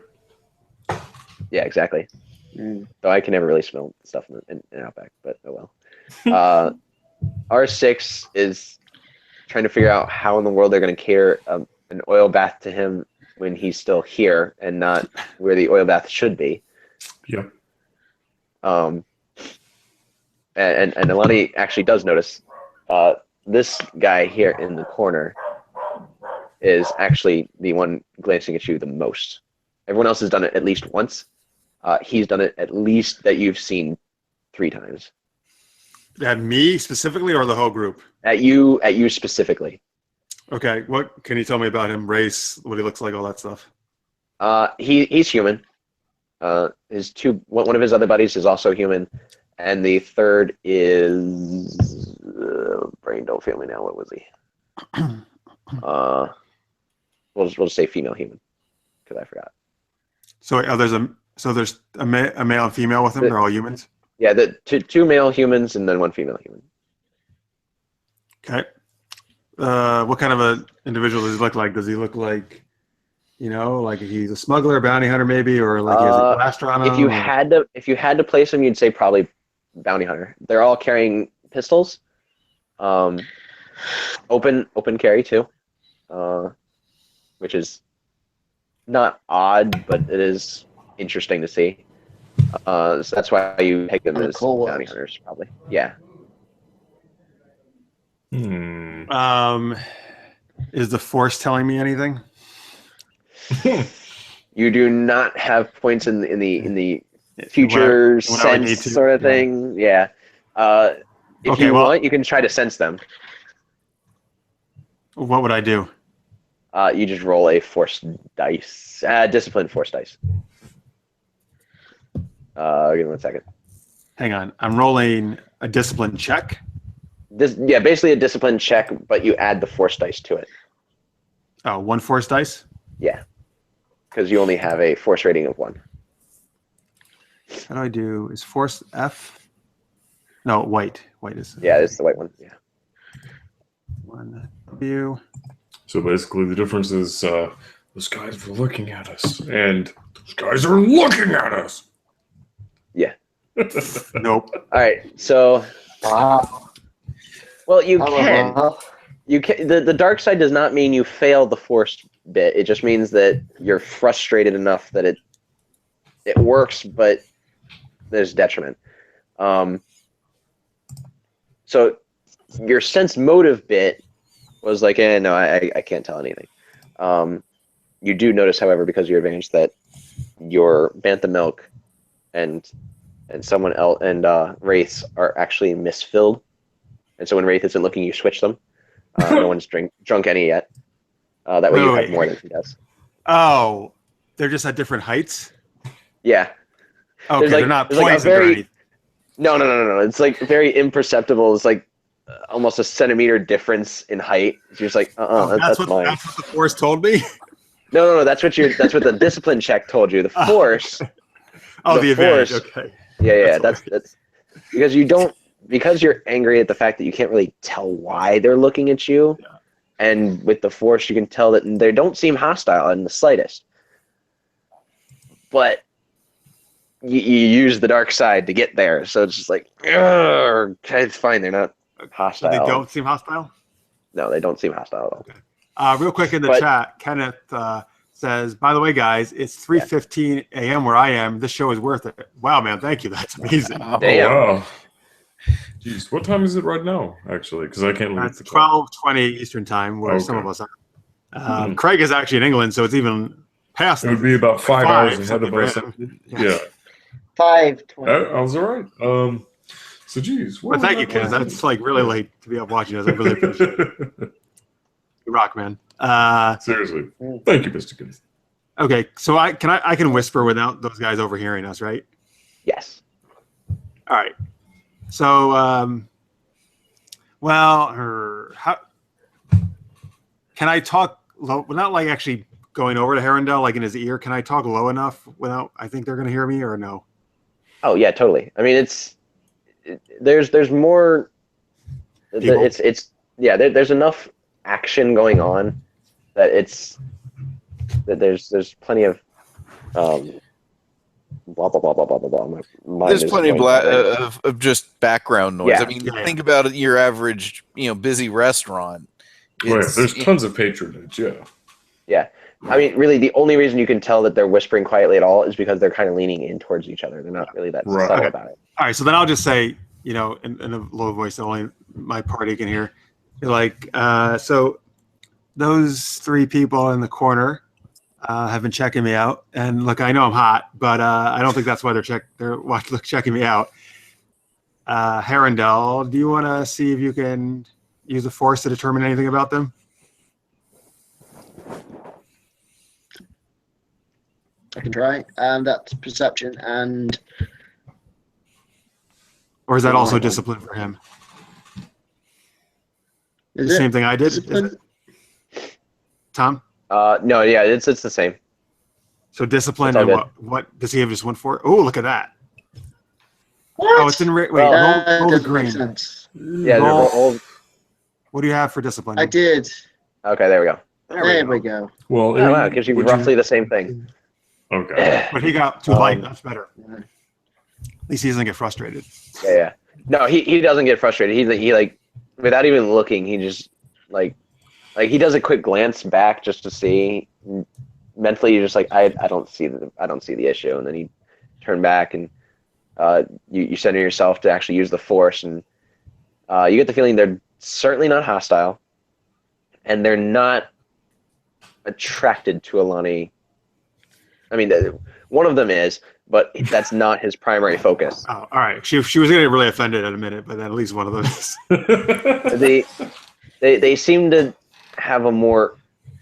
S5: Yeah, exactly.
S4: Mm.
S5: Though I can never really smell stuff in Outback, but oh well. R6 is trying to figure out how in the world they're going to cater an oil bath to him when he's still here and not where the oil bath should be.
S2: Yep.
S5: And Aayl'ani actually does notice this guy here in the corner is actually the one glancing at you the most. Everyone else has done it at least once. He's done it at least that you've seen 3 times.
S1: At me specifically, or the whole group?
S5: At you specifically.
S1: Okay, what can you tell me about him? Race, what he looks like, all that stuff.
S5: He's human. One of his other buddies is also human, and the third is brain don't fail me now. What was he? We'll just say female human because I forgot.
S1: So there's a male and female with him. They're all humans.
S5: Yeah, the two male humans and then 1 female human.
S1: Okay. What kind of a individual does he look like? Does he look like, like he's a smuggler, bounty hunter, maybe, or like he has a blaster on him?
S5: If you had to place him, you'd say probably bounty hunter. They're all carrying pistols. Open carry too, which is not odd, but it is interesting to see. So that's why you pick them as bounty hunters, probably. Yeah.
S1: Is the Force telling me anything?
S5: You do not have points in the future sense sort of thing. Yeah. If you want, you can try to sense them.
S1: What would I do?
S5: You just roll a force dice, discipline force dice. Give me 1 second.
S1: Hang on, I'm rolling a discipline check.
S5: Basically a discipline check, but you add the force dice to it.
S1: Oh, 1 force dice?
S5: Yeah, because you only have a force rating of 1.
S1: How do I do? Is force F? No, white. White is.
S5: Yeah, it's the white one. Yeah.
S1: 1 W.
S2: So basically, the difference is those guys were looking at us, and those guys are looking at us.
S5: Yeah.
S1: Nope.
S5: All right. So. Well, you can. You can. The dark side does not mean you fail the force bit. It just means that you're frustrated enough that it works, but there's detriment. So your sense motive bit was like, no, I can't tell anything. You do notice, however, because of your advantage, that your Bantha Milk and someone else and Raiths are actually misfilled. And so when Raith isn't looking, you switch them. No one's drunk any yet. That way you have more than he does.
S1: Oh, they're just at different heights?
S5: Yeah.
S1: Okay, they're not poisoned or anything.
S5: No. It's like very imperceptible. It's like almost a centimeter difference in height. So you're just like, that's mine.
S1: That's what the Force told me?
S5: No. That's what the discipline check told you. The Force.
S1: The advantage. Okay.
S5: Yeah. That's because you're angry at the fact that you can't really tell why they're looking at you. Yeah. And with the Force, you can tell that they don't seem hostile in the slightest. But you use the dark side to get there. So it's just like, it's fine. They're not hostile.
S1: So they don't seem hostile?
S5: No, they don't seem hostile at all.
S1: Okay. Real quick in the chat, Kenneth says, by the way, guys, it's 3:15 a.m. where I am. This show is worth it. Wow, man. Thank you. That's amazing.
S5: Damn.
S2: Wow. Jeez, what time is it right now, actually? Because I can't look at the clock.
S1: 12:20 Eastern time, where some of us are. Craig is actually in England, so it's even past.
S2: It would be about 5 hours ahead of us. Yeah.
S4: 5:20.
S2: I was all right. So, geez.
S1: Well, thank you, Ken. That's like really late to be up watching us. I really appreciate it. You rock, man.
S2: Seriously. Thank you, Mr. Kenneth.
S1: Okay, so I can whisper without those guys overhearing us, right?
S5: Yes.
S1: All right. So, how can I talk low? Not like actually going over to Herondel, like in his ear. Can I talk low enough without? I think they're going to hear me, or no?
S5: Oh yeah, totally. I mean, there's more.
S1: People?
S5: There's enough action going on that there's plenty of blah blah blah blah blah blah blah. My mind
S3: There's
S5: is
S3: plenty
S5: going
S3: of just background noise.
S5: Yeah.
S3: I mean,
S1: Yeah.
S3: think about it, your average, busy restaurant.
S2: Right,
S3: It's-
S2: there's tons of patronage. Yeah.
S5: Yeah. I mean, really, the only reason you can tell that they're whispering quietly at all is because they're kind of leaning in towards each other. They're not really that
S2: Right.
S5: subtle about it.
S1: All right, so then I'll just say, in a low voice that only my party can hear, like, so those three people in the corner have been checking me out, and look, I know I'm hot, but I don't think that's why they're checking me out. Herondel, do you want to see if you can use the Force to determine anything about them?
S4: I can try. That's perception and
S1: Or is that also discipline for him?
S4: is
S1: The
S4: it
S1: same thing I did? Is
S4: discipline?
S1: it? Tom?
S5: No, yeah, it's the same.
S1: So discipline
S5: It's all
S1: and
S5: good.
S1: what does he have just one for? Oh, look at that.
S4: What?
S1: Oh, it's in wait,
S5: Well,
S1: roll the
S4: doesn't make
S1: green.
S4: sense.
S5: Yeah,
S1: Roll- What do you have for discipline?
S4: I did.
S5: okay, there we go.
S4: There we go.
S2: Well,
S5: Oh, wow, it gives you
S2: would
S5: roughly the same thing.
S2: Okay.
S1: But he got too light.
S5: Um,
S1: That's better. At least he doesn't get frustrated.
S5: Yeah. No, he doesn't get frustrated. He like without even looking, he just like he does a quick glance back just to see. Mentally, you're just like I don't see the issue, and then he turn back and you center yourself to actually use the Force, and you get the feeling they're certainly not hostile, and they're not attracted to Aayl'ani. I mean, one of them is, but that's not his primary focus.
S1: Oh, all right. She was going to get really offended in a minute, but then at least one of them is.
S5: They seem to have a more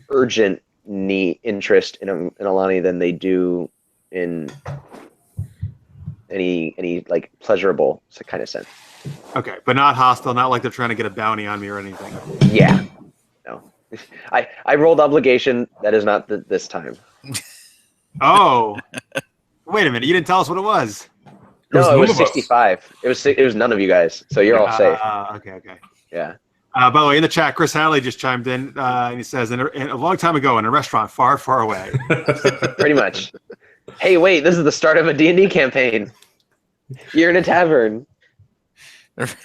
S5: urgent interest in Aayl'ani than they do in any like pleasurable kind of sense.
S1: Okay, but not hostile. Not like they're trying to get a bounty on me or anything.
S5: Yeah, no. I rolled obligation. That is not this time.
S1: Oh, wait a minute. You didn't tell us what it was.
S5: No, it
S2: none
S5: was
S2: of us.
S5: 65. It was none of you guys. So you're all safe.
S1: Okay.
S5: Yeah.
S1: By the way, in the chat, Chris Halley just chimed in, and he says, in a long time ago in a restaurant far, far away.
S5: Pretty much. Hey, wait! This is the start of a D&D campaign. You're in a tavern.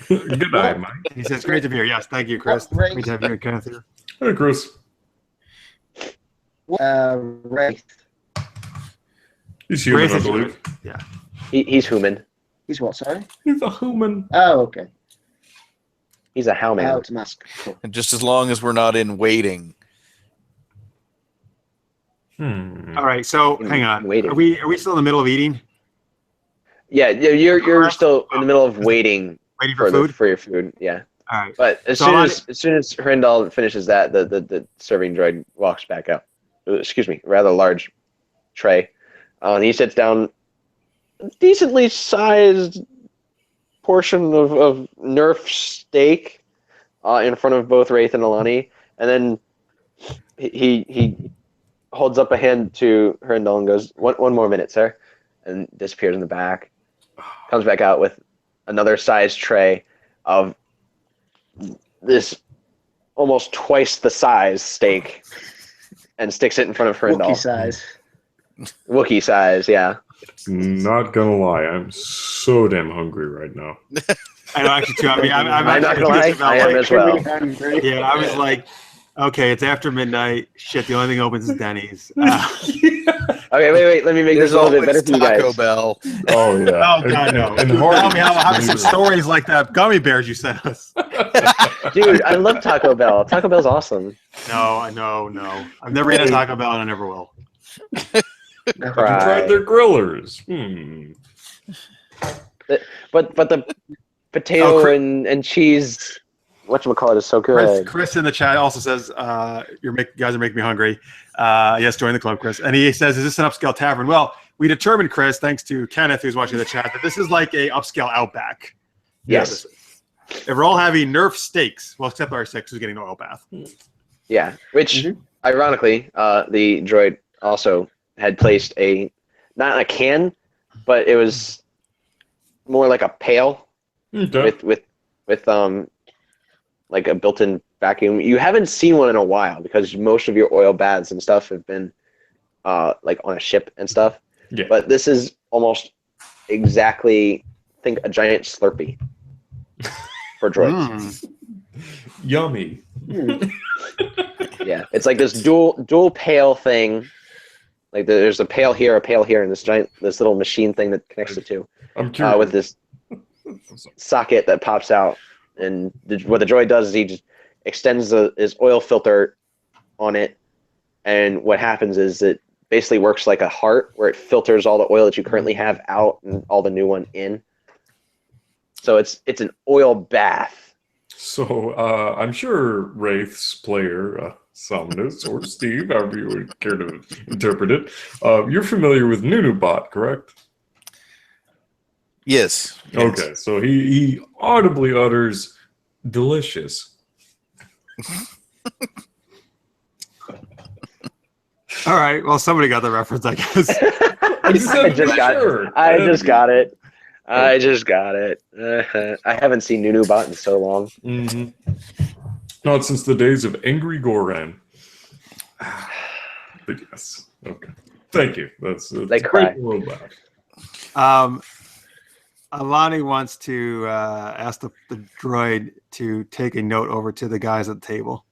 S2: Good night, Mike.
S1: He says, great to be here. Yes, thank you, Chris.
S4: What race?
S1: Great to have you and Kenneth here.
S2: Hey, Chris.
S4: Wraith.
S2: He's human,
S1: Raith
S2: I
S1: is
S2: believe.
S1: Yeah.
S5: He's human.
S4: He's what? Sorry.
S2: He's a human.
S4: Oh, okay.
S5: He's a how man.
S4: How to mask. Cool.
S3: And just as long as we're not in waiting.
S1: All right, so hang on.
S5: Waiting.
S1: Are we still in the middle of eating?
S5: Yeah, you're still in the middle of waiting
S1: Waiting for food?
S5: for your food. Yeah,
S1: All right.
S5: but as
S1: So
S5: soon as Hrindal finishes that, the serving droid walks back up. Excuse me, rather large tray. And he sits down, a decently sized portion of Nerf steak in front of both Raith and Aayl'ani, and then he holds up a hand to Hrindal and goes, one more minute, sir, and disappears in the back. Comes back out with another size tray of this almost twice the size steak and sticks it in front of Hrindal.
S4: Wookiee size.
S5: Wookiee size, yeah.
S2: Not gonna lie, I'm so damn hungry right now.
S1: I know, actually, too. I mean, I'm
S5: I'm not
S1: actually
S5: gonna lie,
S1: thinking about,
S5: I am
S1: like,
S5: as well.
S4: Hungry.
S1: yeah, I was like, okay, it's after midnight. Shit, the only thing opens is Denny's.
S5: Okay, wait, let me make this a little bit better for you
S3: Taco
S5: guys.
S3: Bell.
S2: Oh yeah.
S1: Oh, God, no.
S2: And
S1: Tell
S2: Hardee's.
S1: me how some stories like that gummy bears you sent us.
S5: Dude, I love Taco Bell. Taco Bell's awesome.
S1: No. I've never eaten a Taco Bell and I never will.
S2: You tried their grillers.
S5: But the potato
S1: Oh, Chris-
S5: and cheese, whatchamacallit, is so good.
S1: Chris in the chat also says, you guys are making me hungry. Yes, join the club, Chris. And he says, is this an upscale tavern? Well, we determined, Chris, thanks to Kenneth, who's watching the chat, that this is like a upscale Outback.
S5: Yes.
S1: If we're all having Nerf steaks, well, except R6 who's getting an oil bath.
S5: Yeah, which,
S4: Mhm.
S5: ironically, the droid also had placed not a can, but it was more like a pail
S2: Okay.
S5: with like a built-in vacuum. You haven't seen one in a while because most of your oil baths and stuff have been like on a ship and stuff.
S2: Yeah.
S5: But this is almost exactly, think a giant Slurpee for droids.
S2: Yummy.
S5: Yeah, it's like this dual pail thing. Like there's a pail here, and this little machine thing that connects the two.
S2: I'm curious.
S5: With this socket that pops out, and what the droid does is he just extends his oil filter on it, and what happens is it basically works like a heart, where it filters all the oil that you currently have out and all the new one in. So it's an oil bath.
S2: So I'm sure Raith's player, Somnus or Steve, however you would care to interpret it, you're familiar with Nunubot, correct?
S3: Yes.
S2: Okay, so he audibly utters delicious.
S1: All right. Well, somebody got the reference, I guess.
S5: I just got it. I haven't seen Nunubot in so long.
S2: Mm-hmm. Not since the days of Angry Goran. But yes. Okay. Thank you. That's
S5: They
S2: a
S5: cry.
S2: great world back.
S1: Aayl'ani wants to ask the droid to take a note over to the guys at the table.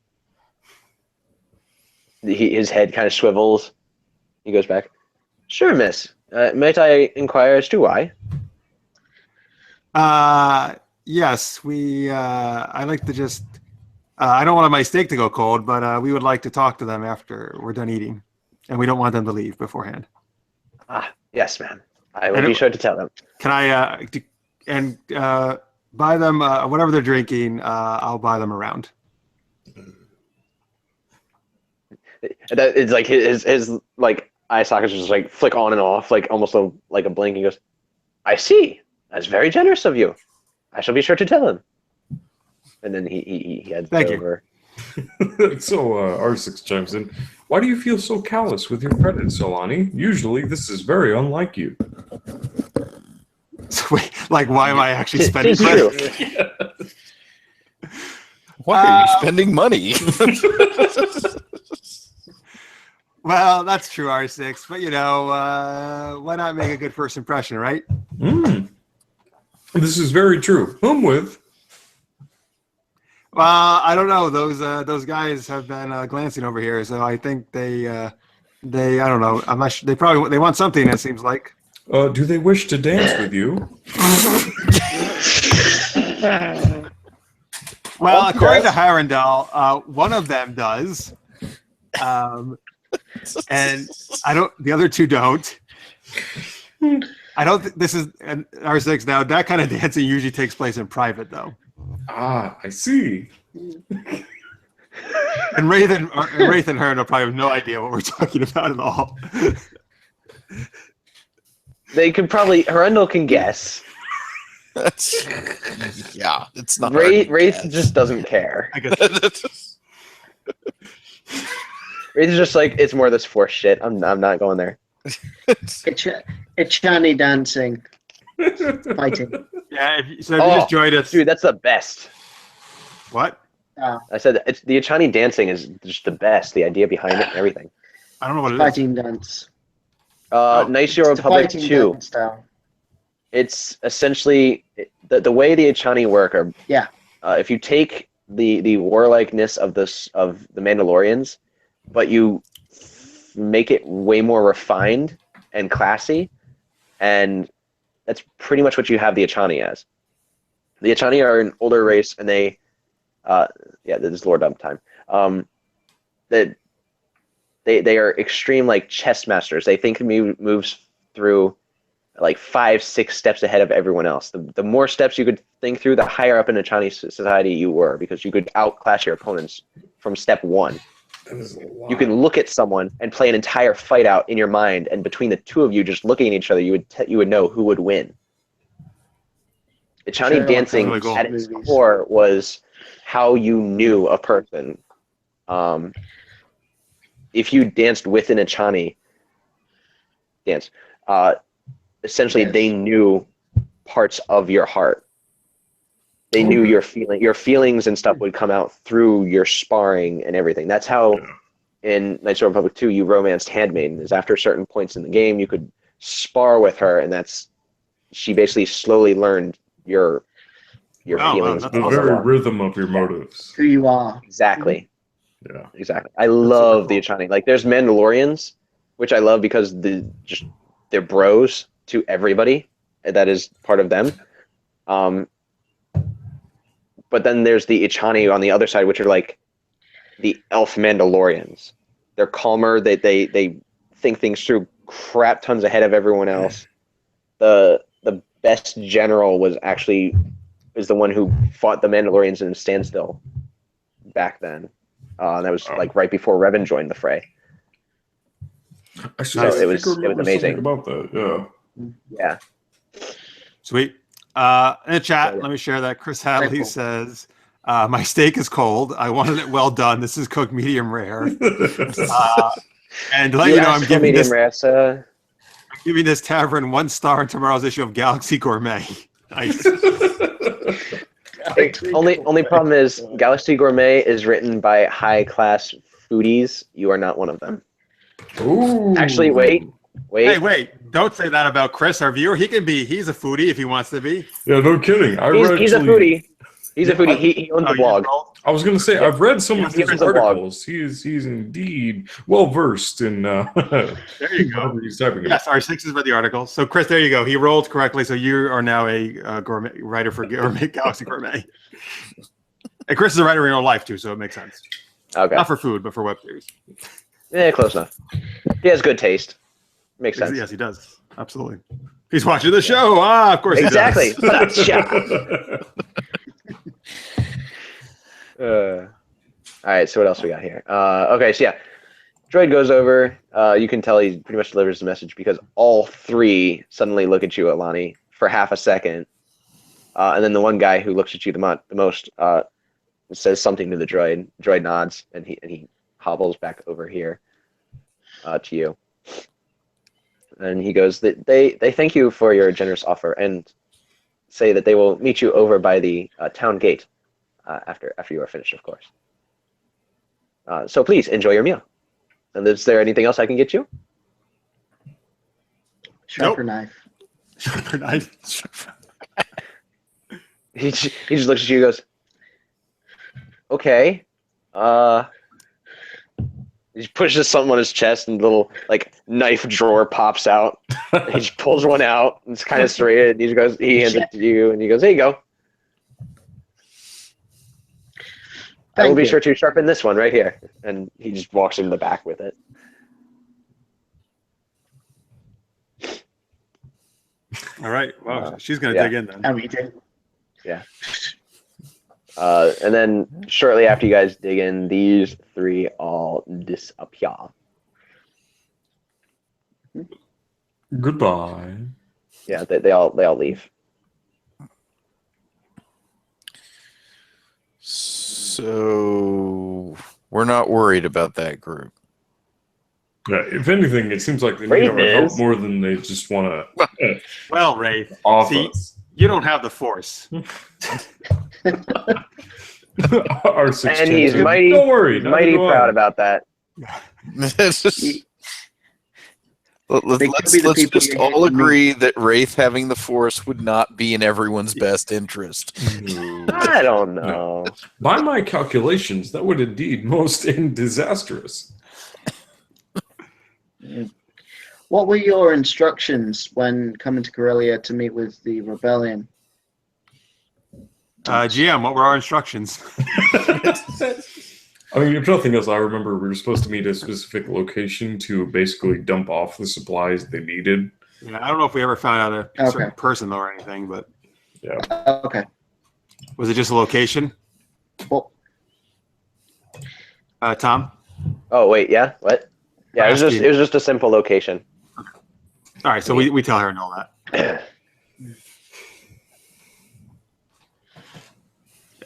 S5: His head kind of swivels. He goes back. Sure, miss. Might I inquire as to why?
S1: Yes, I like to just. I don't want my steak to go cold, but we would like to talk to them after we're done eating, and we don't want them to leave beforehand.
S5: Yes, ma'am. I will be sure to tell them.
S1: Can I buy them whatever they're drinking? I'll buy them around.
S5: It's like his like eye sockets just like flick on and off, like almost like a blink. He goes, "I see. That's very generous of you. I shall be sure to tell him." And then he heads over.
S2: So R6 chimes in. Why do you feel so callous with your credits, Aayl'ani? Usually, this is very unlike you.
S1: So wait, like, why am I actually spending
S5: It's
S1: credit?
S5: true.
S3: Why are you spending money?
S1: Well, that's true, R6. But why not make a good first impression, right?
S2: This is very true. Whom with?
S1: I don't know. Those guys have been glancing over here, so I think they I don't know. I'm not sure. They want something. It seems like.
S2: Do they wish to dance with you?
S1: Well, according to Harendal, one of them does, and the other two don't. I don't think this is an R6 now. That kind of dancing usually takes place in private, though.
S2: Ah, I see.
S1: And Raith and Harendal probably have no idea what we're talking about at all.
S5: They could probably. Harendal can guess.
S3: Yeah, it's not.
S5: Raith just doesn't care.
S1: I guess.
S5: Raith is just like, it's more this force shit. I'm not going there.
S4: Aayl'ani dancing, fighting.
S1: Yeah. If you just joined us,
S5: Dude, that's the best.
S1: What?
S5: I said the Aayl'ani dancing is just the best. The idea behind it and everything.
S1: I don't know what it is.
S4: Fighting dance.
S5: Nice Euro
S4: It's the
S5: Republic
S4: fighting
S5: 2.
S4: dance style.
S5: It's essentially the way the Aayl'ani work are.
S4: Yeah.
S5: If you take the warlikeness of the Mandalorians, but you make it way more refined and classy, and that's pretty much what you have the Aayl'ani as. The Aayl'ani are an older race, and they, this is lore dump time. That they are extreme like chess masters. They think moves through like 5-6 steps ahead of everyone else. The more steps you could think through, the higher up in Aayl'ani society you were, because you could outclass your opponents from step 1. You can look at someone and play an entire fight out in your mind, and between the two of you just looking at each other, you would know who would win. Aayl'ani dancing
S1: really cool.
S5: at its core was how you knew a person. If you danced with an Aayl'ani essentially
S4: Yes.
S5: they knew parts of your heart. they knew your feelings and stuff would come out through your sparring and everything. That's how in Knights of the Republic 2 you romanced Handmaiden. Is after certain points in the game you could spar with her, and she basically slowly learned your feelings.
S2: The very rhythm of your motives.
S4: Who you are.
S5: Exactly.
S2: Yeah.
S5: Exactly. I love the Aayl'ani. Like, there's Mandalorians, which I love because they're bros to everybody. That is part of them. But then there's the Aayl'ani on the other side, which are like the elf Mandalorians. They're calmer. They think things through crap tons ahead of everyone else. The best general is the one who fought the Mandalorians in a standstill back then. That was like right before Revan joined the fray.
S2: Actually,
S5: so it was amazing
S2: about that.
S5: Yeah.
S1: Sweet. In the chat, let me share that. Chris Hadley says, my steak is cold. I wanted it well done. This is cooked medium rare. And to let you know, I'm giving this tavern 1 star in tomorrow's issue of Galaxy Gourmet. Nice.
S5: Only problem is Galaxy Gourmet is written by high-class foodies. You are not one of them.
S2: Ooh.
S5: Actually, wait.
S1: Hey, wait. Don't say that about Chris, our viewer. He's a foodie if he wants to be.
S2: Yeah, no kidding.
S5: He's a foodie. He's a foodie. He owns a blog.
S2: I was going to say, I've read some of his articles. He's indeed well-versed in...
S1: there you go. Yes, our 6 read the article. So, Chris, there you go. He rolled correctly, so you are now a gourmet writer for Galaxy Gourmet. And Chris is a writer in real life, too, so it makes sense.
S5: Okay.
S1: Not for food, but for web series.
S5: Yeah, close enough. He has good taste. Makes sense.
S1: Yes, he does. Absolutely. He's watching the show. Of course he does.
S5: Exactly. All right, so what else we got here? Okay, so yeah. Droid goes over. You can tell he pretty much delivers the message because all 3 suddenly look at you, Aayl'ani, for half a second. And then the one guy who looks at you the most says something to the droid. The droid nods, and he hobbles back over here to you. And he goes, they thank you for your generous offer and say that they will meet you over by the town gate after you are finished, of course. So please enjoy your meal. And is there anything else I can get you?
S4: Sharper knife.
S1: Sharper knife.
S5: He just looks at you and goes, okay. He pushes something on his chest and a little like knife drawer pops out. He just pulls one out and it's kind of serrated. He hands it to you and he goes, there you go. I will be sure to sharpen this one right here. And he just walks in the back with it.
S1: All right. Well, she's going to dig in then.
S4: And we did.
S5: Yeah. And then shortly after you guys dig in, these 3 all disappear.
S2: Goodbye.
S5: Yeah, they all leave.
S3: So we're not worried about that group.
S2: Yeah, if anything, it seems like they need our help more than they just want to.
S1: Well, Raith, see, you don't have the Force.
S2: Our 6
S5: and he's mighty,
S2: don't worry,
S5: mighty proud about that.
S3: Let's just all agree that Raith having the Force would not be in everyone's best interest.
S5: I don't know.
S2: By my calculations, that would indeed most end disastrous.
S4: What were your instructions when coming to Corellia to meet with the rebellion?
S1: GM, what were our instructions?
S2: I mean, if nothing else, I remember we were supposed to meet a specific location to basically dump off the supplies they needed.
S1: Yeah, I don't know if we ever found out a certain person though or anything, but
S2: yeah.
S4: Okay.
S1: Was it just a location?
S4: Well,
S1: Tom?
S5: Oh wait, yeah, what? Yeah, it was just a simple location.
S1: All right, so we tell her and all that.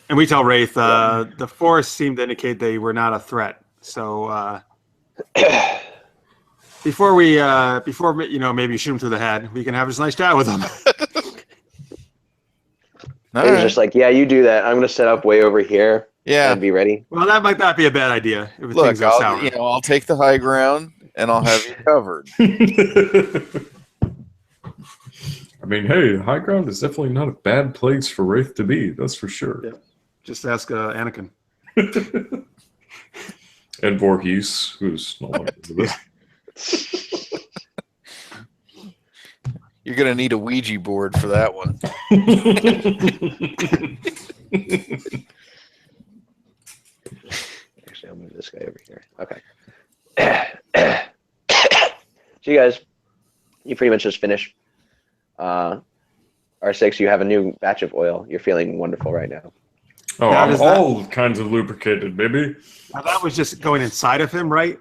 S1: And we tell Raith the Force seemed to indicate they were not a threat. So before maybe shoot them through the head, we can have this nice chat with them.
S3: All
S5: He's
S3: right.
S5: just like, yeah, you do that. I'm gonna set up way over here
S3: Yeah.
S5: and be ready.
S1: Well, that might not be a bad idea if
S3: Look,
S1: things go sour.
S3: I'll take the high ground and I'll have you covered.
S2: I mean, hey, high ground is definitely not a bad place for Raith to be. That's for sure.
S1: Yeah. Just ask Anakin.
S2: And Voorhees, who's no longer with us.
S3: You're gonna need a Ouija board for that one.
S5: Actually, I'll move this guy over here. Okay. So you guys, you pretty much just finished. R6, you have a new batch of oil. You're feeling wonderful right now.
S2: Oh,
S1: Now,
S2: I'm
S1: does that-
S2: all kinds of lubricated, baby.
S1: Now, that was just going inside of him, right?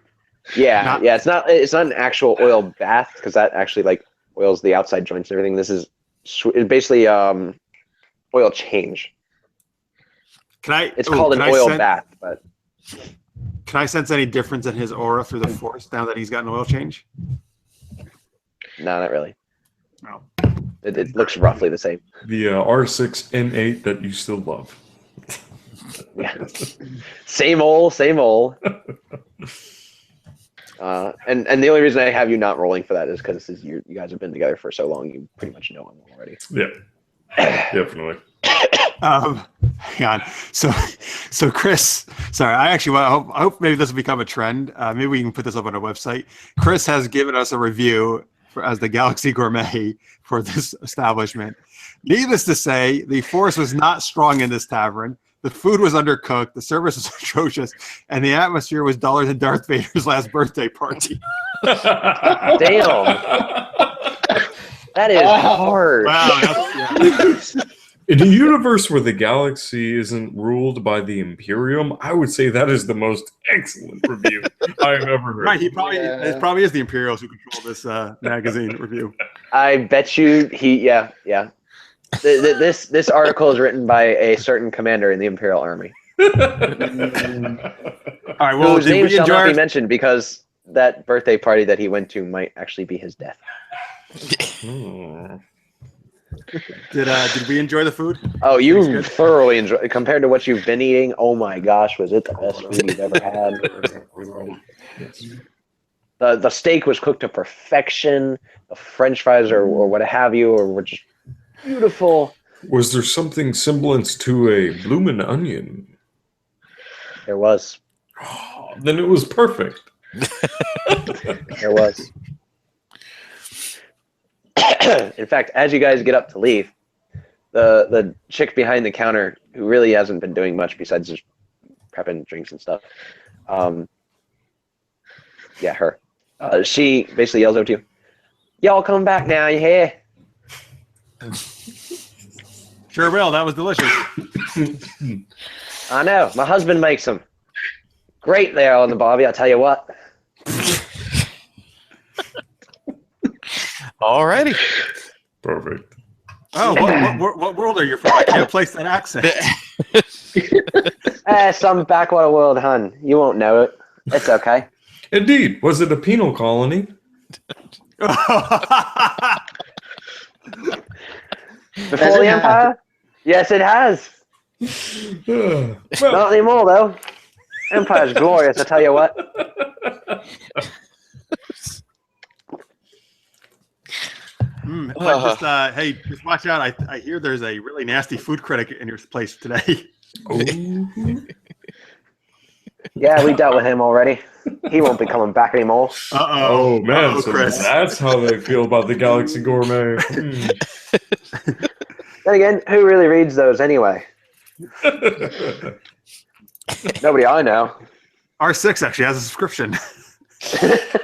S5: Yeah,
S1: Not-
S5: yeah. It's not an actual oil bath because that actually like oils the outside joints and everything. This is it's basically oil change. It's called an oil bath, but
S1: Can I sense any difference in his aura through the force now that he's got an oil change?
S5: no, not really.
S1: No.
S5: It looks roughly the same.
S2: The R6 N8 that you still love.
S5: Yeah. Same old, same old. And the only reason I have you not rolling for that is because you guys have been together for so long, you pretty much know him already.
S2: Yeah, definitely.
S1: Hang on. So Chris, sorry, I hope maybe this will become a trend. Maybe we can put this up on our website. Chris has given us a review as the Galaxy Gourmet for this establishment. Needless to say, the force was not strong in this tavern. The food was undercooked, the service was atrocious, and the atmosphere was duller than Darth Vader's last birthday party.
S5: Damn. That is hard.
S1: Wow. That's, yeah.
S2: In a universe where the galaxy isn't ruled by the Imperium, I would say that is the most excellent review I've ever heard.
S1: Right, it probably is the Imperials who control this magazine review.
S5: I bet you yeah. This article is written by a certain commander in the Imperial Army.
S1: All right, well,
S5: whose
S1: did
S5: name
S1: we
S5: shall
S1: enjoy
S5: not be
S1: our,
S5: mentioned because that birthday party that he went to might actually be his death.
S1: did we enjoy the food?
S5: Oh, you
S1: good.
S5: thoroughly enjoyed compared to what you've been eating. Oh my gosh, was it the best food you've ever had? The steak was cooked to perfection. The French fries or what have you were just beautiful.
S2: Was there something semblance to a bloomin' onion?
S5: There was.
S2: Oh, then it was perfect.
S5: There was. In fact, as you guys get up to leave, the chick behind the counter, who really hasn't been doing much besides just prepping drinks and stuff, yeah, her. She basically yells out to you, "Y'all come back now, you hear?"
S1: Sure will. That was delicious.
S5: I know. My husband makes them. Great there on the barbie, I'll tell you what.
S3: Alrighty.
S2: Perfect.
S1: Oh, what world are you from? I can't place that accent.
S5: Some backwater world, hun. You won't know it. It's okay.
S2: Indeed. Was it a penal colony?
S5: Before the Empire? Yes, it has.
S2: Well,
S5: Not anymore, though. Empire's glorious, I tell you what.
S1: Hey, just watch out. I hear there's a really nasty food critic in your place today.
S5: Yeah, we dealt with him already. He won't be coming back anymore.
S2: Oh, man.
S1: Uh-oh,
S2: So
S1: Chris.
S2: that's how they feel about the Galaxy Gourmet.
S5: Then again, who really reads those anyway? Nobody I know.
S1: R6 actually has a subscription.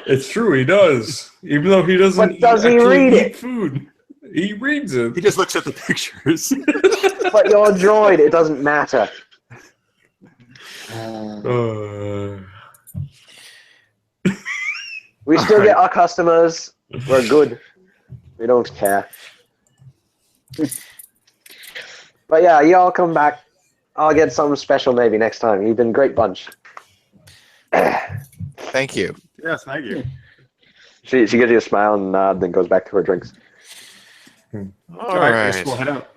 S2: It's true, he does. Even though he doesn't
S5: But does he
S2: actually
S5: read
S2: eat
S5: it?
S2: food. He reads it.
S1: He just looks at the pictures.
S5: But you're a droid, it doesn't matter. We still get our customers. We're good. We don't care. But yeah, y'all come back. I'll get something special maybe next time. You've been a great bunch.
S3: Thank you.
S1: Yes, thank you.
S5: She gives you a smile and nod, then goes back to her drinks.
S3: All right.
S1: We'll head out.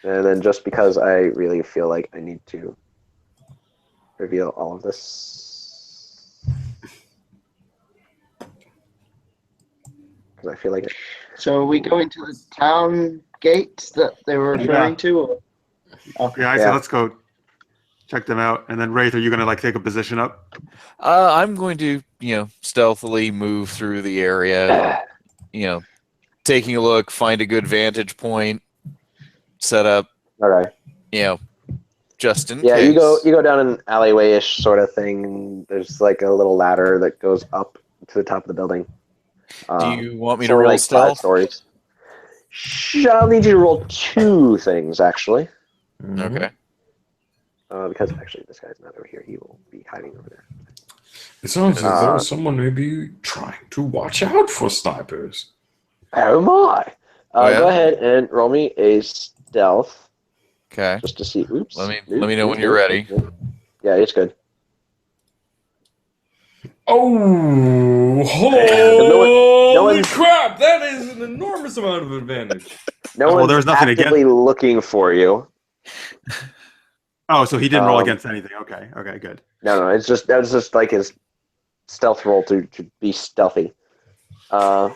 S5: And then just because I really feel like I need to reveal all of this. Because I feel like it.
S4: So are we going to the town gate that they were referring to? Or? Okay.
S1: Yeah, I said let's go check them out. And then Raith, are you gonna like take a position up?
S3: I'm going to, stealthily move through the area, taking a look, find a good vantage point, set up,
S5: Okay.
S3: just in
S5: Yeah,
S3: case.
S5: you go down an alleyway-ish sort of thing. There's like a little ladder that goes up to the top of the building.
S3: Do you want me
S5: It's
S3: to
S5: only
S3: roll
S5: like 5
S3: stealth?
S5: stories. I'll need you to roll 2 things actually,
S3: Okay.
S5: because actually this guy's not over here. He will be hiding over there.
S2: It sounds as though someone may be trying to watch out for snipers.
S5: Oh my!
S3: Yeah?
S5: Go ahead and roll me a stealth
S3: Okay.
S5: just to see. Oops.
S3: Let me know when you're ready.
S5: Yeah, it's good.
S2: Oh,
S5: no
S2: holy
S5: one's-
S2: crap! That is an enormous amount of advantage.
S5: No
S1: Well,
S5: one's
S1: there's nothing
S5: actively looking for you.
S1: Oh, so he didn't roll
S5: Um,
S1: against anything. Okay, good.
S5: No, it's just that was just like his stealth roll to be stealthy.
S3: I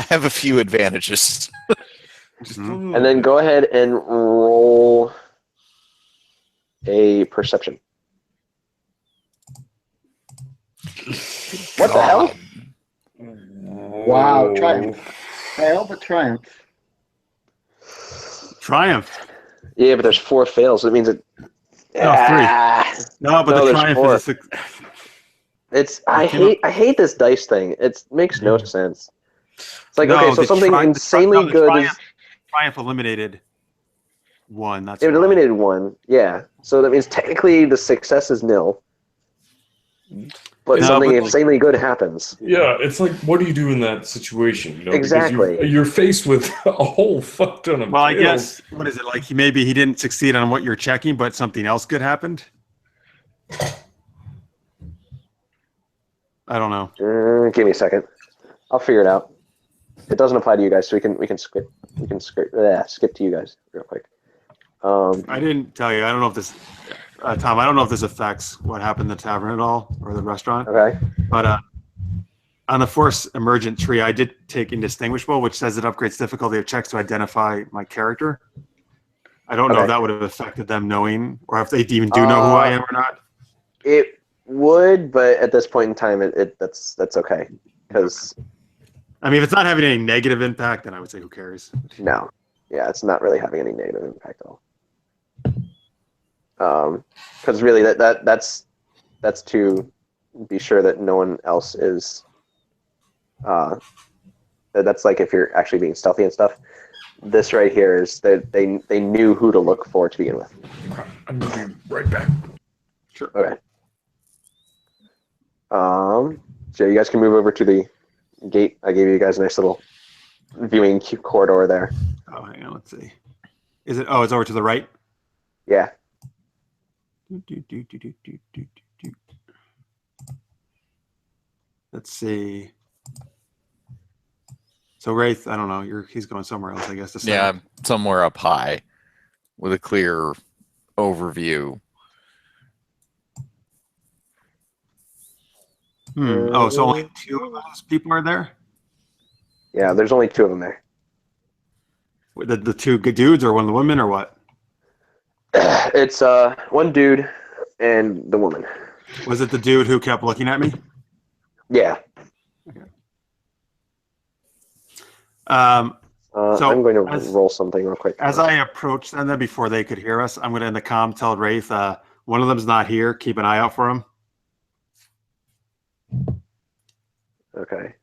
S3: have a few advantages.
S1: Mhm.
S5: And then go ahead and roll a perception. What the hell?
S4: Wow, triumph. Fail, but triumph.
S1: Triumph.
S5: Yeah, but there's 4 fails. So it means it.
S1: No, 3. No, but
S5: No,
S1: the
S5: there's
S1: triumph
S5: 4.
S1: is a six.
S5: I
S1: came
S5: hate this dice thing. It makes no sense. It's like,
S1: No,
S5: okay, so
S1: the
S5: something insanely
S1: the
S5: good is
S1: Triumph eliminated 1. That's
S5: it
S1: why.
S5: eliminated 1. Yeah, so that means technically the success is nil. But
S1: No,
S5: something
S1: but-
S5: insanely good happens.
S2: Yeah, it's like, what do you do in that situation? Because
S5: Exactly.
S2: you're faced with a whole fuck ton of.
S1: Well, I
S2: fails.
S1: guess what is it like? Maybe he didn't succeed on what you're checking, but something else good happened. I don't know.
S5: Give me a second. I'll figure it out. It doesn't apply to you guys, so we can skip to you guys real quick.
S1: I didn't tell you. I don't know if this, Tom. I don't know if this affects what happened in the tavern at all or the restaurant.
S5: Okay.
S1: But on the Force Emergent tree, I did take Indistinguishable, which says it upgrades difficulty of checks to identify my character. I don't know
S5: Okay.
S1: if that would have affected them knowing, or if they even do know who I am or not.
S5: It would, but at this point in time, that's okay. Because
S1: I mean, if it's not having any negative impact, then I would say who cares.
S5: no, yeah, it's not really having any negative impact at all. Because really, that's to be sure that no one else is. That's like if you're actually being stealthy and stuff. This right here is that they knew who to look for to begin with.
S2: I'm moving right back.
S1: Sure.
S5: Okay. So you guys can move over to the gate. I gave you guys a nice little viewing corridor there.
S1: Oh, hang on. Let's see. Is it? Oh, it's over to the right.
S5: Yeah.
S1: Let's see. So Raith, I don't know. He's going somewhere else, I guess.
S3: Yeah, I'm somewhere up high with a clear overview.
S1: Oh, so only 2 of those people are there?
S5: Yeah, there's only 2 of them there.
S1: The 2 good dudes, or one of the women, or what?
S5: It's one dude and the woman.
S1: Was it the dude who kept looking at me?
S5: Yeah.
S1: So
S5: I'm going to
S1: as-
S5: roll something real quick.
S1: As I approached them, then before they could hear us, I'm going to in the comm tell Raith, one of them's not here. Keep an eye out for him.
S5: Okay.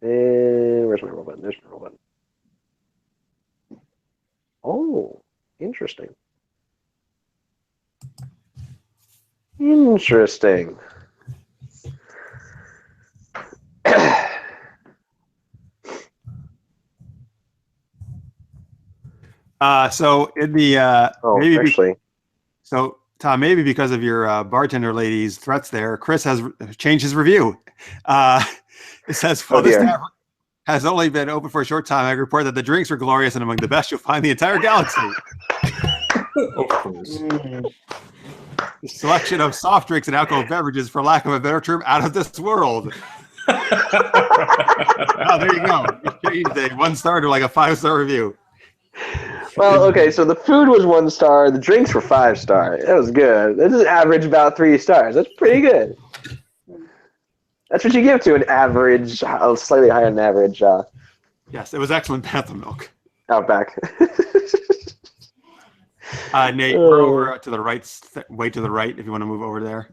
S5: And where's my roll button? There's my roll button. Oh, interesting. Interesting.
S1: So in the
S5: Oh,
S1: maybe
S5: actually,
S1: so Tom, maybe because of your bartender lady's threats there, Chris has changed his review. It says, well, this tavern has only been open for a short time. I report that the drinks were glorious and among the best you'll find in the entire galaxy.
S2: Of course.
S1: The selection of soft drinks and alcohol beverages, for lack of a better term, out of this world. Oh, there you go. You changed a 1 star to like a 5-star review.
S5: Well, okay, so the food was 1 star, the drinks were 5 star. That was good. This is average about 3 stars. That's pretty good. That's what you give to an average, slightly higher than average.
S1: Yes, it was excellent panther milk.
S5: Outback.
S1: Nate, we're over to the right, way to the right if you want to move over there.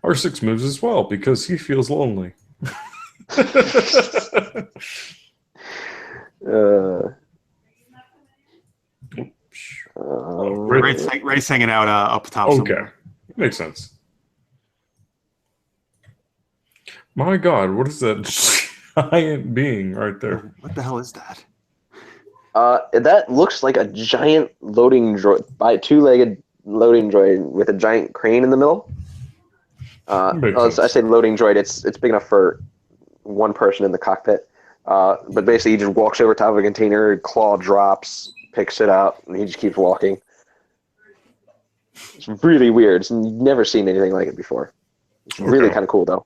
S2: R6 moves as well because he feels lonely.
S1: Ray's hanging out up top.
S2: Okay,
S1: somewhere.
S2: makes sense. My God, what is that giant being right there?
S1: What the hell is that?
S5: That looks like a giant loading droid, by 2-legged loading droid with a giant crane in the middle. I say loading droid. It's big enough for 1 person in the cockpit. But basically, he just walks over top of a container, claw drops, picks it up, and he just keeps walking. It's really weird. You've never seen anything like it before. It's really kind of cool, though.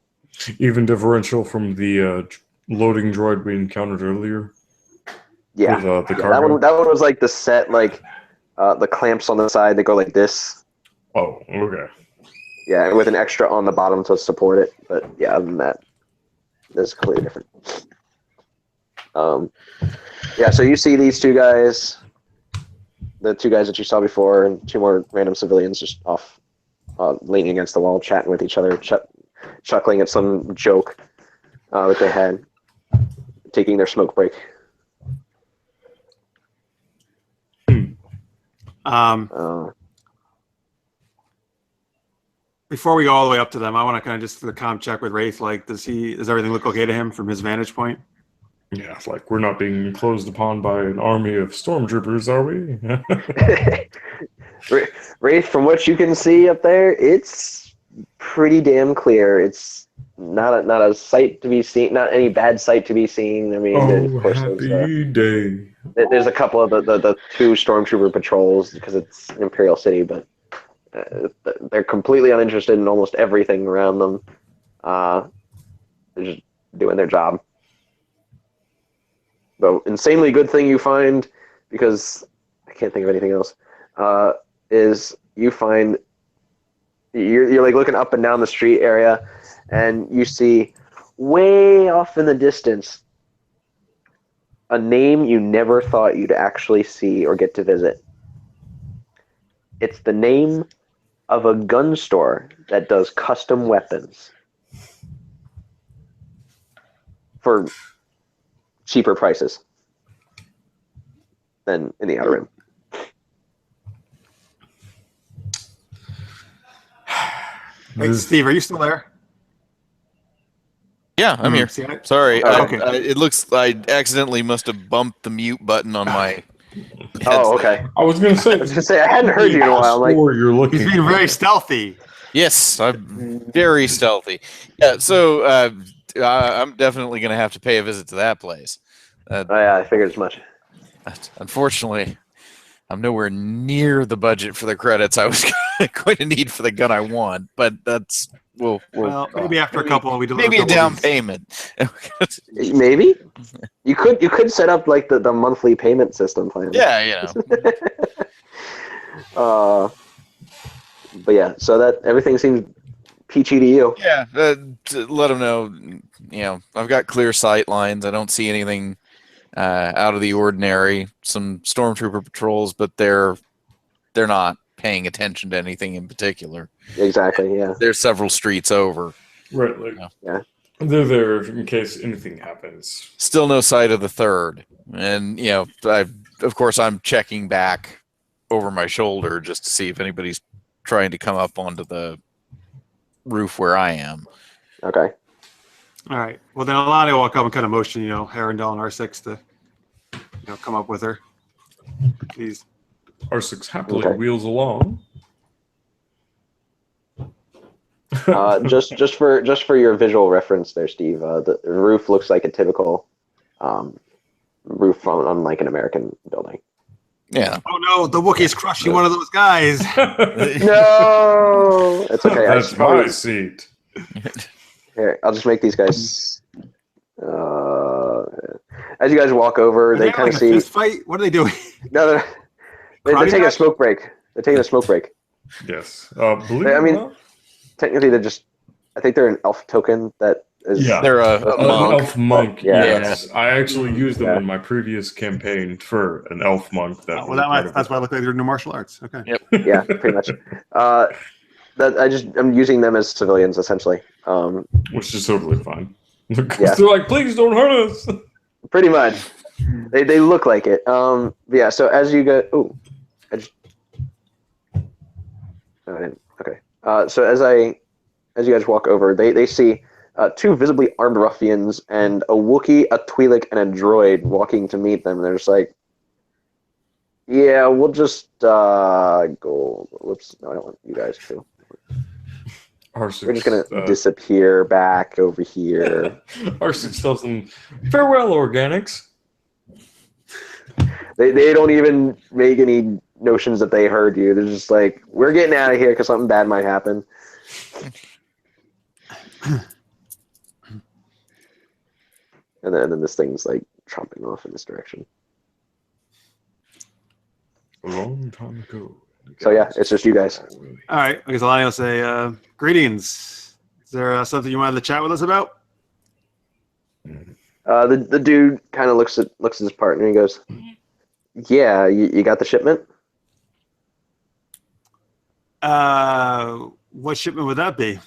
S2: Even differential from the loading droid we encountered earlier.
S5: Yeah,
S2: with, the cargo.
S5: that one was like the set, like the clamps on the side that go like this.
S2: Oh, okay.
S5: Yeah, and with an extra on the bottom to support it. But yeah, other than that, it's completely different. Yeah, so you see these 2 guys, the 2 guys that you saw before, and 2 more random civilians just off, leaning against the wall, chatting with each other, chuckling at some joke that they had, taking their smoke break.
S1: Before we go all the way up to them, I want to kind of just do the comm check with Raith. Like, does everything look okay to him from his vantage point?
S2: Yeah, it's like we're not being closed upon by an army of stormtroopers, are we?
S5: Raith, from what you can see up there, it's pretty damn clear. It's not a sight to be seen, not any bad sight to be seen. I mean, of course,
S2: happy day.
S5: There's a couple of the 2 stormtrooper patrols because it's Imperial City, but they're completely uninterested in almost everything around them. They're just doing their job. The insanely good thing you find, because I can't think of anything else, is you find you're like looking up and down the street area, and you see way off in the distance a name you never thought you'd actually see or get to visit. It's the name of a gun store that does custom weapons for cheaper prices than in the Outer Rim.
S1: Hey, Steve, are you still there?
S3: Yeah, I'm here.
S1: See it?
S3: Sorry,
S1: Okay.
S3: it looks I accidentally must have bumped the mute button on my.
S5: Oh, okay.
S2: I was going to say,
S5: I hadn't heard you in a while. I'm like,
S2: you're looking.
S1: He's being very stealthy.
S3: Yes, I'm very stealthy. Yeah, so I'm definitely going to have to pay a visit to that place.
S5: oh yeah, I figured as much.
S3: Unfortunately, I'm nowhere near the budget for the credits I was going to need for the gun I want, but that's
S1: Well, maybe after a couple, we deliver
S3: maybe a
S1: couple
S3: down
S1: of these.
S3: payment.
S5: Maybe you could set up like the monthly payment system plan.
S3: Yeah,
S5: But yeah, so that everything seems peachy to you.
S3: Yeah, to let them know. I've got clear sight lines. I don't see anything out of the ordinary. Some stormtrooper patrols, but they're not paying attention to anything in particular.
S5: Exactly. Yeah.
S3: They're several streets over.
S2: Right, like,
S5: Yeah.
S2: they're there in case anything happens.
S3: Still no sight of the third, and of course I'm checking back over my shoulder just to see if anybody's trying to come up onto the roof where I am.
S5: Okay.
S1: All right. Well, then Aayl'ani will come and kind of motion, Herondel and R6 to, come up with her. Please.
S2: R6 happily
S5: Okay.
S2: wheels along.
S5: Just for your visual reference, there, Steve. The roof looks like a typical roof on like an American building.
S3: Yeah.
S1: Oh no, the Wookiee's crushing one of those guys.
S5: No, it's okay.
S2: That's my seat.
S5: Here, I'll just make these guys. As you guys walk over, they kind of see.
S1: Fist fight? What are they doing?
S5: No, they're
S1: Karate
S5: taking a
S1: match?
S5: smoke break. They're taking a smoke break.
S2: Yes. Believe
S5: I
S2: it or
S5: mean,
S2: not,
S5: technically, they're just. I think they're an elf token that is.
S2: Yeah.
S3: They're a
S2: an
S3: monk.
S2: elf monk.
S5: Yeah.
S2: Yes, I actually used them
S5: Yeah.
S2: in my previous campaign for an elf monk. That
S1: Oh,
S2: was
S1: well,
S2: part of
S1: that's
S2: it.
S1: why I look like they're new martial arts. Okay.
S3: Yep.
S5: Yeah, pretty much. I'm using them as civilians essentially.
S2: Which is totally fine. Because
S5: Yeah.
S2: they're like, please don't hurt us.
S5: Pretty much. They look like it. Yeah. So as you go, I didn't. Okay. So as you guys walk over, they see two visibly armed ruffians and a Wookiee, a Twi'lek, and a droid walking to meet them. And they're just like, "Yeah, we'll just go." Whoops! No, I don't want you guys to.
S2: R6,
S5: We're just gonna disappear back over here.
S2: R6 tells them, farewell, organics.
S5: They don't even make any notions that they heard you. They're just like, we're getting out of here because something bad might happen. And then this thing's like chomping off in this direction.
S2: A long time ago.
S5: So yeah, it's just you guys.
S1: All right. I guess Aayl'ani will say, greetings. Is there something you wanted to chat with us about?
S5: The dude kind of looks at his partner and he goes, "Yeah, you got the shipment?"
S1: What shipment would that be?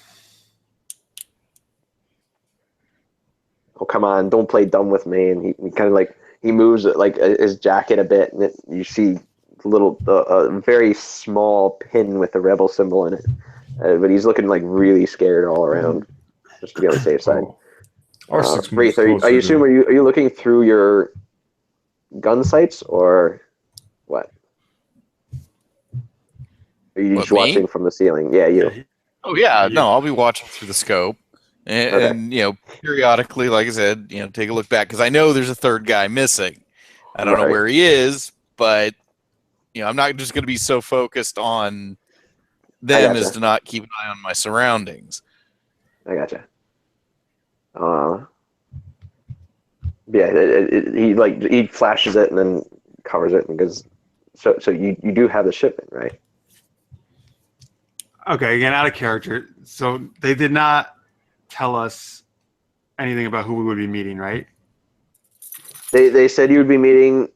S5: Oh, come on, don't play dumb with me. And he kind of like, he moves like his jacket a bit, and you see a very small pin with the rebel symbol in it. But he's looking like really scared all around, just to be on the safe side.
S2: R6
S5: Wraith, are you looking through your gun sights or what? Are you just
S3: Me?
S5: watching from the ceiling? Yeah, you.
S3: Oh yeah, no, I'll be watching through the scope, and periodically, like I said, take a look back because I know there's a third guy missing. I don't know
S5: Right.
S3: where he is, but I'm not just going to be so focused on them
S5: gotcha.
S3: as to not keep an eye on my surroundings.
S5: I gotcha. Yeah, he flashes it and then covers it and goes. So you do have the shipment, right?
S1: Okay, again, out of character. So they did not tell us anything about who we would be meeting, right?
S5: They said you would be meeting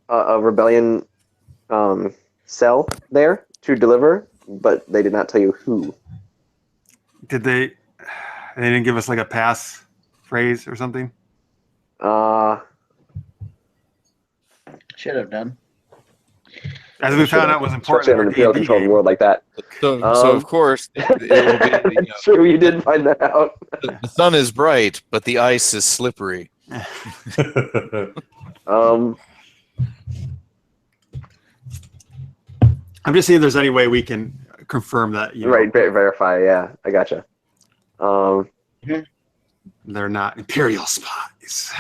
S5: a rebellion cell there to deliver, but they did not tell you who.
S1: Did they? They didn't give us like a pass phrase or something.
S4: Should have done.
S1: As we found out was important.
S5: Especially in an imperial controlled world like that.
S3: So of course, it will be,
S5: It's true, you did find that out.
S3: the sun is bright, but the ice is slippery.
S5: Um,
S1: I'm just seeing if there's any way we can confirm that.
S5: right, verify. Yeah, I gotcha.
S1: They're not Imperial spies.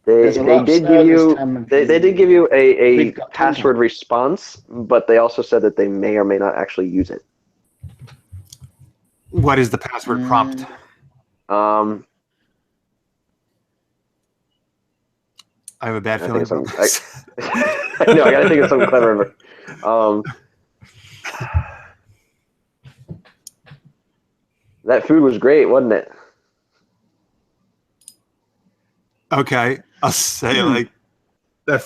S4: There's a lot of service time and
S5: They did give you a
S4: We've got
S5: password response, but they also said that they may or may not actually use it.
S1: What is the password prompt?
S5: Um,
S1: I have a bad
S5: I
S1: feeling.
S5: think
S1: about this.
S5: I know, I gotta think of something clever. That food was great, wasn't it?
S1: Okay, I'll say like that.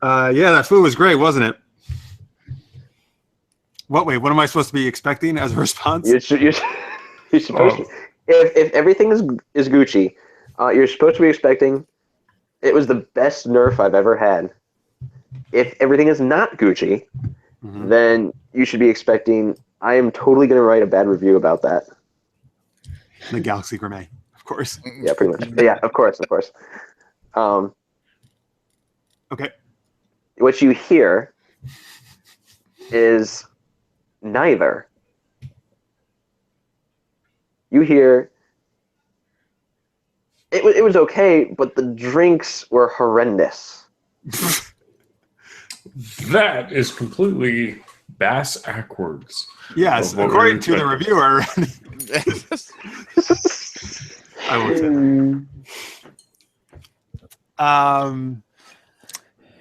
S1: Yeah, that food was great, wasn't it? Wait, what am I supposed to be expecting as a response?
S5: You're supposed to. If everything is Gucci, you're supposed to be expecting. It was the best Nerf I've ever had. If everything is not Gucci, then you should be expecting. I am totally going to write a bad review about that.
S1: The Galaxy Gourmet, of course.
S5: Yeah, pretty much. Yeah, of course.
S1: Okay.
S5: What you hear is neither. you hear it was okay, but the drinks were horrendous.
S2: That is completely bass-ackwards.
S1: Yes,
S2: Of what
S1: according
S2: we
S1: to the
S2: expected.
S1: reviewer. I won't say that.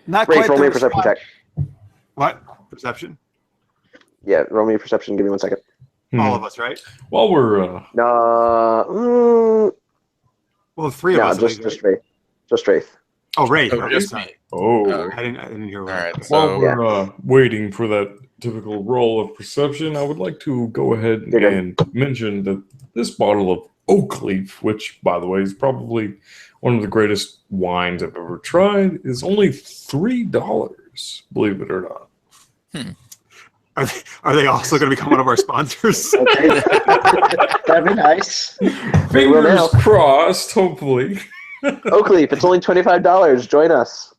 S1: Not
S5: Raith,
S1: quite
S5: roll
S1: the
S5: me a perception
S1: response-
S5: check.
S1: What? Perception?
S5: Yeah, roll me a perception. Give me 1 second.
S1: All of us, right?
S2: While we're
S1: Well, three of
S5: no,
S1: us. at least,
S5: just
S1: right?
S5: Wraith. Just Wraith.
S1: Oh, Wraith.
S3: Oh,
S1: Okay,
S3: just
S1: sorry.
S3: me.
S2: oh,
S1: I didn't hear.
S3: All
S1: What
S3: right.
S2: while
S3: So
S2: we're waiting for that typical roll of perception, I would like to go ahead
S5: You're good.
S2: and mention that this bottle of oak leaf, which by the way is probably one of the greatest wines I've ever tried, is only $3. Believe it or not.
S1: Are they also going to become one of our sponsors?
S4: Okay. That'd be nice.
S5: They will
S2: Fingers
S5: now.
S2: crossed. Hopefully.
S5: Oakleaf, it's only $25. Join us.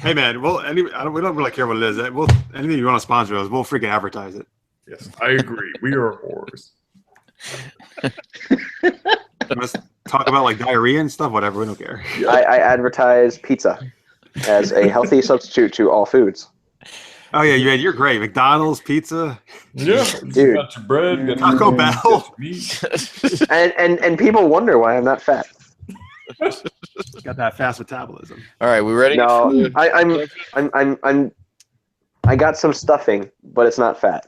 S1: Hey man, we don't really care what it is. Anything you want to sponsor us, we'll freaking advertise it.
S2: Yes, I agree. We are whores.
S1: Let's talk about like diarrhea and stuff. Whatever, we don't care.
S5: I advertise pizza as a healthy substitute to all foods.
S1: Oh yeah, you're great. McDonald's, pizza,
S2: Yeah,
S5: Dude.
S2: you got your bread, you got
S1: Taco
S2: your
S1: Bell.
S2: got your meat.
S5: And people wonder why I'm not fat.
S1: got that fast metabolism.
S3: all right, we ready?
S5: No,
S3: for-
S5: I got some stuffing, but it's not fat.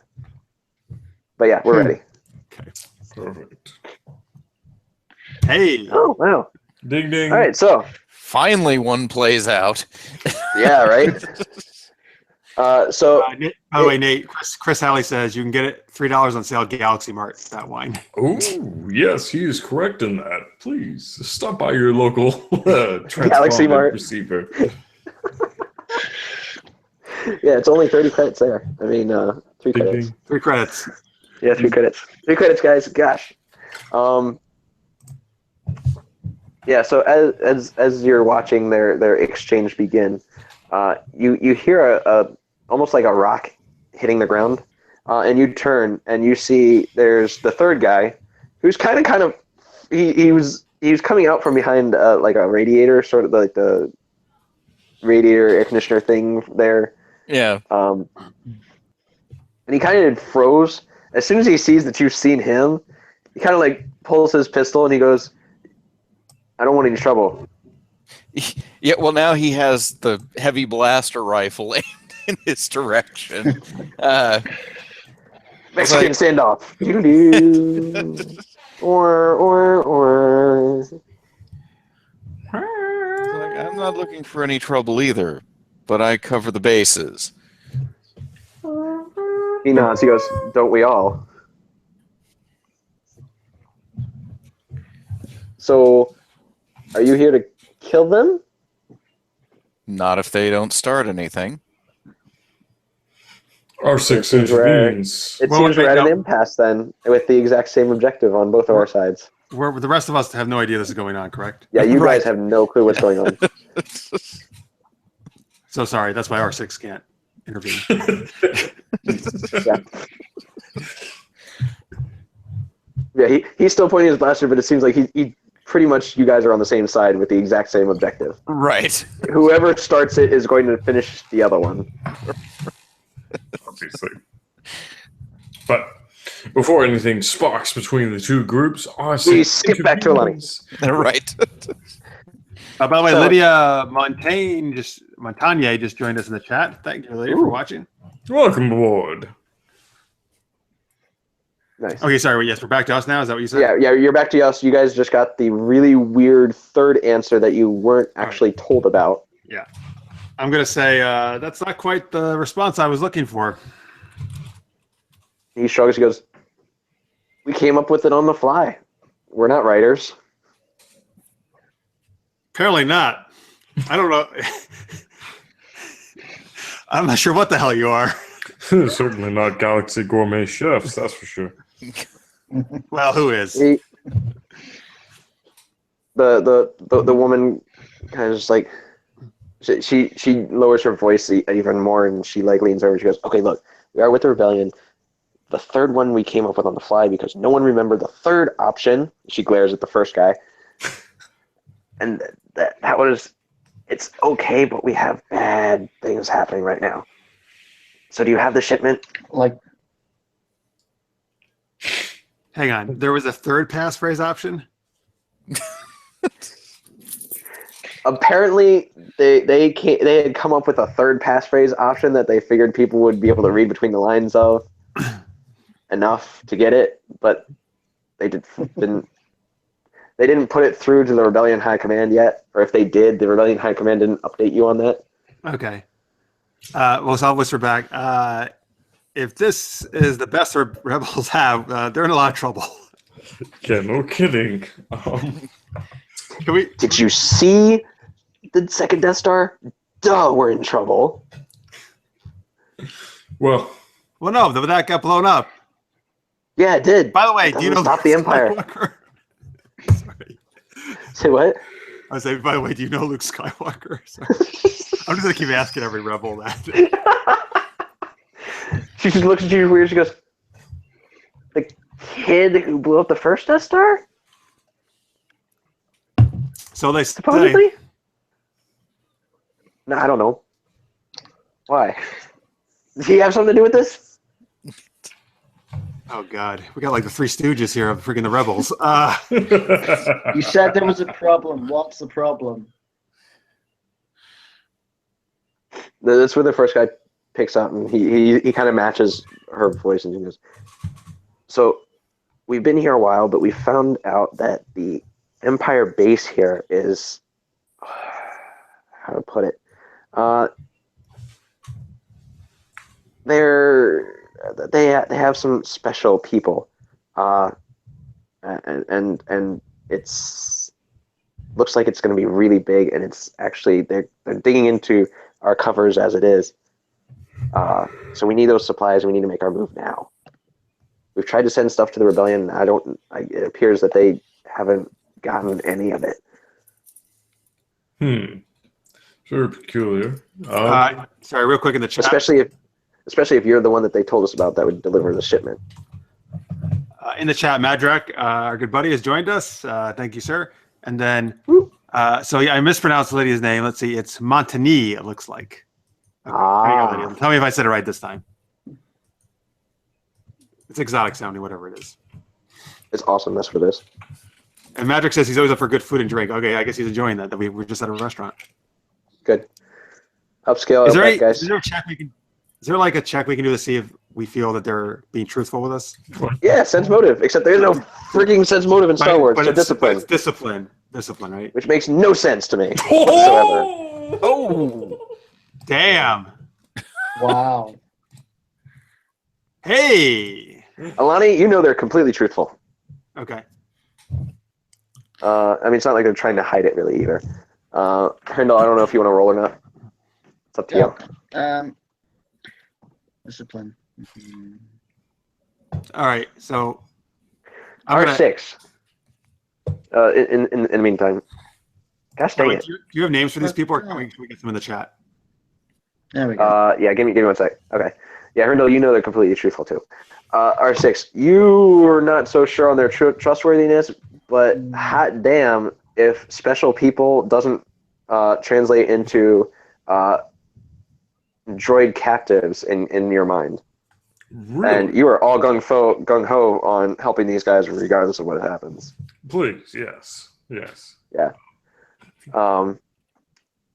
S5: But yeah, we're ready.
S2: Perfect.
S1: Hey,
S5: Oh wow!
S2: Ding ding.
S5: All right, so
S3: Finally, one plays out.
S5: yeah, right. So
S1: Nate, by the way, Nate, Chris Halley says you can get it $3 on sale at Galaxy Mart. That wine.
S2: Oh, yes, he is correct in that. Please stop by your local
S5: Galaxy Mart.
S2: receiver.
S5: yeah, it's only 30 credits there. I mean, 3
S2: Ding
S5: credits.
S2: ding.
S1: 3 credits.
S5: Yeah, 3 credits. 3 credits, guys. Gosh. Yeah. So as you're watching their exchange begin, you hear a almost like a rock hitting the ground, and you turn and you see there's the third guy, who's kind of he was coming out from behind like a radiator, sort of like the radiator air conditioner thing there.
S3: Yeah.
S5: And he kind of froze. As soon as he sees that you've seen him, he kind of like pulls his pistol and he goes, "I don't want any trouble."
S3: Yeah. Well, now he has the heavy blaster rifle aimed in his direction.
S5: Mexican standoff. Doo-doo. or.
S3: Like, I'm not looking for any trouble either, but I cover the bases.
S5: He nods. He goes, "Don't we all?" So, are you here to kill them?
S3: Not if they don't start anything.
S2: R6
S5: seems rare.
S2: intervenes.
S5: It
S1: Well,
S5: seems
S1: wait,
S5: we're at an
S1: no.
S5: impasse then, with the exact same objective on both of our sides.
S1: The rest of us have no idea this is going on, correct?
S5: Yeah, you
S1: Right.
S5: guys have no clue what's going on.
S1: So sorry, that's why R6 can't intervene.
S5: Yeah, he's still pointing his blaster, but it seems like he pretty much you guys are on the same side with the exact same objective.
S3: Right.
S5: Whoever starts it is going to finish the other one.
S2: Obviously. But before anything sparks between the two groups, R6
S5: We skip back to Aayl'ani.
S2: intervenes.
S3: Right.
S1: By the way,
S5: So-
S1: Lydia Montagne just joined us in the chat. Thank you, Lydia, for
S5: Ooh.
S1: watching.
S2: Welcome aboard.
S5: Nice.
S1: Okay, sorry. Yes, we're back to us now. Is that what you said?
S5: Yeah, you're back to us. You guys just got the really weird third answer that you weren't actually told about.
S1: I'm gonna say that's not quite the response I was looking for.
S5: He shrugs. He goes, "We came up with it on the fly. We're not writers."
S1: Apparently not. I don't know. I'm not sure what the hell you are.
S2: Certainly not Galaxy Gourmet chefs, that's for sure.
S1: Well, who is?
S5: He, the woman kind of just like she lowers her voice even more, and she like leans over. And she goes, "Okay, look, we are with the rebellion. the third one we came up with on the fly because no one remembered the third option. She glares at the first guy. And that was, it's okay, but we have bad things happening right now. So do you have the shipment?
S4: Like,
S1: Hang on. There was a third passphrase option?
S5: Apparently, they had come up with a third passphrase option that they figured people would be able to read between the lines of enough to get it, but they didn't put it through to the Rebellion High Command yet, or if they did, the Rebellion High Command didn't update you on that.
S1: Okay. Well, so I'll whisper back. If this is the best rebels have, they're in a lot of trouble.
S2: Yeah, no kidding.
S5: Did you see the second Death Star? Duh, we're in trouble.
S2: Well,
S1: no, that got blown up.
S5: Yeah, it did.
S1: By the way,
S5: It
S1: do you know
S5: doesn't stop the
S1: Luke
S5: Empire?
S1: Skywalker? Sorry.
S5: Say what?
S1: I was saying, by the way, do you know Luke Skywalker? Sorry. I'm just gonna keep asking every rebel that.
S5: She just looks at you weird. She goes, "The kid who blew up the first Death Star?
S1: So they
S5: Supposedly? No, I don't know. Why? Does he have something to do with this?"
S1: Oh God, we got like the Three Stooges here of freaking the rebels.
S4: you said there was a problem. What's the problem?
S5: That's where the first guy picks up, and he kind of matches her voice, and he goes, "So, we've been here a while, but we found out that the Empire base here is, how to put it, they have some special people, and it's looks like it's going to be really big, and it's actually they're digging into our covers as it is. So we need those supplies. And we need to make our move now. We've tried to send stuff to the rebellion. It appears that they haven't gotten any of it.
S2: Very peculiar.
S1: Sorry, real quick in the chat.
S5: Especially if you're the one that they told us about that would deliver the shipment.
S1: In the chat, Madrak, our good buddy, has joined us. Thank you, sir. And then, so yeah, I mispronounced the lady's name. Let's see, it's Montagny, it looks like. Okay, tell me if I said it right this time. It's exotic sounding, whatever it is.
S5: It's awesome. That's for this.
S1: And Madrak says he's always up for good food and drink. Okay, I guess he's enjoying that we're just at a restaurant.
S5: Good. Upscale.
S1: Is there,
S5: guys.
S1: is there a check we can? Is there like a check we can do to see if we feel that they're being truthful with us?
S5: Yeah, sense motive. Except there's no freaking sense motive in Star Wars. But it's discipline.
S1: It's discipline, right?
S5: Which makes no sense to me whatsoever.
S3: Oh,
S1: damn!
S4: Wow.
S1: Hey,
S5: Aayl'ani, you know they're completely truthful.
S1: okay.
S5: I mean, it's not like they're trying to hide it really either. Herndal, I don't know if you want to roll or not. It's up to you.
S4: Discipline.
S1: All right, so
S5: R6. In the meantime, gosh dang it.
S1: Do you have names for these people, or can we get them in the chat?
S4: There we go.
S5: Yeah, give me 1 sec. Okay. Yeah, Herndal, you know they're completely truthful too. R6, you are not so sure on their trustworthiness, but hot damn if special people doesn't translate into droid captives in your mind.
S2: Really?
S5: And you are all gung-ho on helping these guys regardless of what happens.
S2: Please, yes.
S5: Yeah.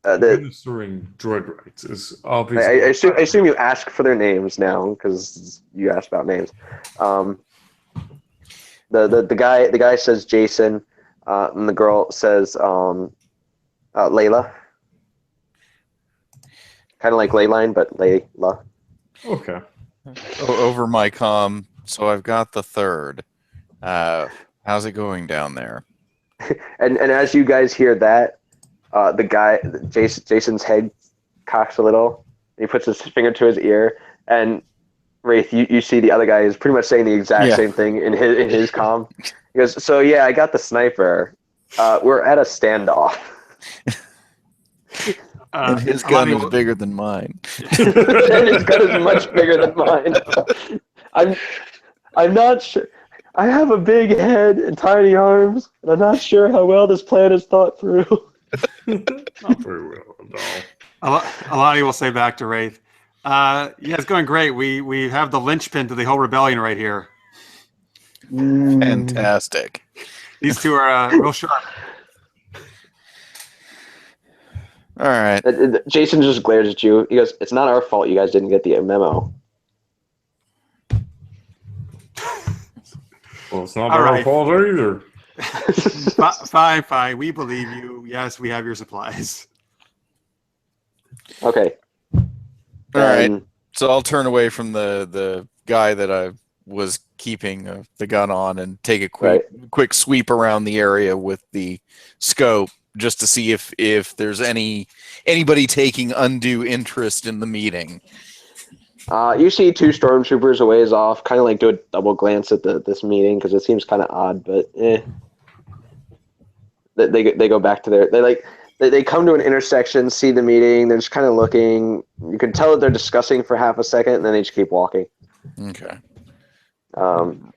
S2: Administering droid rights is obviously.
S5: I assume you ask for their names now because you asked about names. The guy says Jason, and the girl says Layla. Kind of like Leyline, but Layla.
S2: Okay.
S3: over my comm. So I've got the third. How's it going down there?
S5: And as you guys hear that, the guy, Jason's head cocks a little. He puts his finger to his ear, and Raith, you see the other guy is pretty much saying the exact same thing in his comm. He goes, "So yeah, I got the sniper. We're at a standoff."
S3: And his gun is bigger than mine.
S5: And his gun is much bigger than mine. I'm not sure. I have a big head and tiny arms, and I'm not sure how well this plan is thought through.
S2: Not very well at all.
S1: Aayl'ani will say back to Raith, yeah, it's going great. We have the linchpin to the whole rebellion right here.
S3: Fantastic.
S1: These two are real sharp.
S3: All right.
S5: Jason just glares at you. He goes, "It's not our fault you guys didn't get the memo."
S2: Well, it's not
S1: All
S2: our
S1: right.
S2: fault either.
S1: Fine. We believe you. Yes, we have your supplies.
S5: Okay.
S3: All right. So I'll turn away from the guy that I was keeping the gun on and take a quick sweep around the area with the scope just to see if there's anybody taking undue interest in the meeting.
S5: You see two stormtroopers a ways off, kind of like do a double glance at this meeting because it seems kind of odd, but They go back to they come to an intersection, see the meeting, they're just kind of looking. You can tell that they're discussing for half a second, and then they just keep walking.
S3: Okay.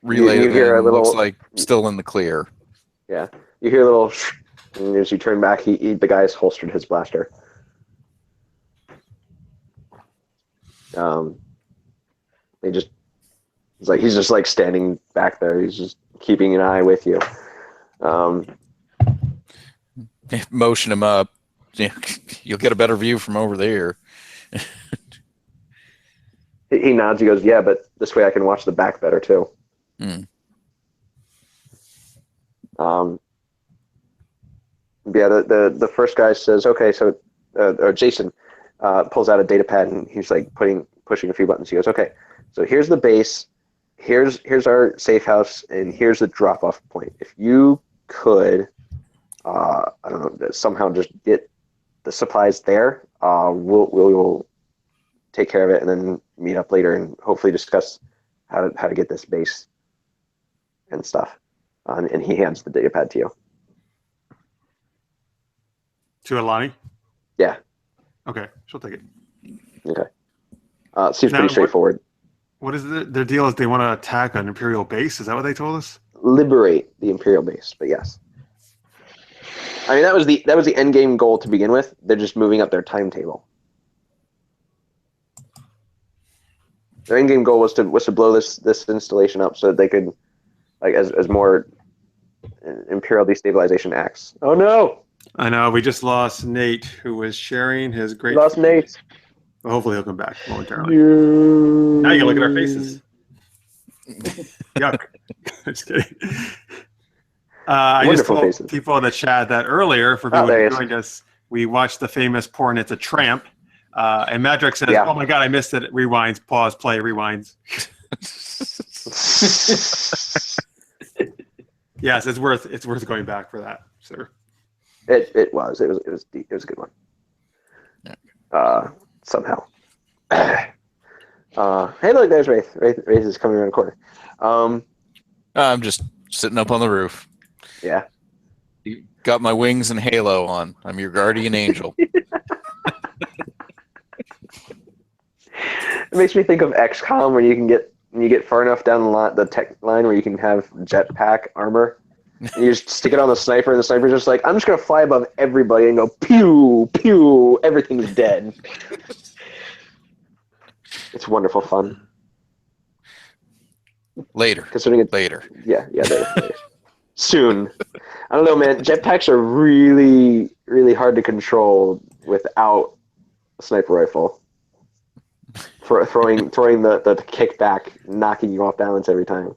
S5: Relay you hear a little,
S3: looks like still in the clear.
S5: Yeah, you hear a little, and as you turn back, the guy's holstered his blaster. He's just like standing back there. He's just keeping an eye with you.
S3: Motion him up. You'll get a better view from over there.
S5: He nods. He goes, "Yeah, but this way I can watch the back better too." Yeah. The first guy says, "Okay, so," or Jason pulls out a data pad and he's like pushing a few buttons. He goes, "Okay, so here's the base, here's our safe house, and here's the drop off point. If you could, I don't know, somehow just get the supplies there, we'll take care of it and then meet up later and hopefully discuss how to get this base and stuff." And he hands the data pad to you.
S1: To Aayl'ani?
S5: Yeah.
S1: Okay, she'll take it.
S5: Okay. Seems pretty straightforward.
S1: What is their deal? Is they want to attack an Imperial base? Is that what they told us?
S5: Liberate the Imperial base, but yes. I mean, that was the end game goal to begin with. They're just moving up their timetable. Their end game goal was to blow this installation up so that they could, like, as more Imperial destabilization acts. Oh no!
S1: I know. We just lost Nate, who was sharing his great.
S5: Lost Nate.
S1: Well, hopefully he'll come back momentarily. Now you can look at our faces. Yuck. Just kidding. I just told people in the chat that earlier, for people who joined us, we watched the famous porn It's a Tramp. And Madrick says, "Oh my God, I missed it." Rewinds, pause, play, rewinds. Yes, it's worth going back for that, sir.
S5: It was a good one.
S3: Yeah.
S5: Somehow. Hey, look, there's Raith. Raith is coming around the corner.
S3: I'm just sitting up on the roof.
S5: Yeah.
S3: You got my wings and halo on. I'm your guardian angel.
S5: It makes me think of XCOM, where when you get far enough down the tech line where you can have jetpack armor. And you just stick it on the sniper, and the sniper's just like, "I'm just gonna fly above everybody and go pew pew, everything's dead." It's wonderful fun.
S3: Later.
S5: Considering it
S3: later.
S5: Yeah, later. Soon. I don't know, man. Jetpacks are really, really hard to control without a sniper rifle. For throwing the kickback, knocking you off balance every time.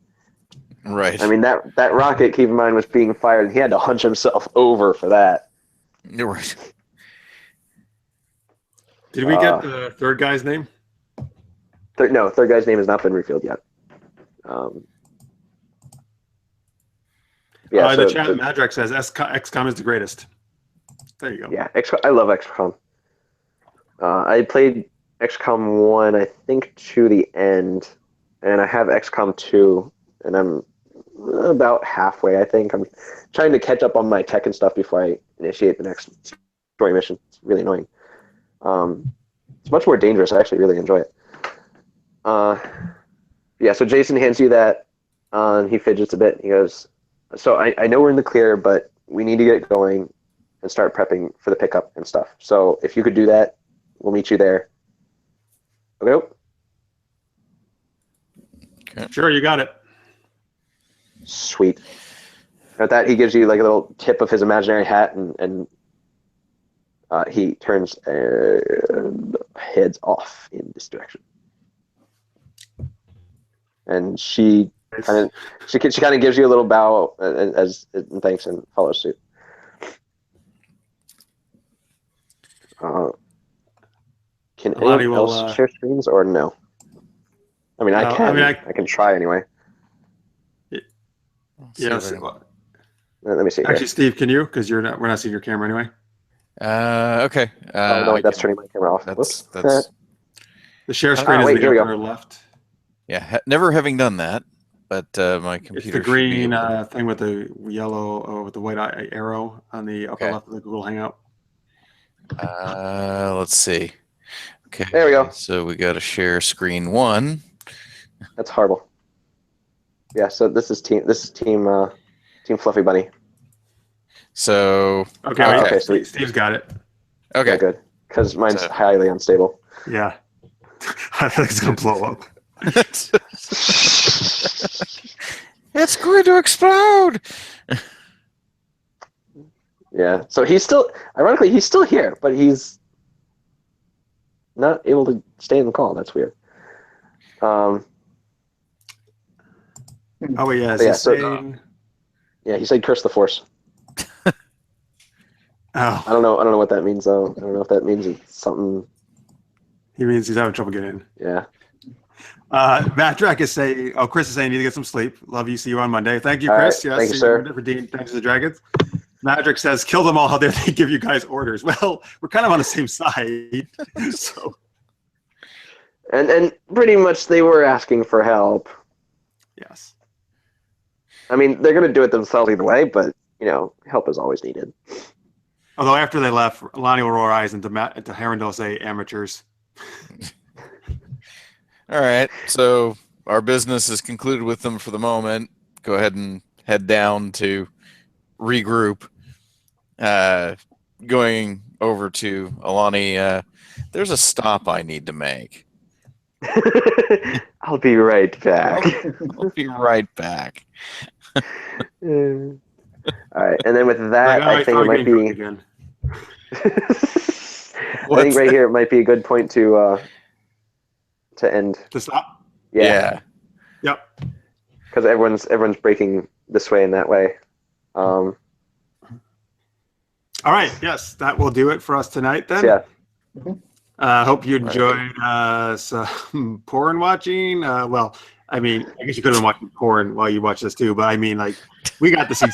S3: Right.
S5: I mean, that rocket, keep in mind, was being fired, and he had to hunch himself over for that.
S3: You're right.
S1: Did we get the third guy's name?
S5: Third guy's name has not been revealed yet.
S1: The chat Madrick says XCOM is the greatest. There you go.
S5: Yeah, I love XCOM. I played XCOM 1, I think, to the end, and I have XCOM 2, and I'm about halfway, I think. I'm trying to catch up on my tech and stuff before I initiate the next story mission. It's really annoying. It's much more dangerous. I actually really enjoy it. Yeah, so Jason hands you that. He fidgets a bit. He goes, so I know we're in the clear, but we need to get going and start prepping for the pickup and stuff. So if you could do that, we'll meet you there. Okay.
S1: Sure, you got it.
S5: Sweet. At that, he gives you like a little tip of his imaginary hat, and he turns and heads off in this direction. And she kind of gives you a little bow as thanks and follows suit. Can
S1: Aayl'ani
S5: anyone else share screens or no? I mean, I can. I can try anyway.
S1: Yes.
S5: Let me see.
S1: Actually,
S5: here.
S1: Steve, can you? Because we're not seeing your camera anyway.
S3: Okay.
S5: Oh no, that's turning my camera off.
S3: That's
S1: the share screen is the upper left.
S3: Yeah, never having done that, but my computer.
S1: It's the green thing with the yellow with the white arrow on the upper left of the Google Hangout.
S3: Let's see. Okay.
S5: There we go.
S3: So we got to share screen 1.
S5: That's horrible. Yeah. So this is team Fluffy Bunny.
S3: So
S5: okay. So
S1: Steve's got it.
S3: Okay.
S5: Yeah, good. Because mine's highly unstable.
S1: Yeah. I think it's gonna blow up.
S3: It's going to explode.
S5: Yeah. So he's still here, but he's not able to stay in the call. That's weird.
S1: Oh yeah.
S5: Yeah, he said curse the force.
S1: Oh.
S5: I don't know what that means though. I don't know if that means it's something.
S1: He means he's having trouble getting in.
S5: Yeah.
S1: Matt Drack is saying, Chris is saying you need to get some sleep. Love you. See you on Monday. Thank you, Chris.
S5: Right. Yes, thank you, sir.
S1: For Dean. Thanks to the Dragons. Madrick says, kill them all. How dare they give you guys orders? Well, we're kind of on the same side. So.
S5: And pretty much they were asking for help.
S1: Yes.
S5: I mean, they're going to do it themselves either way, but, help is always needed.
S1: Although after they left, Aayl'ani will roll her eyes into Herondale say amateurs.
S3: All right. So our business is concluded with them for the moment. Go ahead and head down to regroup. Going over to Aayl'ani, there's a stop I need to make.
S5: I'll be right back.
S3: I'll be right back.
S5: All right, and then with that, I think it might be.
S1: Again.
S5: I think right here it might be a good point to end.
S1: To stop.
S3: Yeah.
S1: Yep.
S5: Because everyone's breaking this way and that way.
S1: All right. Yes, that will do it for us tonight then.
S5: Yeah.
S1: Hope you enjoyed some porn watching. Well, I mean, I guess you could have been watching porn while you watch this too, but I mean, like, we got to see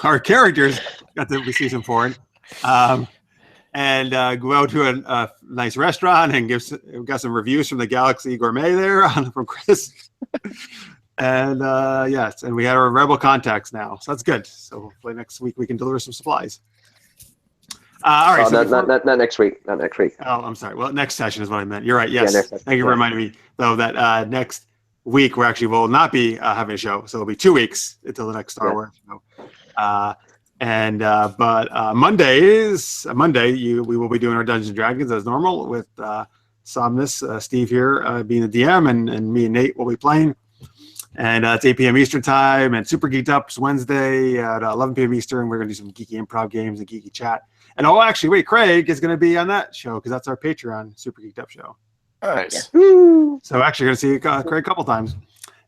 S1: our characters got to see some porn, and go out to a nice restaurant and we got some reviews from the Galaxy Gourmet there from Chris, and yes, and we had our Rebel contacts now, so that's good. So hopefully next week we can deliver some supplies. All right.
S5: So not next week. Not next week.
S1: Oh, I'm sorry. Well, next session is what I meant. You're right. Yes.
S5: Yeah,
S1: Thank you for reminding me, though, that next week we actually will not be having a show. So it'll be 2 weeks until the next Star Wars show. But Monday, we will be doing our Dungeons and Dragons as normal with Somnus, Steve here being the DM, and me and Nate will be playing. And it's 8 p.m. Eastern time, and Super Geeked Up is Wednesday at 11 p.m. Eastern. We're going to do some geeky improv games and geeky chat. And actually, wait, Craig is going to be on that show because that's our Patreon Super Geeked Up show.
S3: Nice.
S1: So actually, going to see Craig a couple times.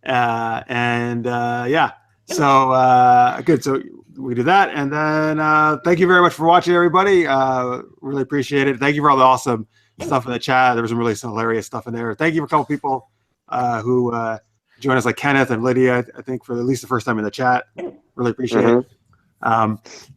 S1: Yeah. So good. So we do that, and then thank you very much for watching, everybody. Really appreciate it. Thank you for all the awesome stuff in the chat. There was some really hilarious stuff in there. Thank you for a couple people who joined us, like Kenneth and Lydia. I think for at least the first time in the chat. Really appreciate it.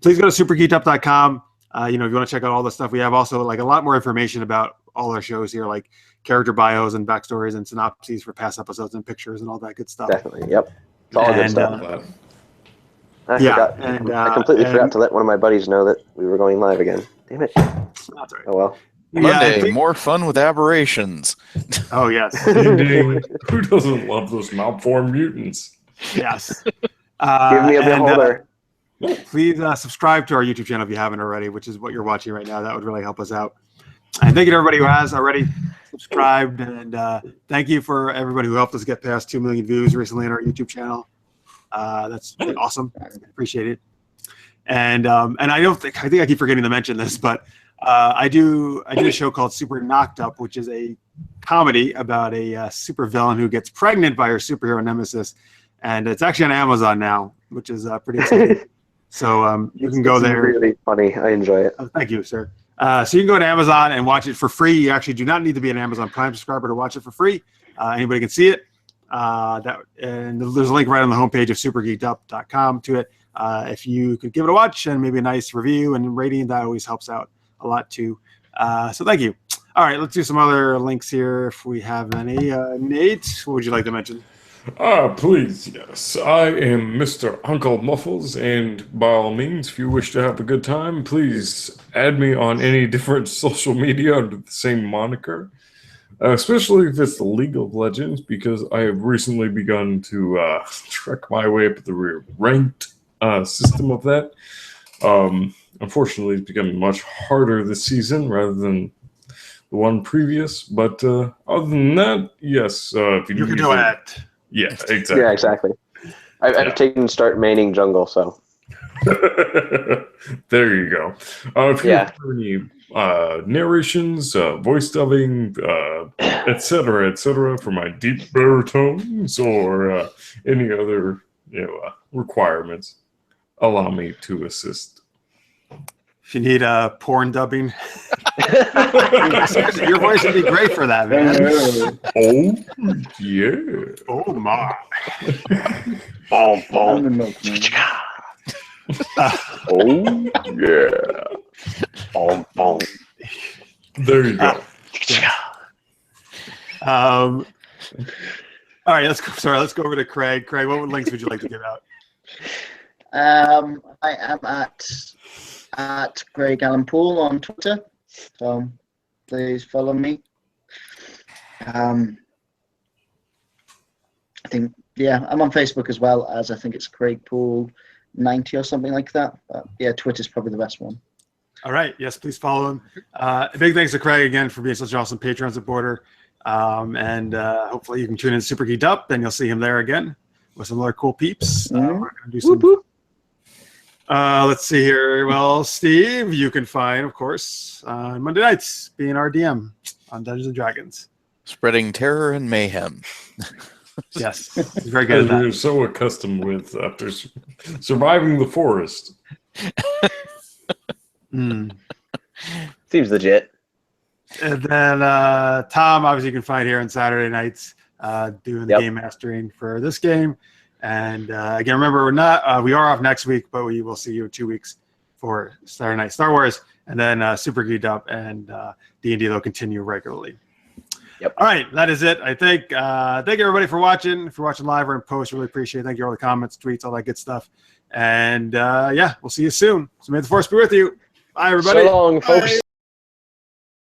S1: Please go to supergeekedup.com. If you want to check out all the stuff we have, also like a lot more information about all our shows here, like character bios and backstories and synopses for past episodes and pictures and all that good stuff.
S5: Definitely. Yep. It's all good stuff. I completely forgot to let one of my buddies know that we were going live again. Damn it.
S1: That's right.
S5: Oh well.
S3: Monday, more fun with aberrations.
S1: Oh yes.
S2: Ding, ding. Who doesn't love those malformed mutants?
S1: Yes.
S5: Give me a beholder.
S1: Please subscribe to our YouTube channel if you haven't already, which is what you're watching right now. That would really help us out. And thank you to everybody who has already subscribed. And thank you for everybody who helped us get past 2 million views recently on our YouTube channel. That's really awesome. I appreciate it. And I think I keep forgetting to mention this, but I do a show called Super Knocked Up, which is a comedy about a super villain who gets pregnant by her superhero nemesis. And it's actually on Amazon now, which is pretty exciting. So you can go there.
S5: It's really funny. I enjoy it.
S1: Oh, thank you, sir. So you can go to Amazon and watch it for free. You actually do not need to be an Amazon Prime subscriber to watch it for free. Anybody can see it. And there's a link right on the homepage of supergeekedup.com to it. If you could give it a watch and maybe a nice review and rating, that always helps out a lot too. So thank you. All right, let's do some other links here if we have any. Nate, what would you like to mention?
S2: Please, yes. I am Mr. Uncle Muffles, and by all means, if you wish to have a good time, please add me on any different social media under the same moniker, especially if it's the League of Legends, because I have recently begun to trek my way up the ranked system of that. Unfortunately, it's becoming much harder this season rather than the one previous, but other than that, yes. If
S1: You can do it.
S2: Yeah, exactly.
S5: Yeah, exactly. I've taken start maining jungle, so.
S2: There you go. If you have any narrations, voice dubbing, etc., for my deep baritones or any other requirements, allow me to assist.
S1: If you need porn dubbing, your voice would be great for that, man.
S2: Oh, yeah.
S1: Oh, my.
S5: Boom, boom. Oh, yeah. Boom, boom.
S2: There you go.
S1: All right, let's go over to Craig. Craig, what links would you like to give out?
S4: I am at Craig Allen Poole on Twitter, so please follow me. I think, I'm on Facebook as well, as I think it's Craig Poole 90 or something like that. But yeah, Twitter's probably the best one.
S1: All right, yes, please follow him. Big thanks to Craig again for being such an awesome Patreon supporter. And hopefully you can tune in to Super Geeked Up, and you'll see him there again with some other cool peeps. We're gonna do some. Let's see here. Well, Steve, you can find, of course, on Monday nights being our DM on Dungeons and Dragons,
S3: Spreading terror and mayhem.
S1: Yes, he's very good at
S2: We're
S1: that.
S2: so accustomed with after surviving the forest.
S5: Seems legit.
S1: And then Tom, obviously, you can find here on Saturday nights doing the game mastering for this game. And again, remember, we are off next week, but we will see you in 2 weeks for Saturday Night Star Wars, and then Super Geeked Up and D&D will continue regularly.
S5: Yep.
S1: All right, that is it. I think. Thank you, everybody, for watching. If you're watching live or in post, really appreciate it. Thank you for all the comments, tweets, all that good stuff. And we'll see you soon. So may the force be with you. Bye, everybody.
S5: So long, folks.